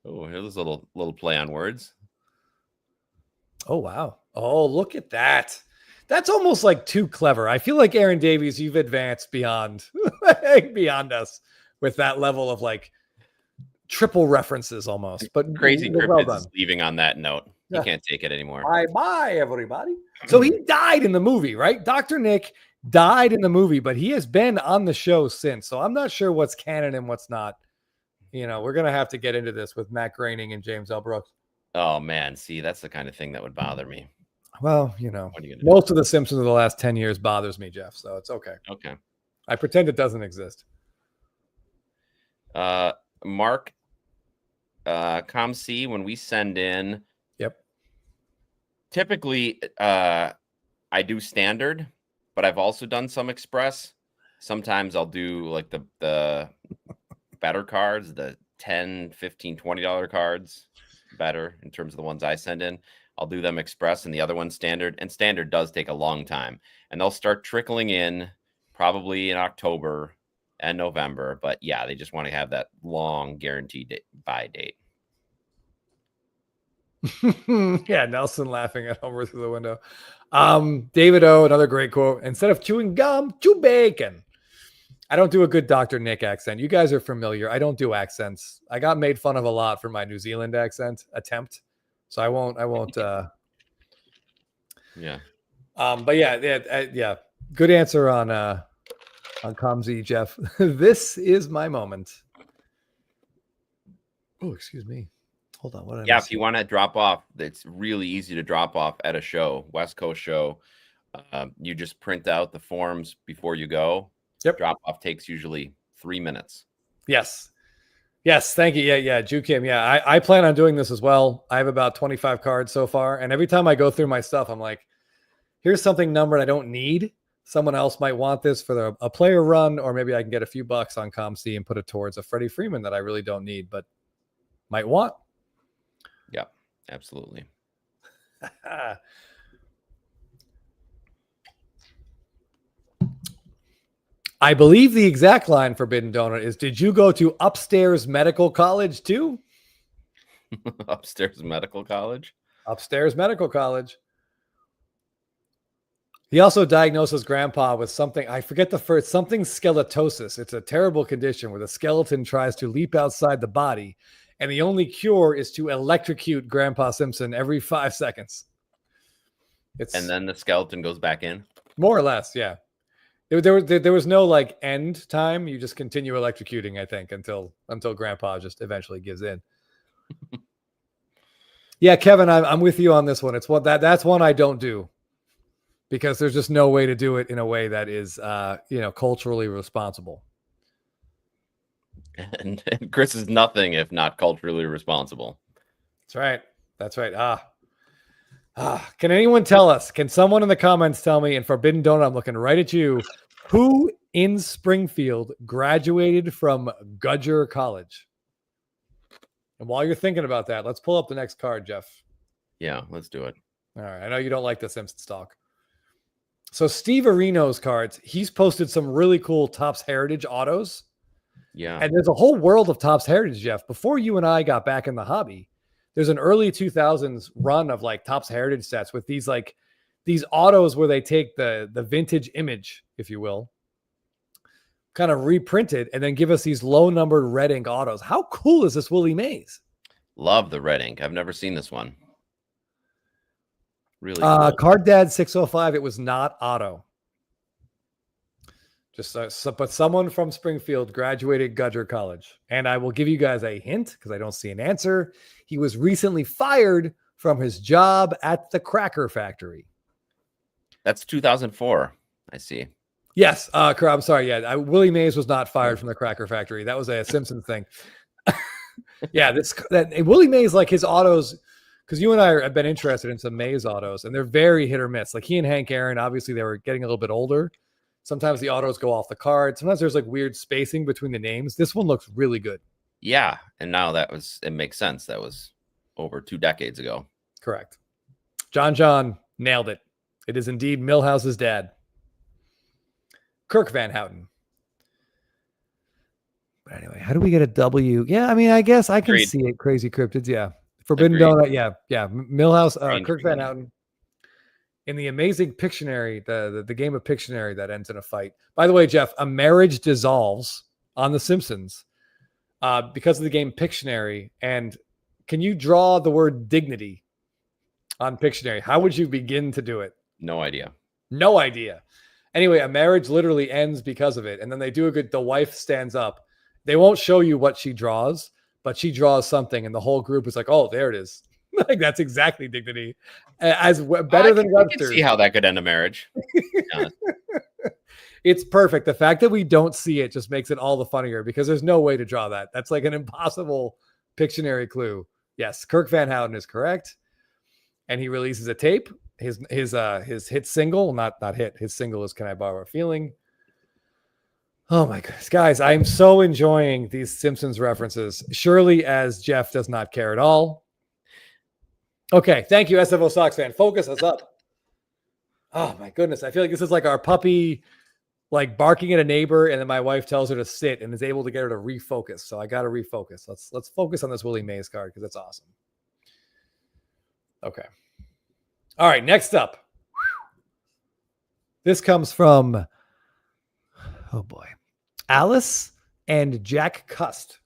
Oh, here's a little play on words. Oh wow. Oh, look at that. That's almost like too clever. I feel like Aaron Davies, you've advanced beyond us with that level of like triple references almost. But Crazy Cryptids is leaving on that note. He can't take it anymore. Bye, everybody. So he died in the movie, right? Dr. Nick died in the movie, but he has been on the show since. So I'm not sure what's canon and what's not. You know, we're going to have to get into this with Matt Groening and James L. Brooks. Oh, man. See, that's the kind of thing that would bother me. Well, you know, most of the Simpsons of the last 10 years bothers me, Jeff. So it's okay. Okay. I pretend it doesn't exist. Mark, ComC, when we send in, typically I do standard, but I've also done some express. Sometimes I'll do like the better cards, the $10, $15, $20 cards, better in terms of the ones I send in. I'll do them express and the other one standard. And standard does take a long time. And they'll start trickling in probably in October and November. But yeah, they just want to have that long guaranteed buy date. Yeah, Nelson laughing at Homer through the window. David O, another great quote. Instead of chewing gum, chew bacon. I don't do a good Dr. Nick accent. You guys are familiar. I don't do accents. I got made fun of a lot for my New Zealand accent attempt. So I won't. Yeah. But yeah. Good answer on ComZ, Jeff. This is my moment. Oh, excuse me. Hold on. What? Yeah, if you want to drop off, it's really easy to drop off at a show, West Coast show. You just print out the forms before you go. Yep. Drop off takes usually 3 minutes. Yes. Thank you. Yeah. Ju Kim. Yeah. I plan on doing this as well. I have about 25 cards so far. And every time I go through my stuff, I'm like, here's something numbered I don't need. Someone else might want this for a player run, or maybe I can get a few bucks on ComC and put it towards a Freddie Freeman that I really don't need, but might want. Yeah, absolutely. I believe the exact line Forbidden Donut is, did you go to Upstairs Medical College too? Upstairs Medical College? Upstairs Medical College. He also diagnoses Grandpa with something, I forget the first, something skeletosis. It's a terrible condition where the skeleton tries to leap outside the body, and the only cure is to electrocute Grandpa Simpson every 5 seconds. And then the skeleton goes back in? More or less, yeah. There was no like end time. You just continue electrocuting, I think, until Grandpa just eventually gives in. Yeah, Kevin, I'm with you on this one. It's that's one I don't do, because there's just no way to do it in a way that is culturally responsible. And Chris is nothing if not culturally responsible. That's right. Can anyone tell us? Can someone in the comments tell me, and Forbidden Donut, I'm looking right at you, who in Springfield graduated from Gudger College? And while you're thinking about that, let's pull up the next card, Jeff. Yeah, let's do it. All right. I know you don't like the Simpsons talk. So Steve Areno's cards, he's posted some really cool Topps Heritage autos. Yeah. And there's a whole world of Topps Heritage, Jeff. Before you and I got back in the hobby, there's an early 2000s run of like Topps Heritage sets with these autos where they take the vintage image, if you will, kind of reprint it and then give us these low numbered red ink autos. How cool is this Willie Mays? Love the red ink. I've never seen this one. Really cool. Card Dad 605. It was not auto. But someone from Springfield graduated Gudger College. And I will give you guys a hint because I don't see an answer. He was recently fired from his job at the Cracker Factory. That's 2004. I see. Yes. I'm sorry. Yeah. Willie Mays was not fired from the Cracker Factory. That was a Simpsons thing. Yeah. Willie Mays, like his autos because you and I have been interested in some Maze autos, and they're very hit or miss. Like he and Hank Aaron, obviously they were getting a little bit older. Sometimes the autos go off the card. Sometimes there's like weird spacing between the names. This one looks really good. Yeah, and now it makes sense. That was over 2 decades ago. Correct. John nailed it. It is indeed Milhouse's dad. Kirk Van Houten. But anyway, how do we get a W? Yeah, I mean, I guess I can see it. Crazy Cryptids, yeah. Forbidden Donut, yeah. Milhouse, Kirk Van Houten. In the amazing Pictionary, the game of Pictionary that ends in a fight. By the way, Jeff, a marriage dissolves on The Simpsons because of the game Pictionary. And can you draw the word dignity on Pictionary? How would you begin to do it? No idea. No idea. Anyway, a marriage literally ends because of it. And then they do the wife stands up. They won't show you what she draws, but she draws something. And the whole group is like, oh, there it is. Like, that's exactly dignity. Better than Webster's. I can see how that could end a marriage. It's perfect. The fact that we don't see it just makes it all the funnier because there's no way to draw that. That's like an impossible Pictionary clue. Yes, Kirk Van Houten is correct. And he releases a tape. His hit single, not hit. His single is Can I Borrow a Feeling? Oh my goodness, guys, I'm so enjoying these Simpsons references. Surely as Jeff does not care at all. Okay, thank you, SFO Sox fan. Focus us up. Oh my goodness, I feel like this is like our puppy like barking at a neighbor, and then my wife tells her to sit and is able to get her to refocus. So I got to refocus. Let's focus on this Willie Mays card because it's awesome. Okay. All right, next up. This comes from, oh boy, Alice and Jack Cust.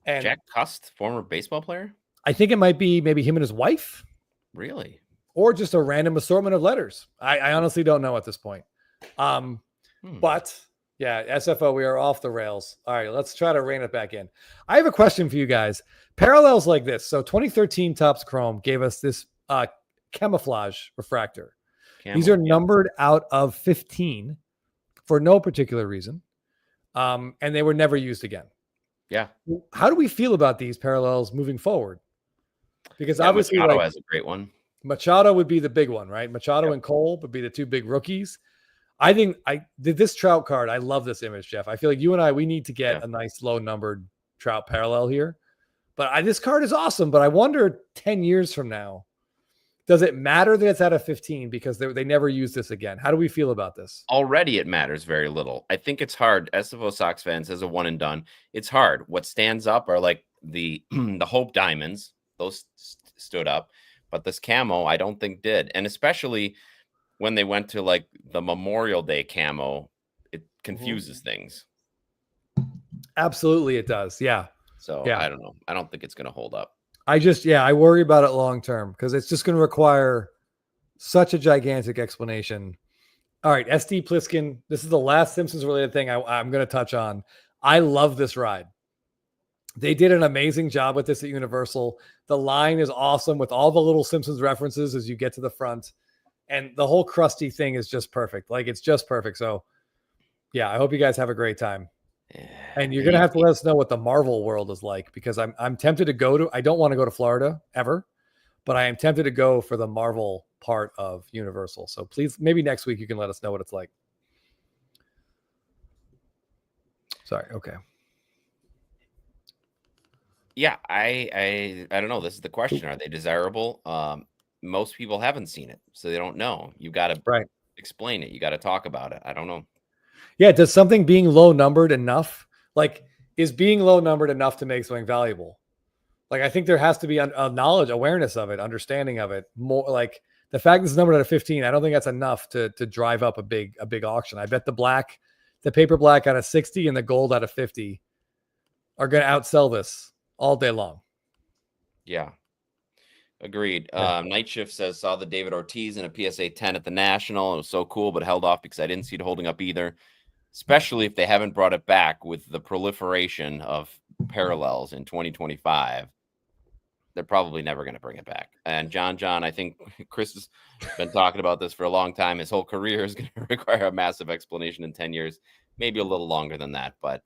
And Jack Cust, former baseball player? I think it might be maybe him and his wife. Really? Or just a random assortment of letters. I honestly don't know at this point. But yeah, SFO, we are off the rails. All right, let's try to rein it back in. I have a question for you guys. Parallels like this. So 2013 Topps Chrome gave us this camouflage refractor. These are numbered out of 15 for no particular reason. And they were never used again. Yeah. How do we feel about these parallels moving forward? Because obviously Machado has a great one. Machado would be the big one, right? Machado and Cole would be the two big rookies. I think I did this Trout card. I love this image, Jeff. I feel like you and I, we need to get a nice low numbered Trout parallel here. But this card is awesome. But I wonder 10 years from now, does it matter that it's out of 15 because they never use this again? How do we feel about this? Already it matters very little. I think it's hard. SFO Sox fans as a one and done. It's hard. What stands up are like the Hope Diamonds. Those stood up. But this camo, I don't think did. And especially when they went to like the Memorial Day camo, it confuses things. Absolutely it does. Yeah. So I don't know. I don't think it's going to hold up. I worry about it long term because it's just going to require such a gigantic explanation. All right, SD Pliskin. This is the last Simpsons related thing I'm going to touch on. I love this ride. They did an amazing job with this at Universal. The line is awesome with all the little Simpsons references as you get to the front. And the whole Krusty thing is just perfect. Like, it's just perfect. So, yeah, I hope you guys have a great time. And you're going to have to let us know what the Marvel world is like because I'm tempted to go to, I don't want to go to Florida ever, but I am tempted to go for the Marvel part of Universal. So please, maybe next week you can let us know what it's like. Sorry. Okay. Yeah, I don't know. This is the question. Are they desirable? Most people haven't seen it, so they don't know. You got to explain it. You got to talk about it. I don't know. Yeah, does something being low numbered enough? Like, is being low numbered enough to make something valuable? Like, I think there has to be a knowledge, awareness of it, understanding of it. More like the fact this is numbered out of 15. I don't think that's enough to drive up a big auction. I bet the paper black out of 60 and the gold out of 50 are going to outsell this all day long. Yeah. Agreed. Night Shift says, saw the David Ortiz in a PSA 10 at the National. It was so cool, but held off because I didn't see it holding up either, especially if they haven't brought it back with the proliferation of parallels in 2025. They're probably never going to bring it back. And John, I think Chris has been talking about this for a long time. His whole career is going to require a massive explanation in 10 years, maybe a little longer than that. But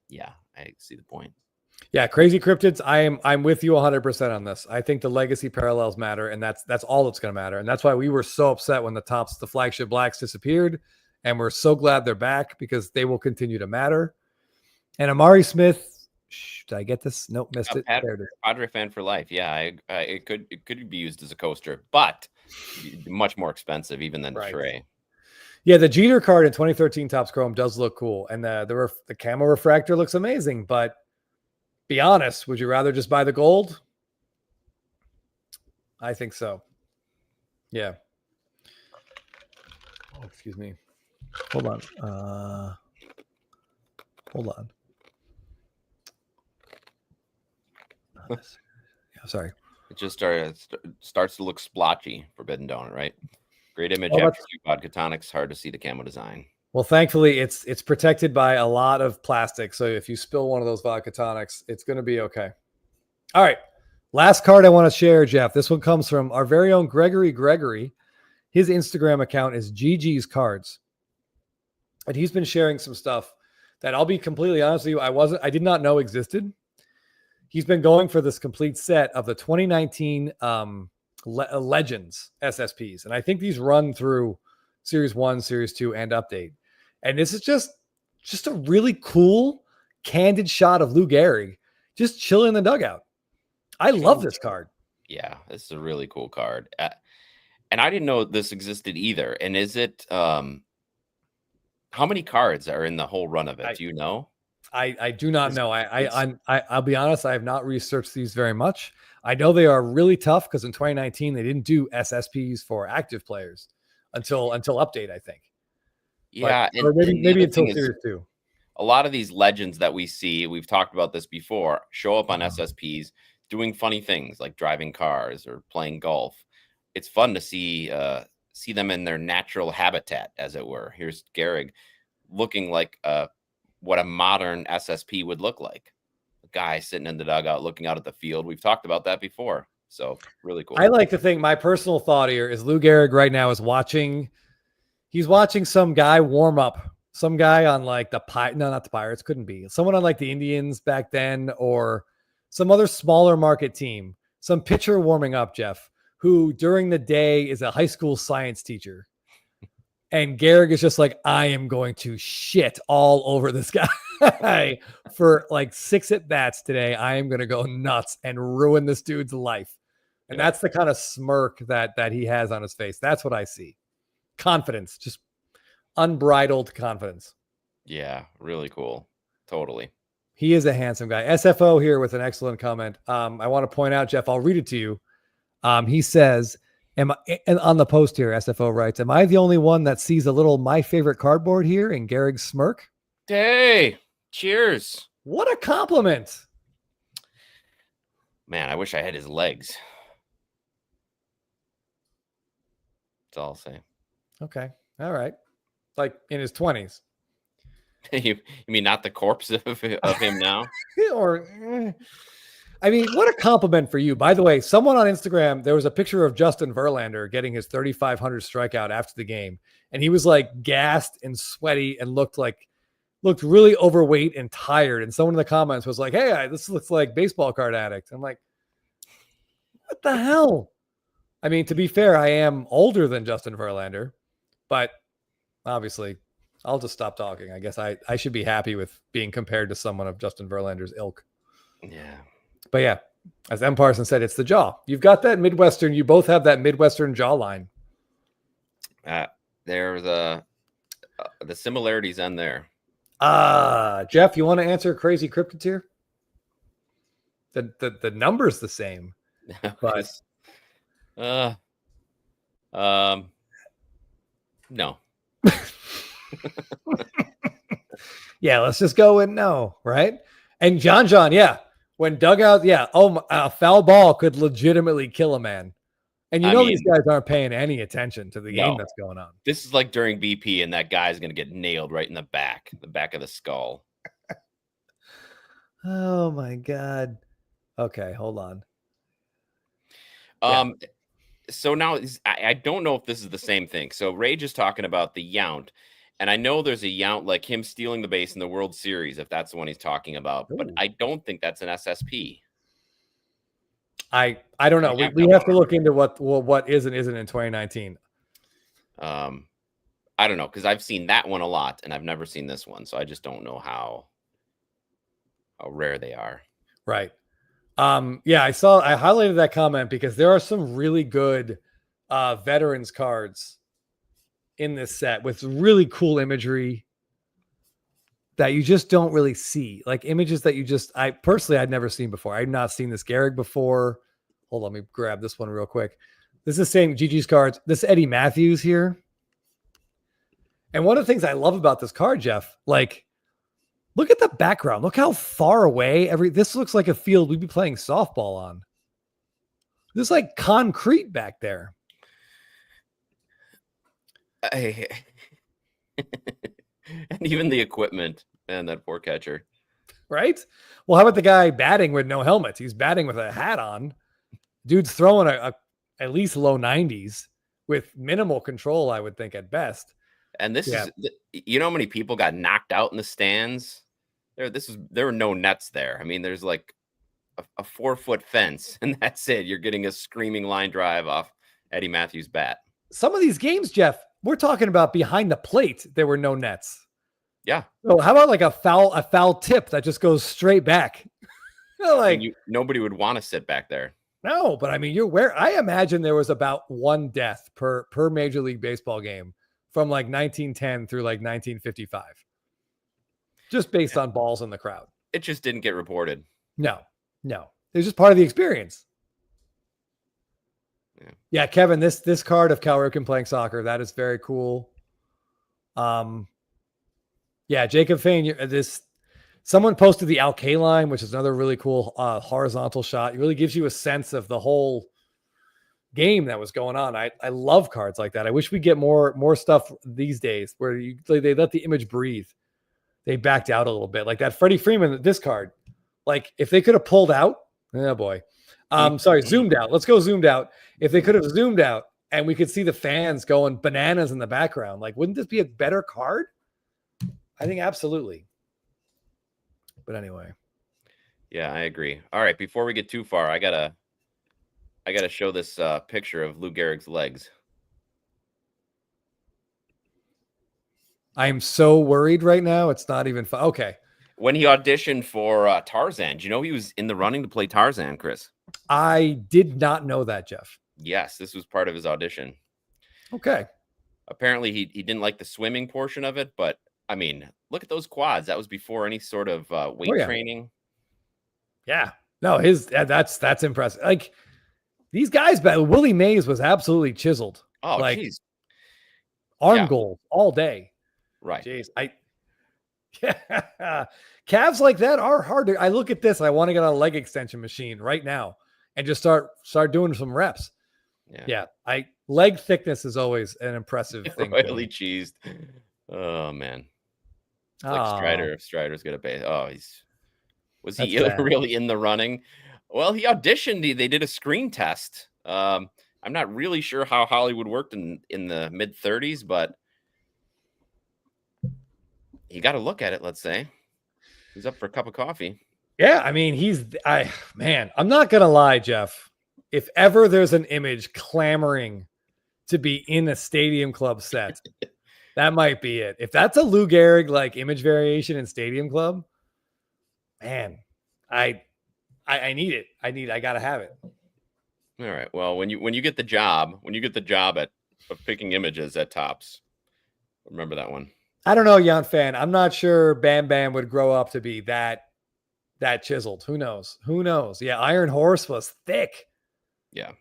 yeah, I see the point. Yeah, crazy cryptids. I'm with you 100% on this. I think the legacy parallels matter, and that's all that's going to matter. And that's why we were so upset when the flagship blacks disappeared, and we're so glad they're back because they will continue to matter. And Amari Smith, did I get this? Nope, missed it. There it is. Padre fan for life. Yeah, it could be used as a coaster, but much more expensive even than the Trey. Yeah, the Jeter card in 2013 Topps Chrome does look cool, and the camo refractor looks amazing. But be honest, would you rather just buy the gold? I think so. Yeah. Oh, excuse me. Hold on. Hold on. Yeah, sorry. It just starts to look splotchy. Forbidden Donut, right? Great image after vodka tonics. Hard to see the camo design. Well, thankfully, it's protected by a lot of plastic. So if you spill one of those vodka tonics, it's going to be okay. All right. Last card I want to share, Jeff. This one comes from our very own Gregory. His Instagram account is GG's Cards. And he's been sharing some stuff that, I'll be completely honest with you, I did not know existed. He's been going for this complete set of the 2019 Legends SSPs. And I think these run through Series 1, Series 2, and Update. And this is just a really cool, candid shot of Lou Gehrig just chilling in the dugout. I love this card. Yeah, this is a really cool card. And I didn't know this existed either. And is it, how many cards are in the whole run of it? Do you know? I do not know. I'll be honest. I have not researched these very much. I know they are really tough because in 2019 they didn't do SSPs for active players until Update, I think. Yeah, or maybe until Series 2. A lot of these legends that we see, we've talked about this before, show up on SSPs doing funny things like driving cars or playing golf. It's fun to see them in their natural habitat, as it were. Here's Gehrig looking like what a modern SSP would look like. A guy sitting in the dugout looking out at the field. We've talked about that before. So really cool. I like to think my personal thought here is Lou Gehrig right now is watching. He's watching some guy warm up. Some guy on like not the Pirates, couldn't be. Someone on like the Indians back then, or some other smaller market team. Some pitcher warming up, Jeff, who during the day is a high school science teacher. And Gehrig is just like, I am going to shit all over this guy for like 6 at-bats today. I am going to go nuts and ruin this dude's life. And that's the kind of smirk that he has on his face. That's what I see. Confidence, just unbridled confidence. Yeah, really cool. Totally. He is a handsome guy. SFO here with an excellent comment. I want to point out, Jeff, I'll read it to you. He says, and on the post here, SFO writes, am I the only one that sees a little my favorite cardboard here in Gehrig's smirk? Hey, cheers. What a compliment. Man, I wish I had his legs. That's all I'll say. Okay. All right. Like in his 20s. You mean not the corpse of him now? I mean, what a compliment for you. By the way, someone on Instagram, there was a picture of Justin Verlander getting his 3,500 strikeout after the game. And he was like gassed and sweaty and looked really overweight and tired. And someone in the comments was like, hey, this looks like baseball card addict. I'm like, what the hell? I mean, to be fair, I am older than Justin Verlander, but obviously I'll just stop talking. I guess I should be happy with being compared to someone of Justin Verlander's ilk. Yeah. But yeah, as M. Parson said, it's the jaw. You've got that Midwestern. You both have that Midwestern jawline. There's the similarities end there. Jeff, you want to answer Crazy Cryptids here? The number's the same. But no. Yeah, let's just go with no, right? And John, yeah. When dugout, yeah. Oh, a foul ball could legitimately kill a man. And these guys aren't paying any attention to the game that's going on. This is like during BP, and that guy's going to get nailed right in the back of the skull. Oh, my God. Okay, hold on. So now I don't know if this is the same thing. So Rage is talking about the Yount, And I know there's a Yount, like him stealing the base in the World Series, if that's the one he's talking about. But I don't think that's an SSP. I don't know. We have to look into what is and isn't in 2019. I don't know, because I've seen that one a lot, and I've never seen this one, so I just don't know how rare they are. Right. Yeah, I highlighted that comment because there are some really good veterans cards in this set with really cool imagery that you just don't really see, like images that I'd never seen before. I'd not seen this Gehrig before. Hold on, let me grab this one real quick. This is saying GG's cards. This Eddie Matthews here. And one of the things I love about this card, Jeff, like, look at the background. Look how far away this looks like a field we'd be playing softball on. There's like concrete back there. And even the equipment, and that poor catcher. Right? Well, how about the guy batting with no helmet? He's batting with a hat on. Dude's throwing at least low 90s with minimal control, I would think, at best. And this is, you know how many people got knocked out in the stands? There were no nets there. I mean, there's like a 4-foot fence, and that's it. You're getting a screaming line drive off Eddie Matthews' bat. Some of these games, Jeff, we're talking about behind the plate, there were no nets. Yeah. So how about like a foul tip that just goes straight back? Like, nobody would want to sit back there. No, but I mean, I imagine there was about one death per Major League Baseball game from like 1910 through like 1955. Just based on balls in the crowd. It just didn't get reported. No. It's just part of the experience. Yeah, Kevin, this card of Cal Ripken playing soccer, that is very cool. Yeah, Jacob Fain, someone posted the Alk line, which is another really cool horizontal shot. It really gives you a sense of the whole game that was going on. I love cards like that. I wish we get more stuff these days where they let the image breathe. They backed out a little bit, like that Freddie Freeman, this card. Like if they could have pulled out, oh boy. Zoomed out. Let's go zoomed out. If they could have zoomed out and we could see the fans going bananas in the background, like wouldn't this be a better card? I think absolutely. But anyway. Yeah, I agree. All right, before we get too far, I gotta show this picture of Lou Gehrig's legs. I'm so worried right now. It's not even fun. Okay. When he auditioned for Tarzan, do you know he was in the running to play Tarzan, Chris? I did not know that, Jeff. Yes, this was part of his audition. Okay. Apparently, he didn't like the swimming portion of it, but I mean, look at those quads. That was before any sort of weight training. Yeah. No, that's impressive. Like these guys, Willie Mays was absolutely chiseled. Oh, like geez. Arm gold all day. Right. Jeez. Calves like that are hard to. I look at this. I want to get on a leg extension machine right now and just start doing some reps. Yeah. Leg thickness is always an impressive thing. Royally cheesed. Oh man. It's like Strider. If Strider's gonna pay. Oh, was he really in the running? Well, he auditioned. They did a screen test. I'm not really sure how Hollywood worked in the mid 30s, but you got to look at it. Let's say he's up for a cup of coffee. Yeah, I mean, I'm not gonna lie, Jeff. If ever there's an image clamoring to be in a Stadium Club set, that might be it. If that's a Lou Gehrig like image variation in Stadium Club, man, I need it. I gotta have it. All right. Well, when you get the job, of picking images at Topps, remember that one. I don't know, Yount fan. I'm not sure Bam Bam would grow up to be that chiseled. Who knows? Yeah, Iron Horse was thick. Yeah.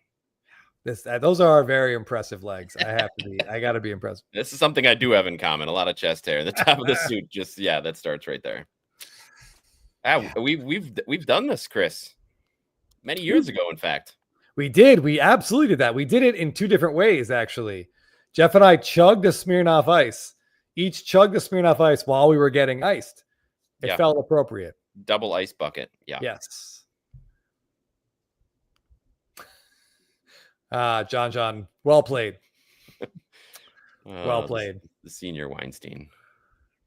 Those are very impressive legs. I got to be impressed. This is something I do have in common. A lot of chest hair. The top of the suit that starts right there. We've done this, Chris. Many years ago, in fact. We did. We absolutely did that. We did it in two different ways, actually. Jeff and I chugged a Smirnoff Ice. Each chugged a Smirnoff Ice while we were getting iced. It felt appropriate. Double ice bucket. Yeah. Yes. John, well played. Well played. The senior Weinstein.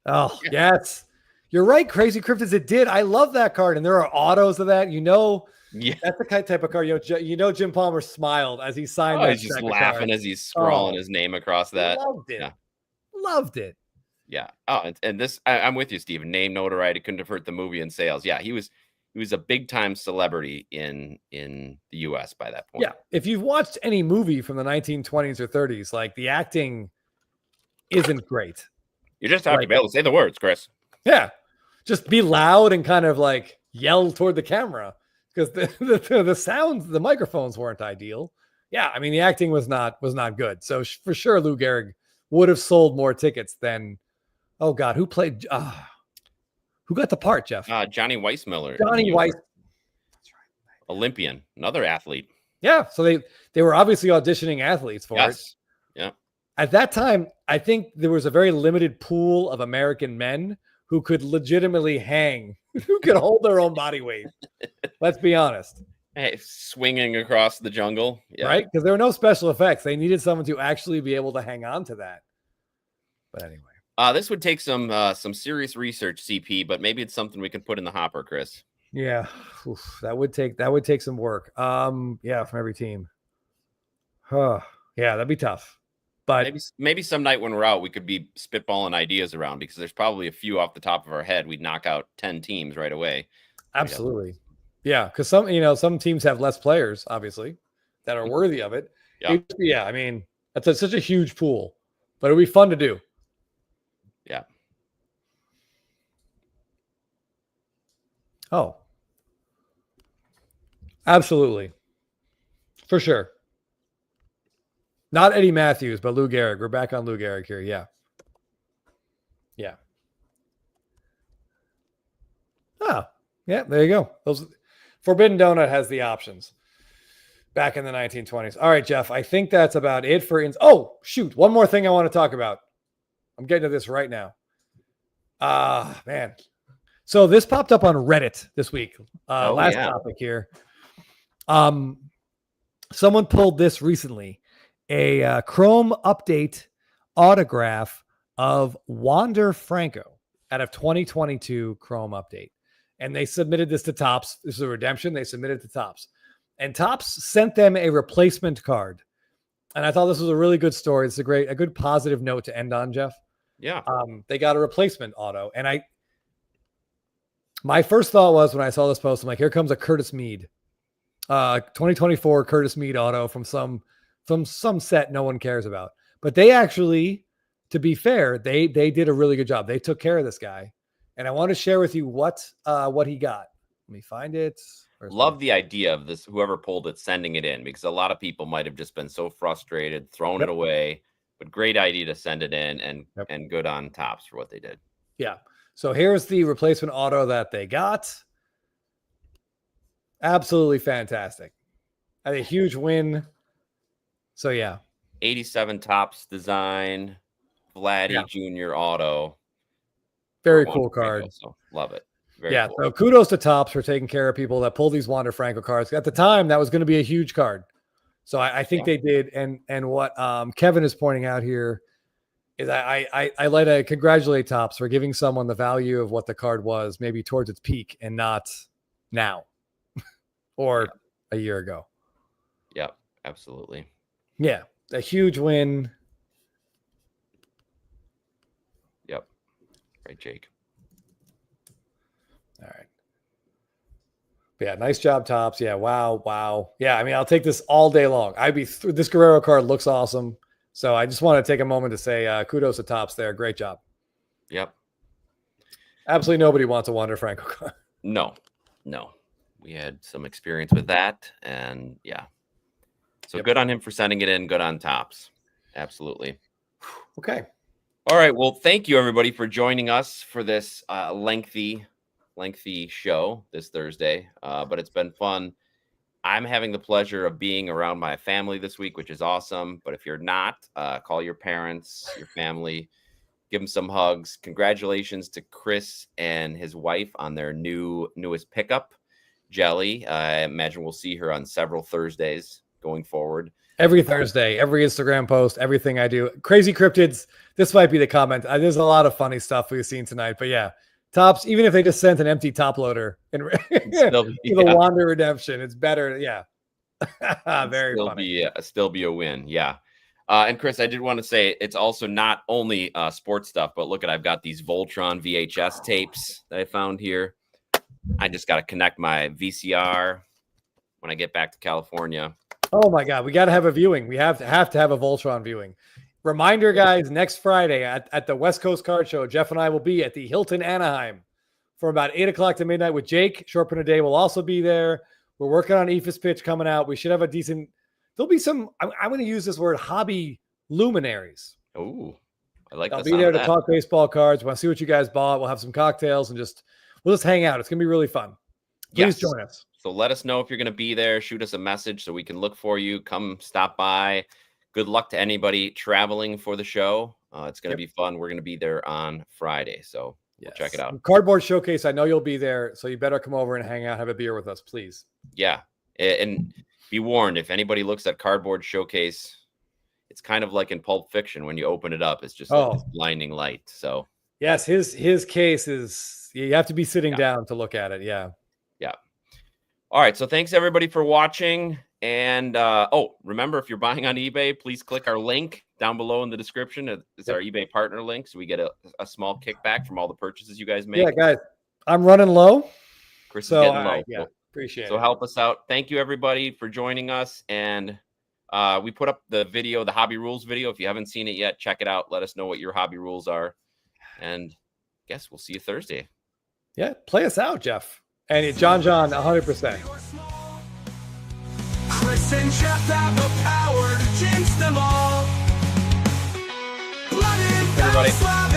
Oh, yes. You're right, Crazy Cryptids. It did. I love that card. And there are autos of that. That's the type of card. Jim Palmer smiled as he signed that. He's just laughing as he's scrawling his name across that. Loved it. Yeah. Loved it. Yeah. Oh, and this, I'm with you, Steven. Name, notoriety couldn't have hurt the movie in sales. Yeah, he was a big time celebrity in the U.S. by that point. Yeah. If you've watched any movie from the 1920s or 30s, like the acting isn't great. You just have to be able to say the words, Chris. Yeah. Just be loud and kind of like yell toward the camera because the sounds, the microphones weren't ideal. Yeah. I mean, the acting was not good. So for sure, Lou Gehrig would have sold more tickets than, oh God, who played, who got the part, Jeff? Johnny Weissmuller. Johnny Weiss. That's right. Olympian, another athlete. Yeah. So they were obviously auditioning athletes for it. Yeah. At that time, I think there was a very limited pool of American men who could legitimately hang, who could hold their own body weight. Let's be honest. Hey, swinging across the jungle. Yeah. Right? Because there were no special effects. They needed someone to actually be able to hang on to that. But anyway. This would take some serious research, CP, but maybe it's something we can put in the hopper, Chris. Yeah. Oof, that would take some work. Yeah, from every team. Yeah, that'd be tough. But maybe some night when we're out, we could be spitballing ideas around because there's probably a few off the top of our head. We'd knock out 10 teams right away. Absolutely. Yeah. Because some teams have less players, obviously, that are worthy of it. Yeah. I mean, that's such a huge pool, but it'll be fun to do. Yeah. Oh. Absolutely. For sure. Not Eddie Matthews, but Lou Gehrig. We're back on Lou Gehrig here. Yeah. Yeah. Oh, yeah. There you go. Forbidden Donut has the options back in the 1920s. All right, Jeff. I think that's about it for. Oh, shoot. One more thing I want to talk about. I'm getting to this right now. Man. So this popped up on Reddit this week. Last topic here. Someone pulled this recently. A Chrome update autograph of Wander Franco out of 2022 Chrome update. And they submitted this to Topps. This is a redemption. They submitted to Topps. And Topps sent them a replacement card. And I thought this was a really good story. It's a good positive note to end on, Jeff. Yeah. They got a replacement auto. And my first thought was when I saw this post, I'm like, here comes a Curtis Mead. 2024 Curtis Mead auto from some set no one cares about. But they actually, to be fair, they did a really good job. They took care of this guy. And I want to share with you what he got. Let me find it. Love the idea of this, whoever pulled it, sending it in, because a lot of people might have just been so frustrated, thrown it away. But great idea to send it in and good on Topps for what they did. Yeah. So here's the replacement auto that they got. Absolutely fantastic. Had a huge win. So yeah. 87 Topps design, Vladdy Jr. auto. Very cool card. So love it. Very cool. So kudos to Topps for taking care of people that pull these Wander Franco cards. At the time, that was going to be a huge card. So I think they did. And what Kevin is pointing out here is I like to congratulate Topps for giving someone the value of what the card was, maybe towards its peak and not now or a year ago. Yep, absolutely. Yeah, a huge win. Yep. Right, Jake. All right. Yeah, nice job, Topps. Yeah, wow. Yeah, I mean, I'll take this all day long. This Guerrero card looks awesome. So I just want to take a moment to say kudos to Topps there. Great job. Yep. Absolutely nobody wants a Wander Franco card. No. We had some experience with that, and yeah. So good on him for sending it in. Good on Topps. Absolutely. Okay. All right. Well, thank you, everybody, for joining us for this lengthy show this Thursday, but it's been fun. I'm having the pleasure of being around my family this week, which is awesome. But if you're not, call your parents, your family, give them some hugs. Congratulations to Chris and his wife on their newest pickup, Jelly. I imagine we'll see her on several Thursdays going forward. Every Thursday, every Instagram post, everything I do. Crazy Cryptids. This might be the comment. There's a lot of funny stuff we've seen tonight, but yeah, tops. Even if they just sent an empty top loader and the Wander redemption, it's better. Yeah, very funny. Still be a win. Yeah. And Chris, I did want to say it's also not only sports stuff, but look I've got these Voltron VHS tapes that I found here. I just got to connect my VCR when I get back to California. Oh my God, we got to have a viewing. We have to have a Voltron viewing. Reminder, guys, next Friday at the West Coast Card Show, Jeff and I will be at the Hilton Anaheim from about 8 o'clock to midnight with Jake. Short Print a Day will also be there. We're working on EFIS pitch coming out. We should have a decent, there'll be some, I'm going to use this word, hobby luminaries. Oh, I like that. I'll be there to talk baseball cards. Want to see what you guys bought. We'll have some cocktails and we'll just hang out. It's going to be really fun. Please join us. So let us know if you're going to be there. Shoot us a message so we can look for you. Come stop by. Good luck to anybody traveling for the show. It's going to be fun. We're going to be there on Friday. So we'll check it out. Cardboard Showcase. I know you'll be there. So you better come over and hang out, have a beer with us, please. Yeah. And be warned, if anybody looks at Cardboard Showcase, it's kind of like in Pulp Fiction. When you open it up, it's just like this blinding light. So yes, his case is, you have to be sitting down to look at it. Yeah. Yeah. All right. So thanks everybody for watching. And remember, if you're buying on eBay, please click our link down below in the description. It's our eBay partner link. So we get a small kickback from all the purchases you guys make. Yeah, guys, I'm running low. Chris is getting low. Yeah, appreciate it. So help us out. Thank you everybody for joining us. And we put up the video, the Hobby Rules video. If you haven't seen it yet, check it out. Let us know what your hobby rules are. And I guess we'll see you Thursday. Yeah, play us out, Jeff. And John, 100%. Chris and Jeff have the power to jinx them all. Everybody.